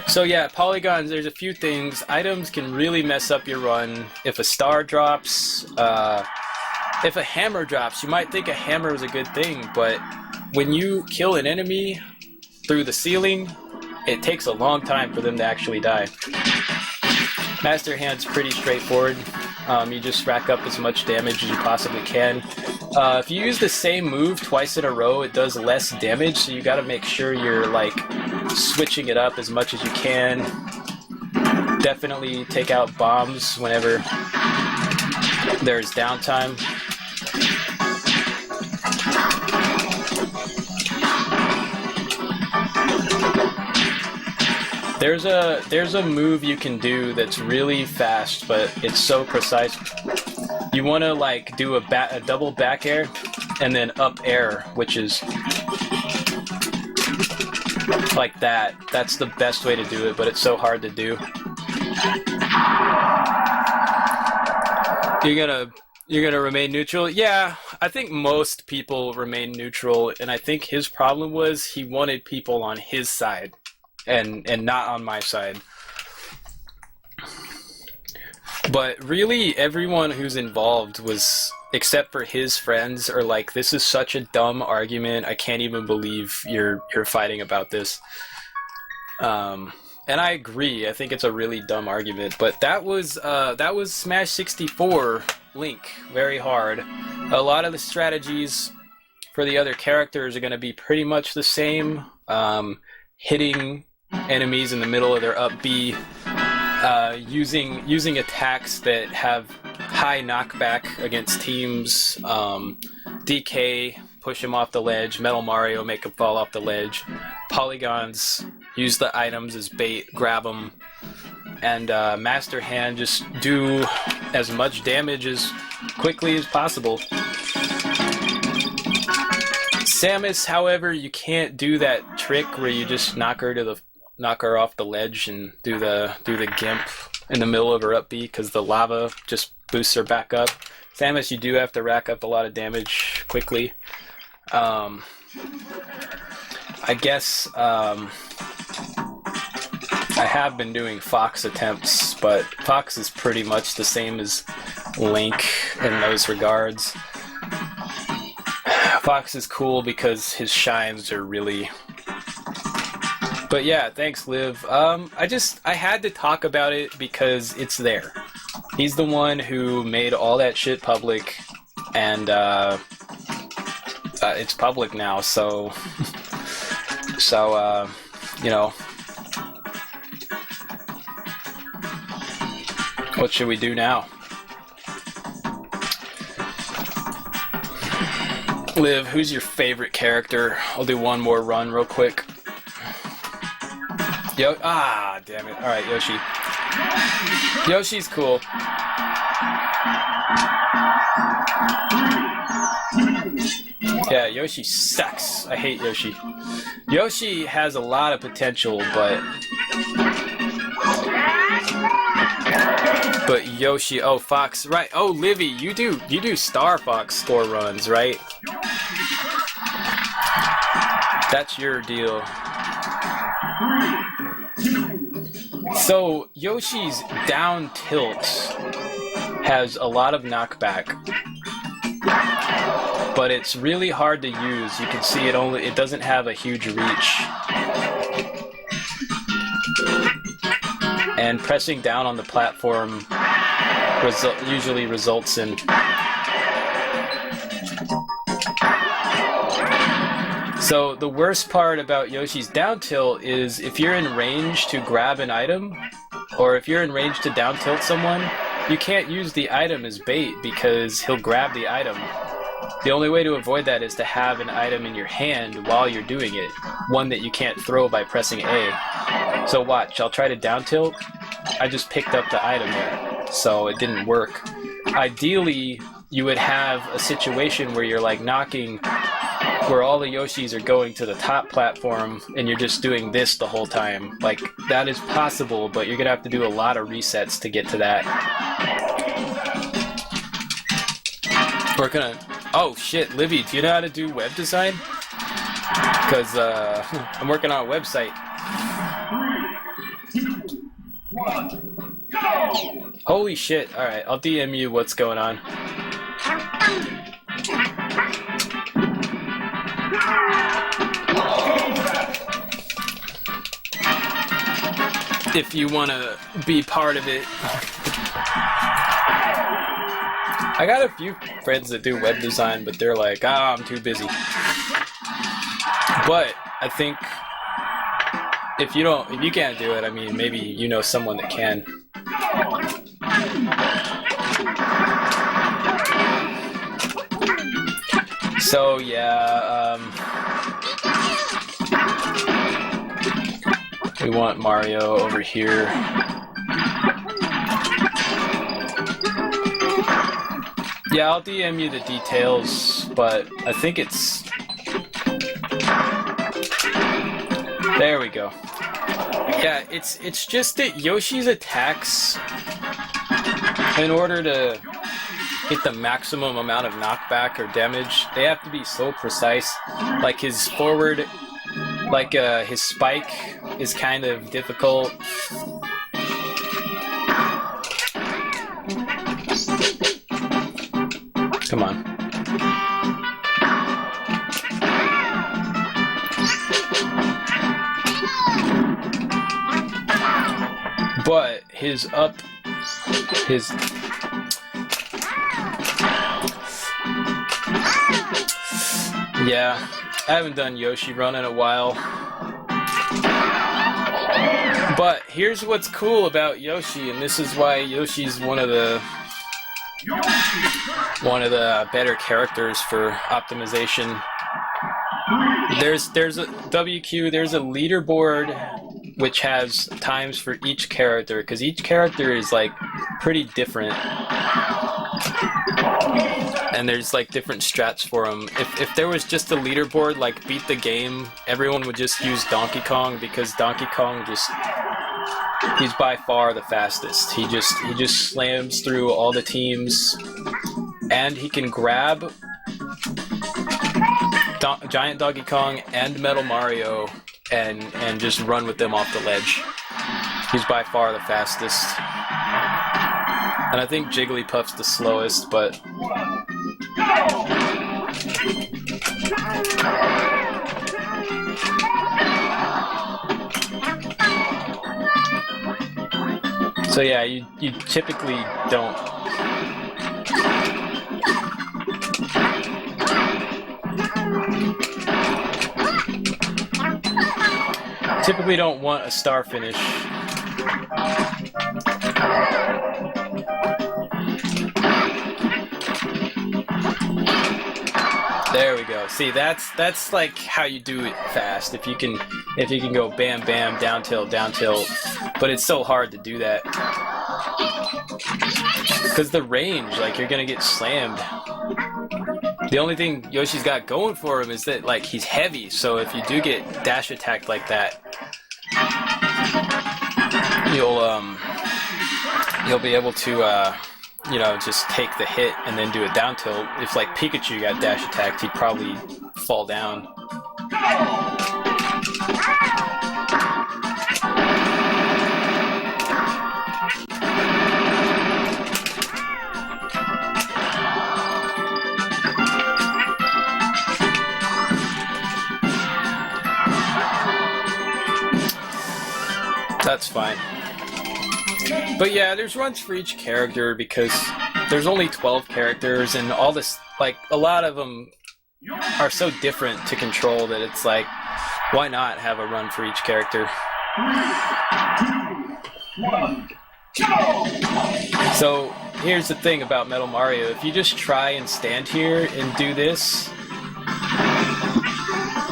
So yeah, polygons, there's a few things. Items can really mess up your run. If a star drops, if a hammer drops, you might think a hammer is a good thing, but when you kill an enemy through the ceiling, it takes a long time for them to actually die. Master Hand's pretty straightforward. You just rack up as much damage as you possibly can. If you use the same move twice in a row, it does less damage, so you gotta make sure you're like switching it up as much as you can. Definitely take out bombs whenever there's downtime. There's a move you can do that's really fast, but it's so precise. You want to like do a double back air and then up air, which is like that. That's the best way to do it, but it's so hard to do. You're gonna remain neutral? Yeah, I think most people remain neutral, and I think his problem was he wanted people on his side. And not on my side. But really, everyone who's involved was, except for his friends, are like, this is such a dumb argument, I can't even believe you're fighting about this. And I agree, I think it's a really dumb argument, but that was Smash 64 Link, very hard. A lot of the strategies for the other characters are going to be pretty much the same. Hitting enemies in the middle of their up B, using attacks that have high knockback against teams, DK, push him off the ledge, Metal Mario, make him fall off the ledge, polygons, use the items as bait, grab them, and Master Hand, just do as much damage as quickly as possible. Samus, however, you can't do that trick where you just knock her off the ledge and do the gimp in the middle of her up B, because the lava just boosts her back up. Samus, you do have to rack up a lot of damage quickly. I guess I have been doing Fox attempts, but Fox is pretty much the same as Link in those regards. Fox is cool because his shines are really... But yeah, thanks, Liv. I had to talk about it because it's there. He's the one who made all that shit public, and it's public now, so So, you know, what should we do now? Liv, who's your favorite character? I'll do one more run real quick. Damn it. Alright, Yoshi. Yoshi's cool. Yeah, Yoshi sucks. I hate Yoshi. Yoshi has a lot of potential, but Yoshi, oh Fox, right? Oh Livy, you do Star Fox score runs, right? That's your deal. So Yoshi's down tilt has a lot of knockback, but it's really hard to use. You can see it doesn't have a huge reach. And pressing down on the platform usually results in So the worst part about Yoshi's down tilt is if you're in range to grab an item, or if you're in range to down tilt someone, you can't use the item as bait because he'll grab the item. The only way to avoid that is to have an item in your hand while you're doing it, one that you can't throw by pressing A. So watch, I'll try to down tilt. I just picked up the item there, so it didn't work. Ideally, you would have a situation where you're like knocking, where all the Yoshis are going to the top platform and you're just doing this the whole time. Like, that is possible, but you're gonna have to do a lot of resets to get to that. We're gonna... Oh shit, Livy, do you know how to do web design? Because I'm working on a website. 3, 2, 1, go! Holy shit, alright, I'll DM you what's going on. If you want to be part of it. I got a few friends that do web design, but they're like, I'm too busy. But I think if you can't do it, I mean, maybe you know someone that can. So yeah, we want Mario over here. Yeah, I'll DM you the details, but I think it's... There we go. Yeah, it's just that Yoshi's attacks, in order to get the maximum amount of knockback or damage, they have to be so precise. Like his forward, like his spike is kind of difficult. Come on. But his up, his... Yeah, I haven't done Yoshi Run in a while. But here's what's cool about Yoshi, and this is why Yoshi's one of the better characters for optimization. There's a WQ, there's a leaderboard which has times for each character, because each character is like pretty different. And there's like different strats for them. If there was just a leaderboard like beat the game, everyone would just use Donkey Kong, because Donkey Kong he's by far the fastest. He just slams through all the teams, and he can grab Giant Donkey Kong and Metal Mario and just run with them off the ledge. He's by far the fastest. And I think Jigglypuff's the slowest, but... So yeah, you typically don't... typically don't want a star finish. There we go. See, that's like how you do it fast. If you can go bam bam, down tilt, but it's so hard to do that because the range, like, you're gonna get slammed. The only thing Yoshi's got going for him is that, like, he's heavy, so if you do get dash attacked like that, you'll be able to you know, just take the hit and then do a down tilt. If, like, Pikachu got dash attacked, he'd probably fall down. That's fine. But yeah, there's runs for each character because there's only 12 characters and all this, like, a lot of them are so different to control that it's like, why not have a run for each character? 3, 2, 1, go! So here's the thing about Metal Mario. If you just try and stand here and do this...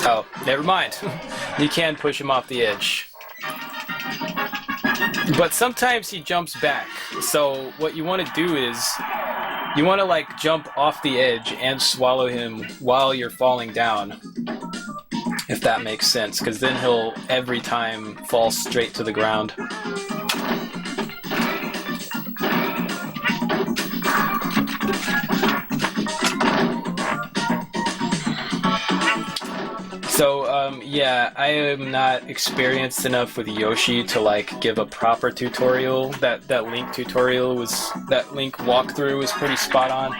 Oh, never mind. You can push him off the edge. But sometimes he jumps back. So what you want to do is you want to, like, jump off the edge and swallow him while you're falling down. If that makes sense, because then he'll every time fall straight to the ground. So, yeah, I am not experienced enough with Yoshi to, like, give a proper tutorial. That Link tutorial was... That Link walkthrough was pretty spot on.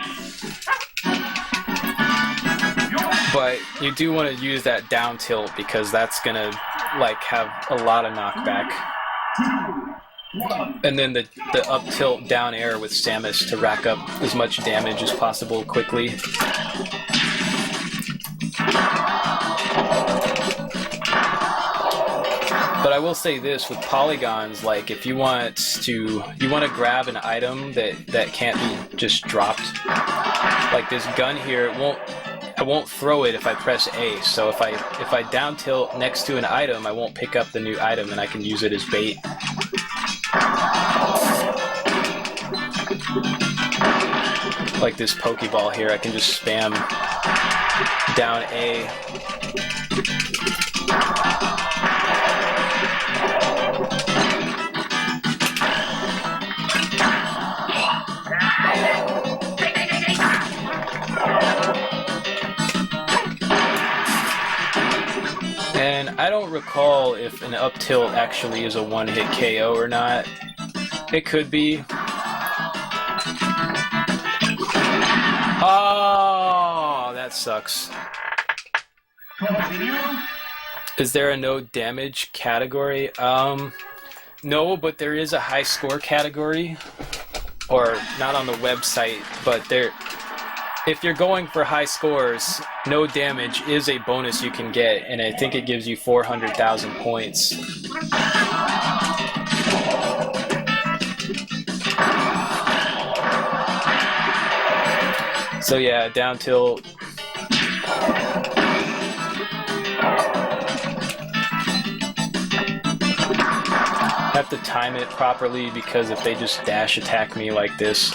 But you do want to use that down tilt because that's gonna, like, have a lot of knockback. And then the up tilt down air with Samus to rack up as much damage as possible quickly. But I will say this, with polygons, like, if you want to grab an item that can't be just dropped, like this gun here, I won't throw it if I press A. So if I down tilt next to an item, I won't pick up the new item and I can use it as bait. Like this Pokeball here, I can just spam down A. And I don't recall if an up tilt actually is a one-hit KO or not. It could be. Oh, that sucks. Is there a no damage category? No, but there is a high score category. Or not on the website, but there... If you're going for high scores, no damage is a bonus you can get, and I think it gives you 400,000 points. So yeah, down tilt. Have to time it properly because if they just dash attack me like this.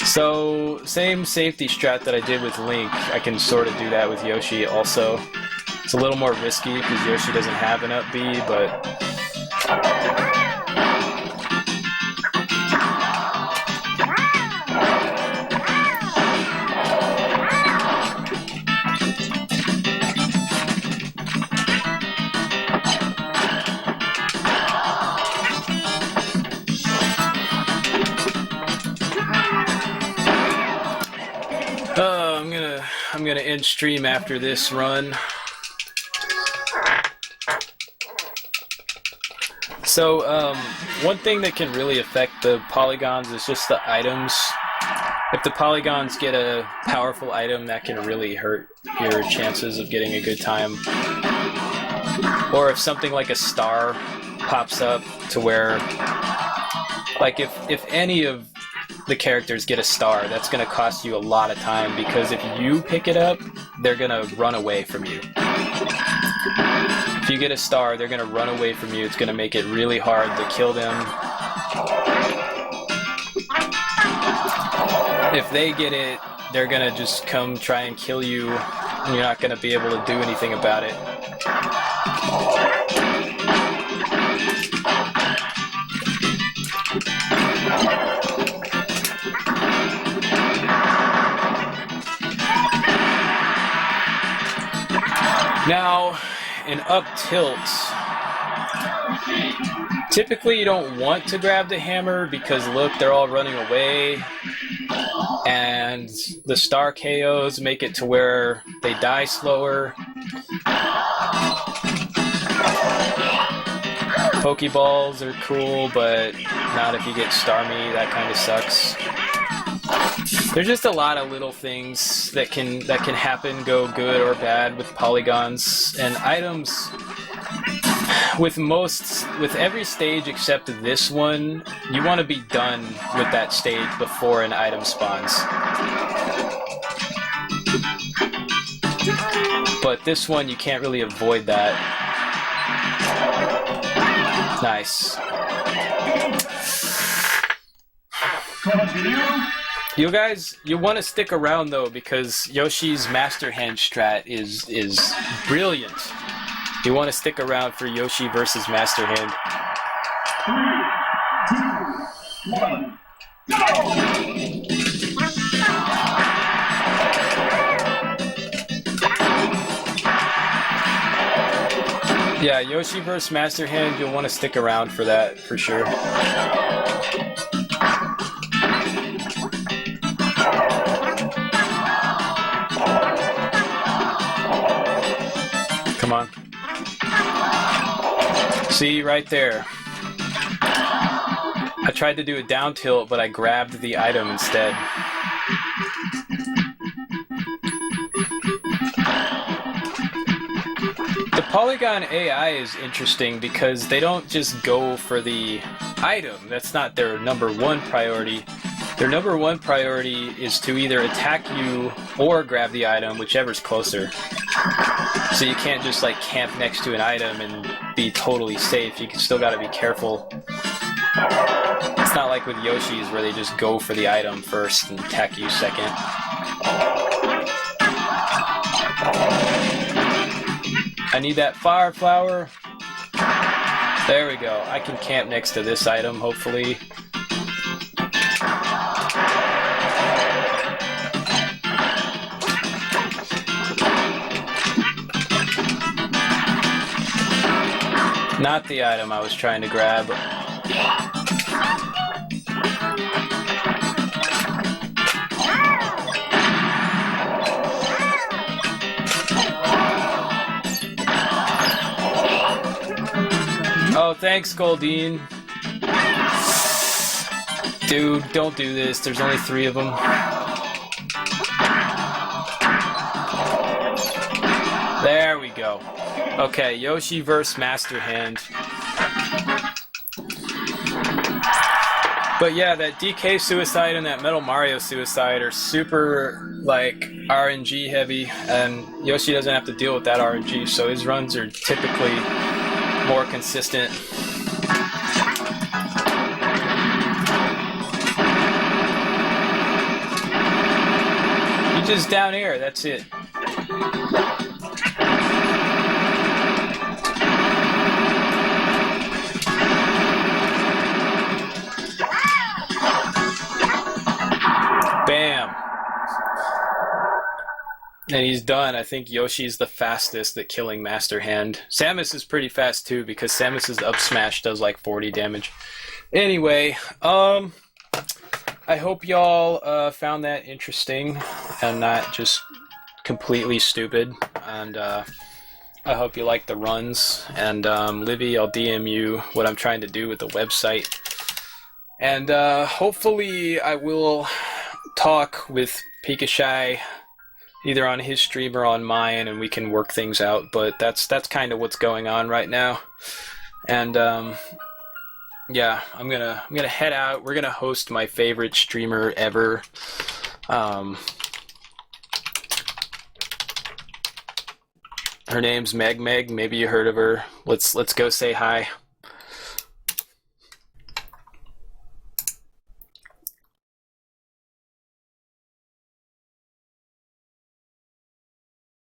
So, same safety strat that I did with Link, I can sort of do that with Yoshi also. It's a little more risky because Yoshi doesn't have an up B, but... I'm gonna end stream after this run. So, one thing that can really affect the polygons is just the items. If the polygons get a powerful item, that can really hurt your chances of getting a good time. Or if something like a star pops up to where, like if any of the characters get a star, that's going to cost you a lot of time, because if you pick it up, they're going to run away from you. If you get a star, they're going to run away from you. It's going to make it really hard to kill them. If they get it, they're going to just come try and kill you, and you're not going to be able to do anything about it. Now, in up tilts, typically you don't want to grab the hammer because look, they're all running away, and the star KOs make it to where they die slower. Pokeballs are cool, but not if you get Starmie. That kind of sucks. There's just a lot of little things that can happen, go good or bad with polygons and items. With every stage except this one, you want to be done with that stage before an item spawns. But this one, you can't really avoid that. Nice. You guys, you want to stick around though, because Yoshi's Master Hand strat is brilliant. You want to stick around for Yoshi versus Master Hand. 3, 2, 1, go! Yeah, Yoshi versus Master Hand, you'll want to stick around for that, for sure. Come on. See, right there. I tried to do a down tilt, but I grabbed the item instead. The Polygon AI is interesting because they don't just go for the item. That's not their number one priority. Their number one priority is to either attack you or grab the item, whichever's closer. So you can't just like camp next to an item and be totally safe. You still gotta be careful. It's not like with Yoshi's where they just go for the item first and attack you second. I need that fire flower. There we go. I can camp next to this item, hopefully. Not the item I was trying to grab. Oh, thanks, Goldine. Dude, don't do this. There's only 3 of them. There we go. Okay, Yoshi vs. Master Hand. But yeah, that DK Suicide and that Metal Mario Suicide are super, like, RNG heavy, and Yoshi doesn't have to deal with that RNG, so his runs are typically more consistent. You just down air, that's it. Bam! And he's done. I think Yoshi's the fastest at killing Master Hand. Samus is pretty fast too, because Samus's up smash does like 40 damage. Anyway, I hope y'all found that interesting and not just completely stupid. And I hope you like the runs. And Livy, I'll DM you what I'm trying to do with the website. And hopefully I will talk with Pikachu either on his stream or on mine, and we can work things out. But that's kind of what's going on right now. And yeah, I'm gonna head out. We're gonna host my favorite streamer ever. Her name's Meg. Maybe you heard of her. Let's go say hi.